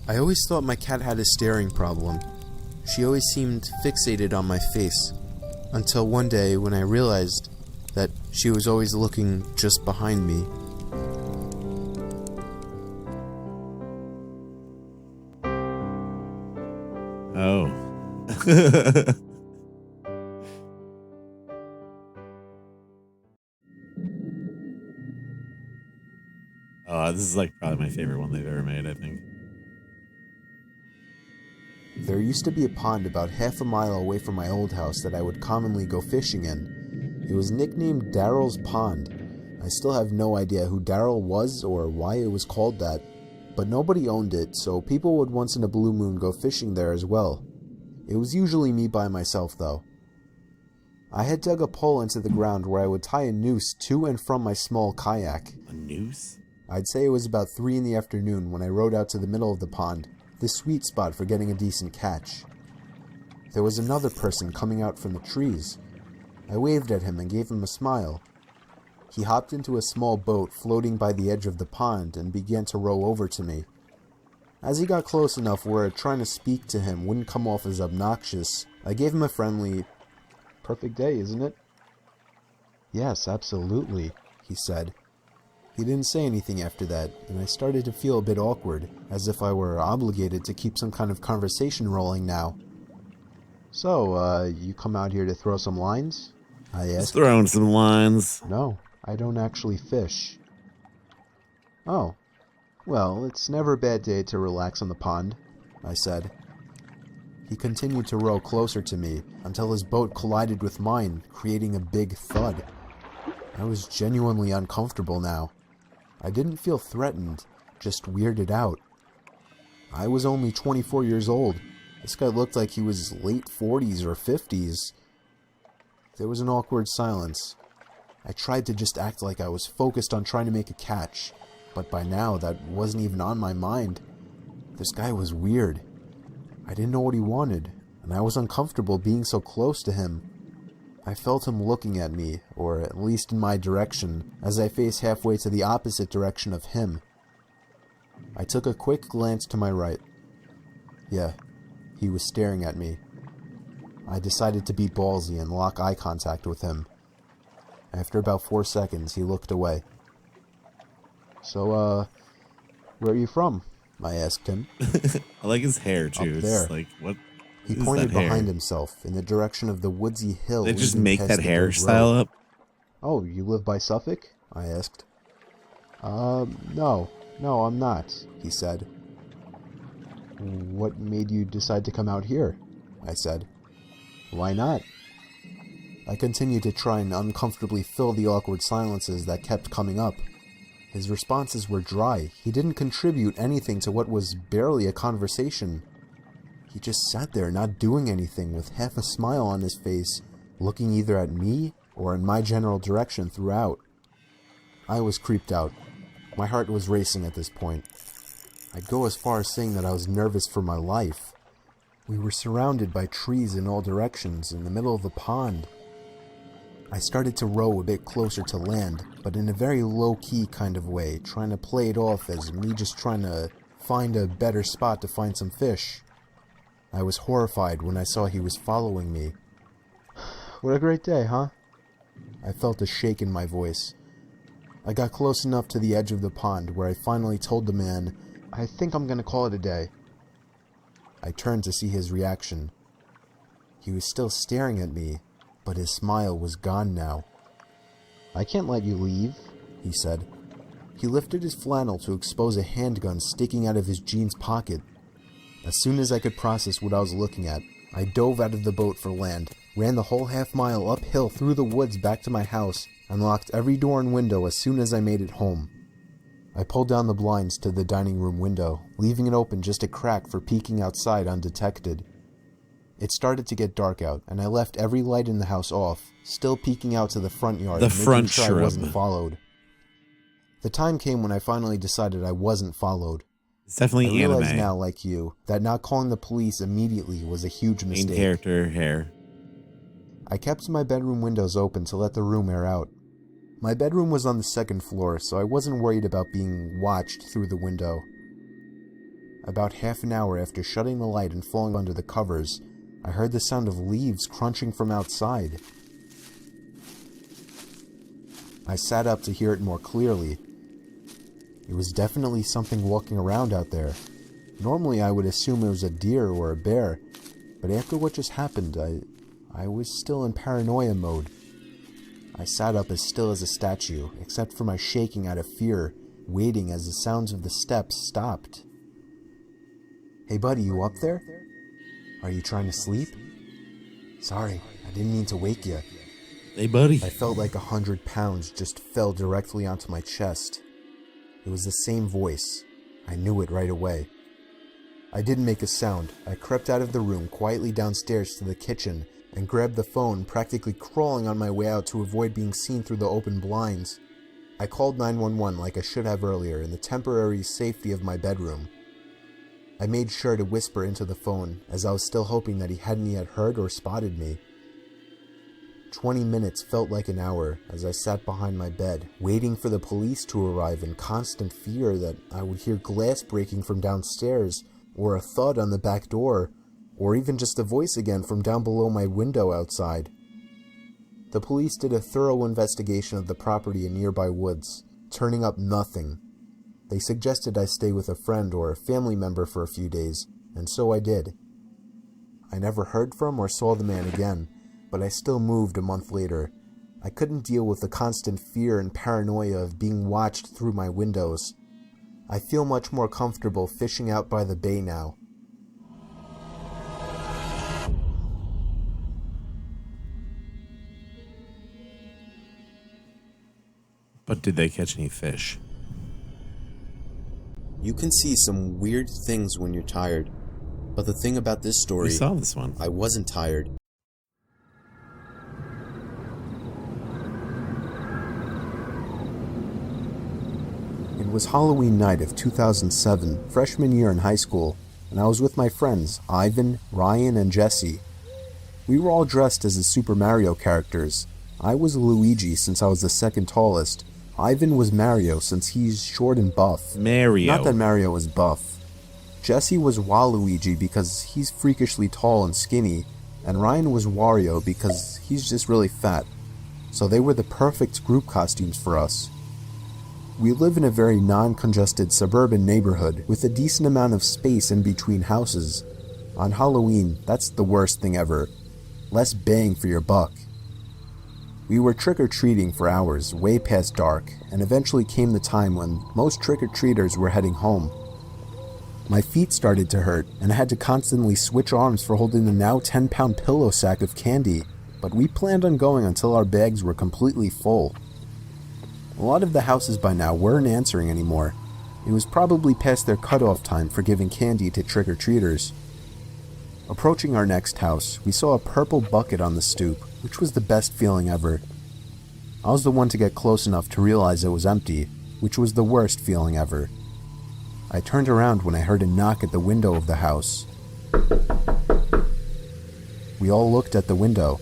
[SPEAKER 6] I always thought my cat had a staring problem. She always seemed fixated on my face, until one day when I realized that she was always looking just behind me.
[SPEAKER 1] Oh. Oh, this is like probably my favorite one they've ever made, I think.
[SPEAKER 6] There used to be a pond about half a mile away from my old house that I would commonly go fishing in.
[SPEAKER 10] It was nicknamed Daryl's Pond. I still have no idea who Daryl was or why it was called that, but nobody owned it, so people would once in a blue moon go fishing there as well. It was usually me by myself, though. I had dug a pole into the ground where I would tie a noose to and from my small kayak.
[SPEAKER 1] A noose?
[SPEAKER 10] I'd say it was about 3 in the afternoon when I rowed out to the middle of the pond, the sweet spot for getting a decent catch. There was another person coming out from the trees. I waved at him and gave him a smile. He hopped into a small boat floating by the edge of the pond and began to row over to me. As he got close enough where trying to speak to him wouldn't come off as obnoxious, I gave him a friendly, "Perfect day, isn't it?" "Yes, absolutely," he said. He didn't say anything after that, and I started to feel a bit awkward, as if I were obligated to keep some kind of conversation rolling now. "So, you come out here to throw some lines?" I asked.
[SPEAKER 1] Just throwing some lines.
[SPEAKER 10] "No, I don't actually fish." "Oh, well, it's never a bad day to relax on the pond," I said. He continued to row closer to me until his boat collided with mine, creating a big thud. I was genuinely uncomfortable now. I didn't feel threatened, just weirded out. I was only 24 years old. This guy looked like he was late 40s or 50s. There was an awkward silence. I tried to just act like I was focused on trying to make a catch, but by now that wasn't even on my mind. This guy was weird. I didn't know what he wanted, and I was uncomfortable being so close to him. I felt him looking at me, or at least in my direction, as I faced halfway to the opposite direction of him. I took a quick glance to my right. Yeah, he was staring at me. I decided to be ballsy and lock eye contact with him. After about 4 seconds, he looked away. "So, where are you from?" I asked him.
[SPEAKER 1] I like his hair, too.
[SPEAKER 10] "Up there."
[SPEAKER 1] It's like, what?
[SPEAKER 10] He
[SPEAKER 1] is
[SPEAKER 10] pointed
[SPEAKER 1] that hair?
[SPEAKER 10] behind himself, in the direction of the woodsy hill.
[SPEAKER 1] They just
[SPEAKER 10] leading
[SPEAKER 1] make
[SPEAKER 10] past
[SPEAKER 1] that
[SPEAKER 10] the dirt
[SPEAKER 1] hairstyle
[SPEAKER 10] road.
[SPEAKER 1] up?
[SPEAKER 10] "Oh, you live by Suffolk?" I asked. No, I'm not," he said. "What made you decide to come out here?" I said. "Why not?" I continued to try and uncomfortably fill the awkward silences that kept coming up. His responses were dry. He didn't contribute anything to what was barely a conversation. He just sat there not doing anything with half a smile on his face, looking either at me or in my general direction throughout. I was creeped out. My heart was racing at this point. I'd go as far as saying that I was nervous for my life. We were surrounded by trees in all directions in the middle of the pond. I started to row a bit closer to land, but in a very low-key kind of way, trying to play it off as me just trying to find a better spot to find some fish. I was horrified when I saw he was following me. "What a great day, huh?" I felt a shake in my voice. I got close enough to the edge of the pond where I finally told the man, "I think I'm gonna call it a day." I turned to see his reaction. He was still staring at me, but his smile was gone now. "I can't let you leave," he said. He lifted his flannel to expose a handgun sticking out of his jeans pocket. As soon as I could process what I was looking at, I dove out of the boat for land, ran the whole half-mile uphill through the woods back to my house, and locked every door and window as soon as I made it home. I pulled down the blinds to the dining room window, leaving it open just a crack for peeking outside undetected. It started to get dark out, and I left every light in the house off, still peeking out to the front yard,
[SPEAKER 1] The
[SPEAKER 10] making
[SPEAKER 1] front
[SPEAKER 10] sure
[SPEAKER 1] shrub.
[SPEAKER 10] I wasn't followed. The time came when I finally decided I wasn't followed.
[SPEAKER 1] It's definitely
[SPEAKER 10] I realize
[SPEAKER 1] anime.
[SPEAKER 10] now, like you, that not calling the police immediately was a huge
[SPEAKER 1] Main
[SPEAKER 10] mistake.
[SPEAKER 1] character hair.
[SPEAKER 10] I kept my bedroom windows open to let the room air out. My bedroom was on the second floor, so I wasn't worried about being watched through the window. About half an hour after shutting the light and falling under the covers, I heard the sound of leaves crunching from outside. I sat up to hear it more clearly. It was definitely something walking around out there. Normally I would assume it was a deer or a bear, but after what just happened, I was still in paranoia mode. I sat up as still as a statue, except for my shaking out of fear, waiting as the sounds of the steps stopped. "Hey buddy, you up there? Are you trying to sleep?" "Sorry, I didn't mean to wake you."
[SPEAKER 1] Hey, buddy.
[SPEAKER 10] I felt like 100 pounds just fell directly onto my chest. It was the same voice. I knew it right away. I didn't make a sound. I crept out of the room quietly downstairs to the kitchen and grabbed the phone, practically crawling on my way out to avoid being seen through the open blinds. I called 911 like I should have earlier in the temporary safety of my bedroom. I made sure to whisper into the phone as I was still hoping that he hadn't yet heard or spotted me. 20 minutes felt like an hour as I sat behind my bed, waiting for the police to arrive in constant fear that I would hear glass breaking from downstairs, or a thud on the back door, or even just a voice again from down below my window outside. The police did a thorough investigation of the property in nearby woods, turning up nothing. They suggested I stay with a friend or a family member for a few days, and so I did. I never heard from or saw the man again, but I still moved a month later. I couldn't deal with the constant fear and paranoia of being watched through my windows. I feel much more comfortable fishing out by the bay now.
[SPEAKER 1] But did they catch any fish?
[SPEAKER 6] You can see some weird things when you're tired. But the thing about this story,
[SPEAKER 1] We saw this one.
[SPEAKER 6] I wasn't tired.
[SPEAKER 10] It was Halloween night of 2007, freshman year in high school, and I was with my friends, Ivan, Ryan, and Jesse. We were all dressed as the Super Mario characters. I was Luigi since I was the second tallest. Ivan was Mario since he's short and buff.
[SPEAKER 1] Mario.
[SPEAKER 10] Not that Mario was buff. Jesse was Waluigi because he's freakishly tall and skinny, and Ryan was Wario because he's just really fat. So they were the perfect group costumes for us. We live in a very non-congested suburban neighborhood with a decent amount of space in between houses. On Halloween, that's the worst thing ever. Less bang for your buck. We were trick-or-treating for hours, way past dark, and eventually came the time when most trick-or-treaters were heading home. My feet started to hurt, and I had to constantly switch arms for holding the now 10-pound pillow sack of candy, but we planned on going until our bags were completely full. A lot of the houses by now weren't answering anymore. It was probably past their cutoff time for giving candy to trick-or-treaters. Approaching our next house, we saw a purple bucket on the stoop, which was the best feeling ever. I was the one to get close enough to realize it was empty, which was the worst feeling ever. I turned around when I heard a knock at the window of the house. We all looked at the window.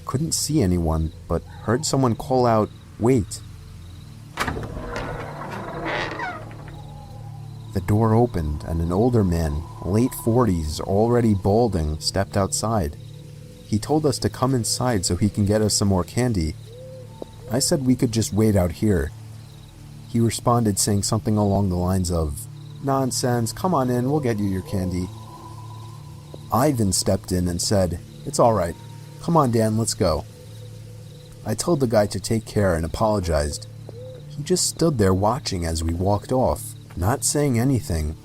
[SPEAKER 10] Couldn't see anyone, but heard someone call out, "Wait." The door opened and an older man, late 40s, already balding, stepped outside. He told us to come inside so he can get us some more candy. I said we could just wait out here. He responded saying something along the lines of, "Nonsense, come on in, we'll get you your candy." Ivan stepped in and said, "It's alright. Come on, Dan, let's go." I told the guy to take care and apologized. He just stood there watching as we walked off, not saying anything.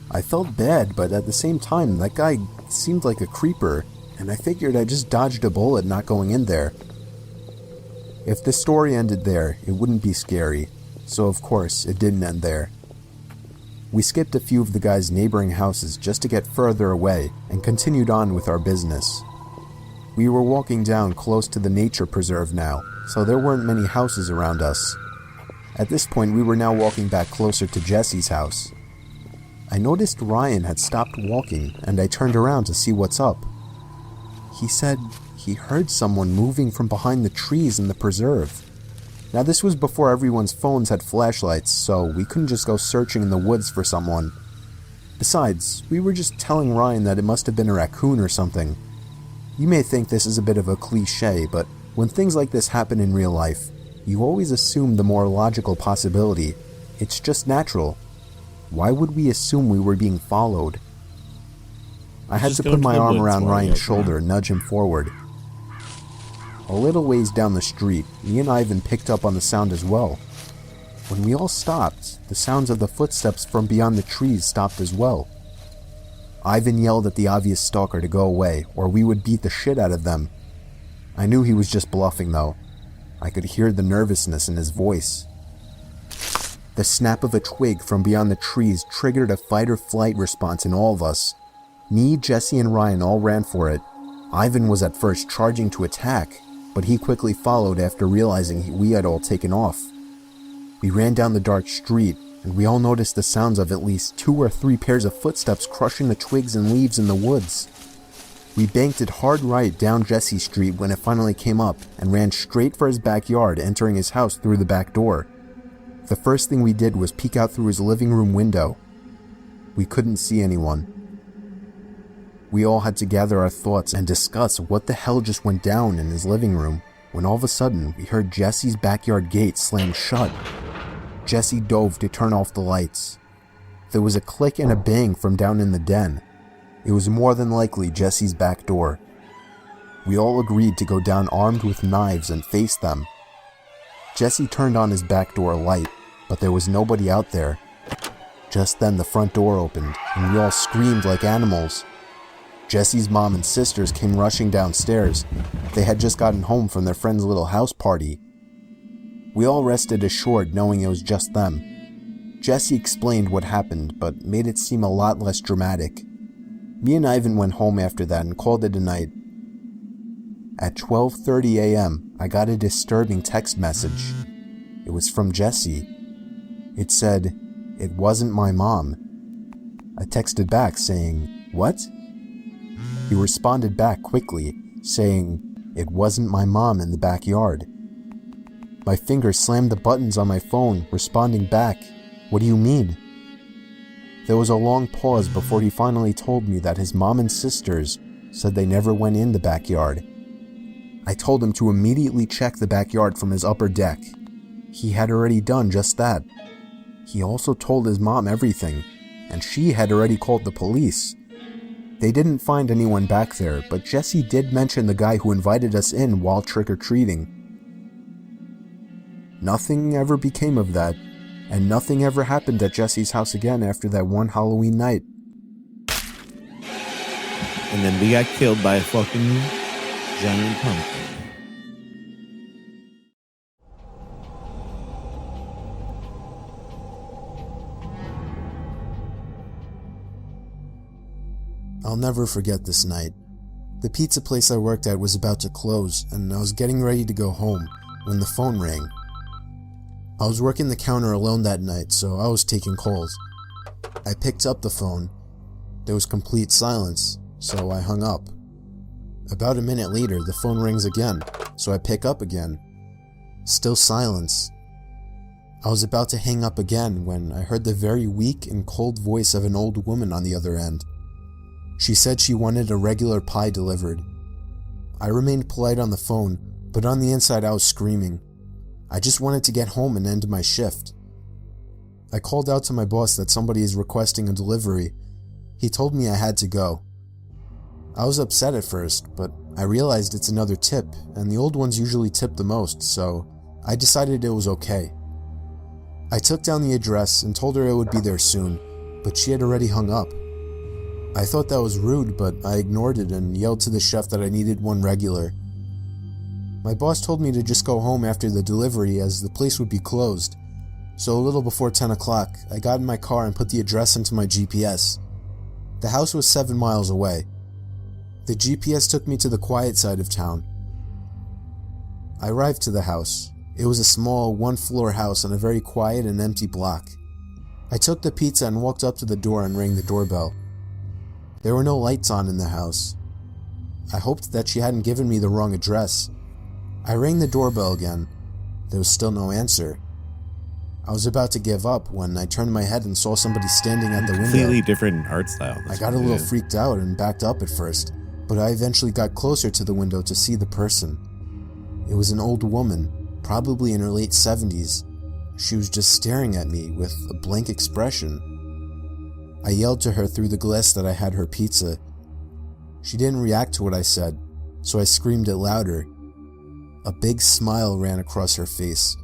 [SPEAKER 10] I felt bad, but at the same time, that guy seemed like a creeper, and I figured I just dodged a bullet not going in there. If the story ended there, it wouldn't be scary, so of course, it didn't end there. We skipped a few of the guy's neighboring houses just to get further away, and continued on with our business. We were walking down close to the nature preserve now, so there weren't many houses around us. At this point, we were now walking back closer to Jesse's house. I noticed Ryan had stopped walking, and I turned around to see what's up. He said he heard someone moving from behind the trees in the preserve. Now this was before everyone's phones had flashlights, so we couldn't just go searching in the woods for someone. Besides, we were just telling Ryan that it must have been a raccoon or something. You may think this is a bit of a cliche, but when things like this happen in real life, you always assume the more logical possibility. It's just natural. Why would we assume we were being followed? I had to put my arm around Ryan's shoulder and nudge him forward. A little ways down the street, me and Ivan picked up on the sound as well. When we all stopped, the sounds of the footsteps from beyond the trees stopped as well. Ivan yelled at the obvious stalker to go away, or we would beat the shit out of them. I knew he was just bluffing though. I could hear the nervousness in his voice. The snap of a twig from beyond the trees triggered a fight or flight response in all of us. Me, Jesse, and Ryan all ran for it. Ivan was at first charging to attack, but he quickly followed after realizing we had all taken off. We ran down the dark street, and we all noticed the sounds of at least 2 or 3 pairs of footsteps crushing the twigs and leaves in the woods. We banked it hard right down Jesse Street when it finally came up and ran straight for his backyard, entering his house through the back door. The first thing we did was peek out through his living room window. We couldn't see anyone. We all had to gather our thoughts and discuss what the hell just went down in his living room when all of a sudden we heard Jesse's backyard gate slam shut. Jesse dove to turn off the lights. There was a click and a bang from down in the den. It was more than likely Jesse's back door. We all agreed to go down armed with knives and face them. Jesse turned on his back door light, but there was nobody out there. Just then the front door opened, and we all screamed like animals. Jesse's mom and sisters came rushing downstairs. They had just gotten home from their friend's little house party. We all rested assured knowing it was just them. Jesse explained what happened, but made it seem a lot less dramatic. Me and Ivan went home after that and called it a night. At 12:30 a.m., I got a disturbing text message. It was from Jesse. It said, "It wasn't my mom." I texted back saying, "What?" He responded back quickly, saying, "It wasn't my mom in the backyard." My fingers slammed the buttons on my phone, responding back, "What do you mean?" There was a long pause before he finally told me that his mom and sisters said they never went in the backyard. I told him to immediately check the backyard from his upper deck. He had already done just that. He also told his mom everything, and she had already called the police. They didn't find anyone back there, but Jesse did mention the guy who invited us in while trick-or-treating. Nothing ever became of that, and nothing ever happened at Jesse's house again after that one Halloween night.
[SPEAKER 1] And then we got killed by a fucking giant pumpkin.
[SPEAKER 10] I'll never forget this night. The pizza place I worked at was about to close, and I was getting ready to go home when the phone rang. I was working the counter alone that night, so I was taking calls. I picked up the phone. There was complete silence, so I hung up. About a minute later, the phone rings again, so I pick up again. Still silence. I was about to hang up again when I heard the very weak and cold voice of an old woman on the other end. She said she wanted a regular pie delivered. I remained polite on the phone, but on the inside I was screaming. I just wanted to get home and end my shift. I called out to my boss that somebody is requesting a delivery. He told me I had to go. I was upset at first, but I realized it's another tip, and the old ones usually tip the most, so I decided it was okay. I took down the address and told her it would be there soon, but she had already hung up. I thought that was rude, but I ignored it and yelled to the chef that I needed one regular. My boss told me to just go home after the delivery as the place would be closed, so a little before 10 o'clock, I got in my car and put the address into my GPS. The house was 7 miles away. The GPS took me to the quiet side of town. I arrived to the house. It was a small, one-floor house on a very quiet and empty block. I took the pizza and walked up to the door and rang the doorbell. There were no lights on in the house. I hoped that she hadn't given me the wrong address. I rang the doorbell again. There was still no answer. I was about to give up when I turned my head and saw somebody standing at the window.
[SPEAKER 1] Completely different art style.
[SPEAKER 10] I got a little freaked out and backed up at first, but I eventually got closer to the window to see the person. It was an old woman, probably in her late 70s. She was just staring at me with a blank expression. I yelled to her through the glass that I had her pizza. She didn't react to what I said, so I screamed it louder. A big smile ran across her face.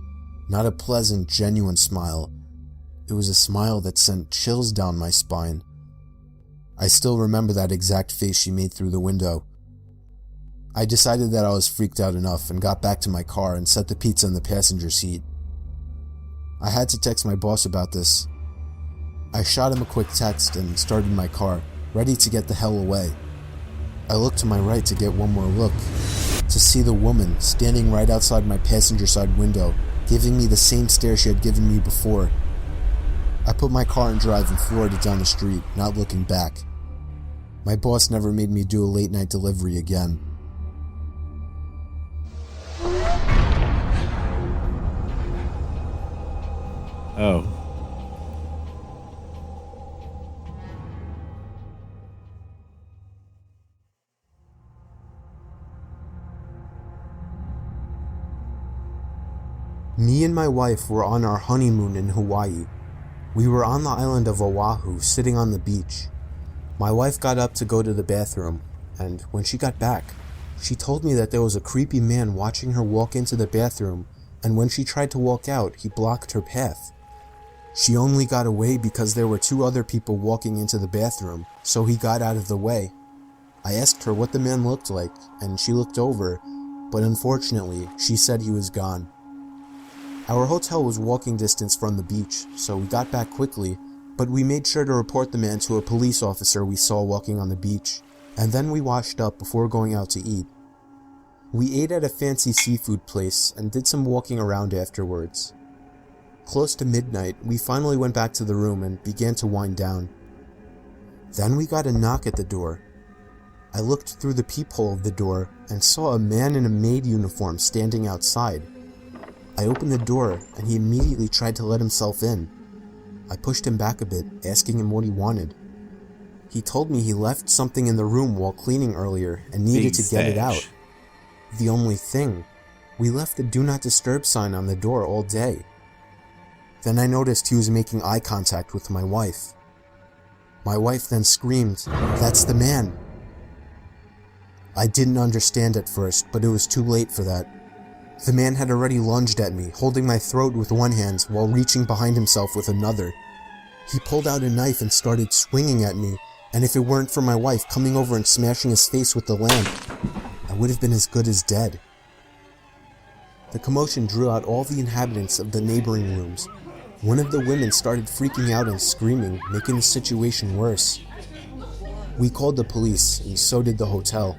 [SPEAKER 10] Not a pleasant, genuine smile. It was a smile that sent chills down my spine. I still remember that exact face she made through the window. I decided that I was freaked out enough and got back to my car and set the pizza in the passenger seat. I had to text my boss about this. I shot him a quick text and started my car, ready to get the hell away. I looked to my right to get one more look, to see the woman standing right outside my passenger side window, giving me the same stare she had given me before. I put my car in drive and floored it down the street, not looking back. My boss never made me do a late night delivery again.
[SPEAKER 1] Oh.
[SPEAKER 10] Me and my wife were on our honeymoon in Hawaii. We were on the island of Oahu, sitting on the beach. My wife got up to go to the bathroom, and when she got back, she told me that there was a creepy man watching her walk into the bathroom, and when she tried to walk out, he blocked her path. She only got away because there were 2 other people walking into the bathroom, so he got out of the way. I asked her what the man looked like, and she looked over, but unfortunately, she said he was gone. Our hotel was walking distance from the beach, so we got back quickly, but we made sure to report the man to a police officer we saw walking on the beach, and then we washed up before going out to eat. We ate at a fancy seafood place and did some walking around afterwards. Close to midnight, we finally went back to the room and began to wind down. Then we got a knock at the door. I looked through the peephole of the door and saw a man in a maid uniform standing outside. I opened the door and he immediately tried to let himself in. I pushed him back a bit, asking him what he wanted. He told me he left something in the room while cleaning earlier and needed to get it out. The only thing, we left the do not disturb sign on the door all day. Then I noticed he was making eye contact with my wife. My wife then screamed, "That's the man!" I didn't understand at first, but it was too late for that. The man had already lunged at me, holding my throat with one hand while reaching behind himself with another. He pulled out a knife and started swinging at me, and if it weren't for my wife coming over and smashing his face with the lamp, I would have been as good as dead. The commotion drew out all the inhabitants of the neighboring rooms. One of the women started freaking out and screaming, making the situation worse. We called the police, and so did the hotel.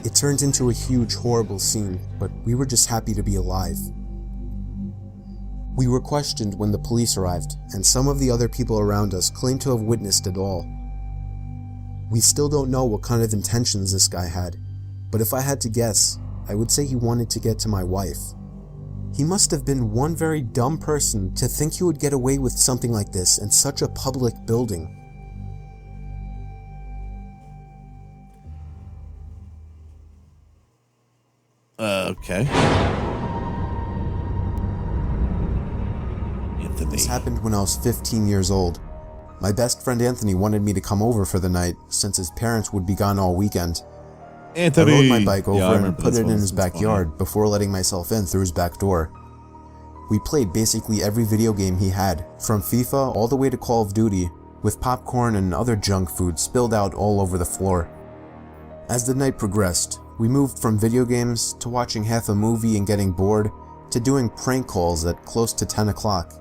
[SPEAKER 10] It turned into a huge, horrible scene, but we were just happy to be alive. We were questioned when the police arrived, and some of the other people around us claimed to have witnessed it all. We still don't know what kind of intentions this guy had, but if I had to guess, I would say he wanted to get to my wife. He must have been one very dumb person to think he would get away with something like this in such a public building.
[SPEAKER 1] Okay. Anthony.
[SPEAKER 10] This happened when I was 15 years old. My best friend Anthony wanted me to come over for the night since his parents would be gone all weekend.
[SPEAKER 1] Anthony!
[SPEAKER 10] I rode my bike over
[SPEAKER 1] Yeah, I
[SPEAKER 10] and
[SPEAKER 1] remember
[SPEAKER 10] put
[SPEAKER 1] this
[SPEAKER 10] it in
[SPEAKER 1] one.
[SPEAKER 10] his
[SPEAKER 1] It's
[SPEAKER 10] backyard before letting myself in through his back door. We played basically every video game he had, from FIFA all the way to Call of Duty, with popcorn and other junk food spilled out all over the floor. As the night progressed, we moved from video games to watching half a movie and getting bored to doing prank calls at close to 10 o'clock.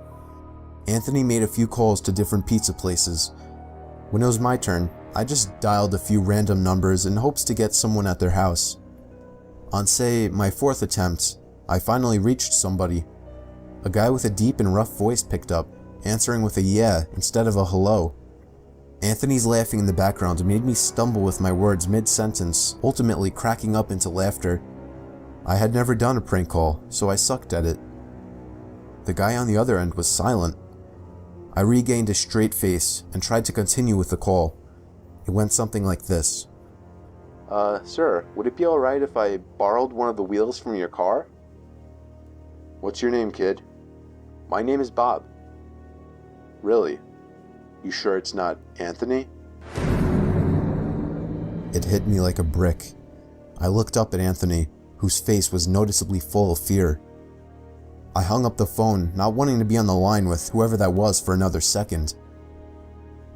[SPEAKER 10] Anthony made a few calls to different pizza places. When it was my turn, I just dialed a few random numbers in hopes to get someone at their house. On, say, my 4th attempt, I finally reached somebody. A guy with a deep and rough voice picked up, answering with a yeah instead of a hello. Anthony's laughing in the background made me stumble with my words mid-sentence, ultimately cracking up into laughter. I had never done a prank call, so I sucked at it. The guy on the other end was silent. I regained a straight face and tried to continue with the call. It went something like this. Sir, would it be alright if I borrowed one of the wheels from your car? What's your name, kid? My name is Bob. Really? You sure it's not Anthony? It hit me like a brick. I looked up at Anthony, whose face was noticeably full of fear. I hung up the phone, not wanting to be on the line with whoever that was for another second.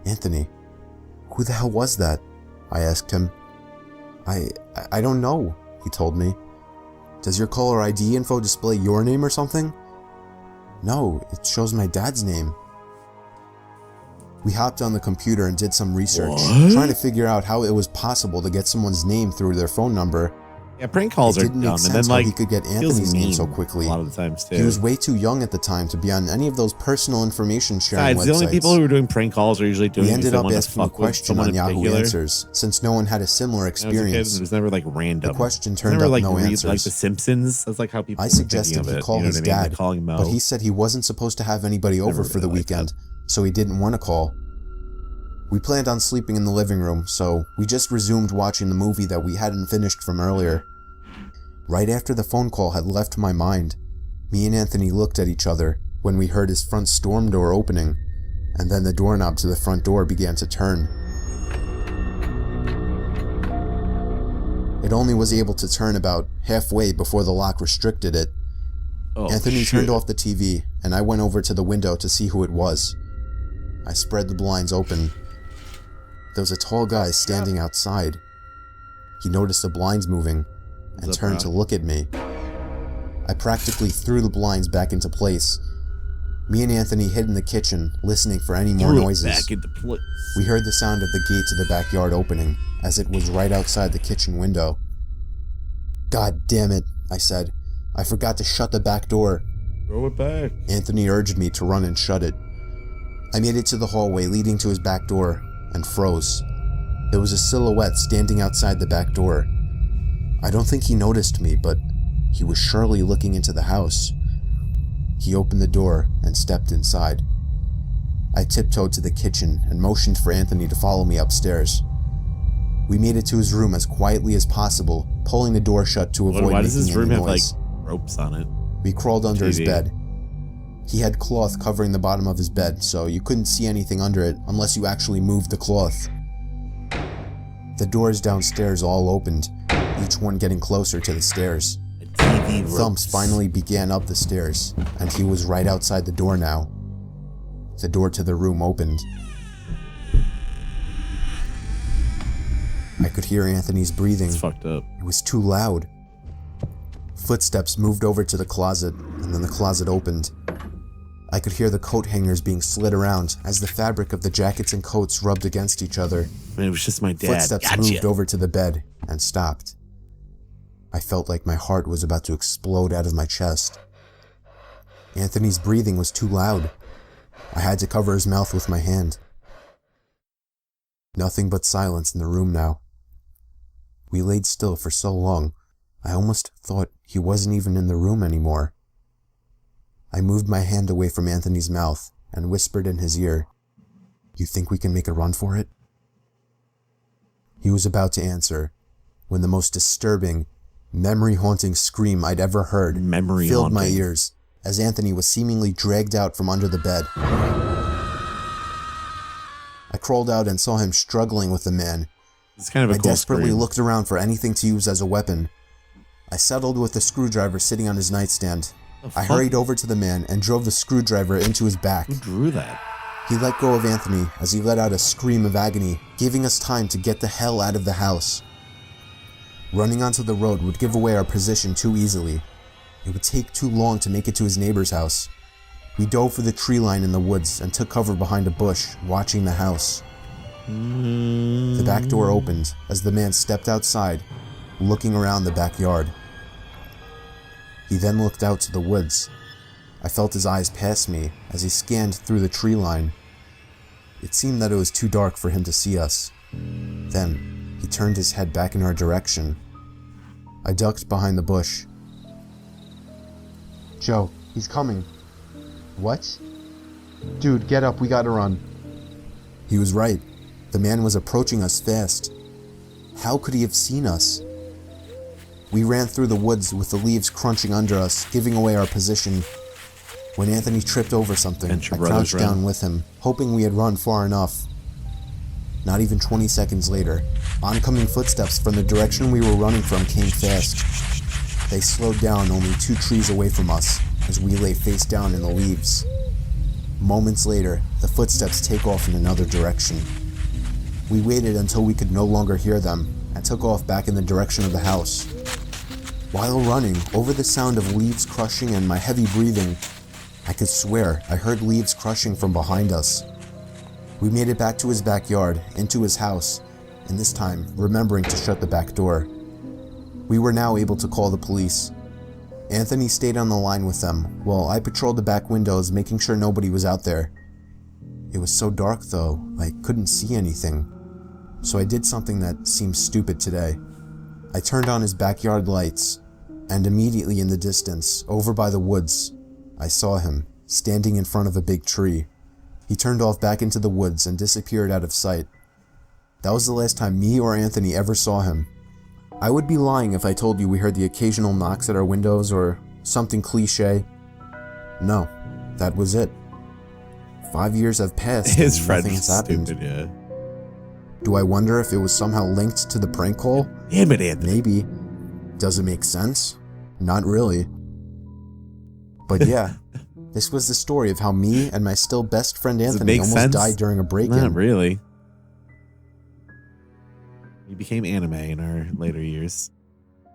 [SPEAKER 10] Anthony, who the hell was that? I asked him. I don't know.
[SPEAKER 6] he told me. Does your caller ID info display your name or something? No, it shows my dad's name. We hopped on the computer and did some research, trying to figure out how it was possible to get someone's name through their phone number.
[SPEAKER 1] Yeah, prank calls are dumb, and then
[SPEAKER 6] like he could get Anthony's name so quickly.
[SPEAKER 1] A lot of the times too.
[SPEAKER 6] He was way too young at the time to be on any of those personal information sharing websites.
[SPEAKER 1] The only people who are doing prank calls are usually doing.
[SPEAKER 6] We ended up asking a question on Yahoo Answers, since no one had a similar experience.
[SPEAKER 1] It was never like random.
[SPEAKER 6] The question turned up no answers.
[SPEAKER 1] Like The Simpsons. That's like how people.
[SPEAKER 6] I suggested he call his dad, but he said he wasn't supposed to have anybody over for the weekend, so he didn't want to call. We planned on sleeping in the living room, so we just resumed watching the movie that we hadn't finished from earlier. Right after the phone call had left my mind, me and Anthony looked at each other when we heard his front storm door opening, and then the doorknob to the front door began to turn. It only was able to turn about halfway before the lock restricted it. Anthony turned off the TV, and I went over to the window to see who it was. I spread the blinds open. There was a tall guy standing outside. He noticed the blinds moving and turned to look at me. I practically threw the blinds back into place. Me and Anthony hid in the kitchen, listening for any more noises.
[SPEAKER 1] Back into place.
[SPEAKER 6] We heard the sound of the gate to the backyard opening, as it was right outside the kitchen window. God damn it, I said. I forgot to shut the back door.
[SPEAKER 1] Throw it back.
[SPEAKER 6] Anthony urged me to run and shut it. I made it to the hallway leading to his back door, and froze. There was a silhouette standing outside the back door. I don't think he noticed me, but he was surely looking into the house. He opened the door and stepped inside. I tiptoed to the kitchen and motioned for Anthony to follow me upstairs. We made it to his room as quietly as possible, pulling the door shut to avoid making any noise.
[SPEAKER 1] Why does his room have like ropes on it?
[SPEAKER 6] We crawled under his bed. He had cloth covering the bottom of his bed, so you couldn't see anything under it unless you actually moved the cloth. The doors downstairs all opened, each one getting closer to the stairs. Thumps finally began up the stairs, and he was right outside the door now. The door to the room opened. I could hear Anthony's breathing.
[SPEAKER 1] It's fucked up.
[SPEAKER 6] It was too loud. Footsteps moved over to the closet, and then the closet opened. I could hear the coat hangers being slid around as the fabric of the jackets and coats rubbed against each other.
[SPEAKER 1] Man, it was just my dad.
[SPEAKER 6] Footsteps moved over to the bed and stopped. I felt like my heart was about to explode out of my chest. Anthony's breathing was too loud. I had to cover his mouth with my hand. Nothing but silence in the room now. We laid still for so long, I almost thought he wasn't even in the room anymore. I moved my hand away from Anthony's mouth and whispered in his ear, "You think we can make a run for it?" He was about to answer when the most disturbing, memory-haunting scream I'd ever heard filled my ears as Anthony was seemingly dragged out from under the bed. I crawled out and saw him struggling with the man.
[SPEAKER 1] It's kind of a
[SPEAKER 6] I
[SPEAKER 1] cool
[SPEAKER 6] desperately
[SPEAKER 1] scream.
[SPEAKER 6] looked around for anything to use as a weapon. I settled with the screwdriver sitting on his nightstand. I hurried over to the man and drove the screwdriver into his back.
[SPEAKER 1] Who drew that?
[SPEAKER 6] He let go of Anthony as he let out a scream of agony, giving us time to get the hell out of the house. Running onto the road would give away our position too easily. It would take too long to make it to his neighbor's house. We dove for the tree line in the woods and took cover behind a bush, watching the house. The back door opened as the man stepped outside, looking around the backyard. He then looked out to the woods. I felt his eyes pass me as he scanned through the tree line. It seemed that it was too dark for him to see us. Then, he turned his head back in our direction. I ducked behind the bush. "Joe, he's coming." "What?" "Dude, get up, we gotta run." He was right. The man was approaching us fast. How could he have seen us? We ran through the woods with the leaves crunching under us, giving away our position. When Anthony tripped over something, I crouched down with him, hoping we had run far enough. Not even 20 seconds later, oncoming footsteps from the direction we were running from came fast. They slowed down only 2 trees away from us, as we lay face down in the leaves. Moments later, the footsteps take off in another direction. We waited until we could no longer hear them, and took off back in the direction of the house. While running, over the sound of leaves crushing and my heavy breathing, I could swear I heard leaves crushing from behind us. We made it back to his backyard, into his house, and this time remembering to shut the back door. We were now able to call the police. Anthony stayed on the line with them, while I patrolled the back windows, making sure nobody was out there. It was so dark though, I couldn't see anything. So I did something that seems stupid today. I turned on his backyard lights, and immediately in the distance, over by the woods, I saw him, standing in front of a big tree. He turned off back into the woods and disappeared out of sight. That was the last time me or Anthony ever saw him. I would be lying if I told you we heard the occasional knocks at our windows or something cliche. No, that was it. 5 years have passed
[SPEAKER 1] His
[SPEAKER 6] and
[SPEAKER 1] friend
[SPEAKER 6] nothing
[SPEAKER 1] was
[SPEAKER 6] has happened.
[SPEAKER 1] stupid, yeah.
[SPEAKER 6] Do I wonder if it was somehow linked to the prank call?
[SPEAKER 1] Damn it, Anthony.
[SPEAKER 6] Maybe. Does it make sense? Not really. But yeah, this was the story of how me and my still best friend
[SPEAKER 1] Does it
[SPEAKER 6] Anthony
[SPEAKER 1] make
[SPEAKER 6] almost
[SPEAKER 1] sense?
[SPEAKER 6] died during a break-in.
[SPEAKER 1] Not really. We became anime in our later years. All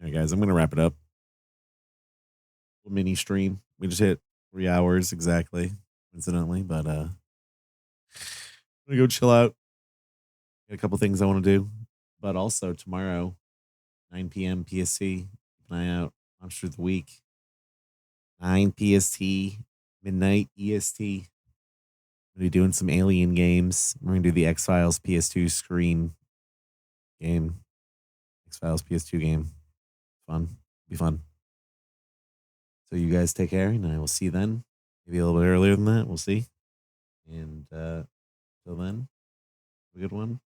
[SPEAKER 1] right, guys, I'm going to wrap it up. Little mini stream. We just hit 3 hours exactly, incidentally, but I'm going to go chill out. Got a couple things I want to do, but also tomorrow, 9 p.m. PST. Keep an eye out. Monster of the Week. 9 PST, midnight EST. We're going to be doing some Alien games. We're going to do the X-Files PS2 screen game. X-Files PS2 game. Fun. Be fun. So you guys take care, and I will see you then. Maybe a little bit earlier than that. We'll see. And till then, have a good one.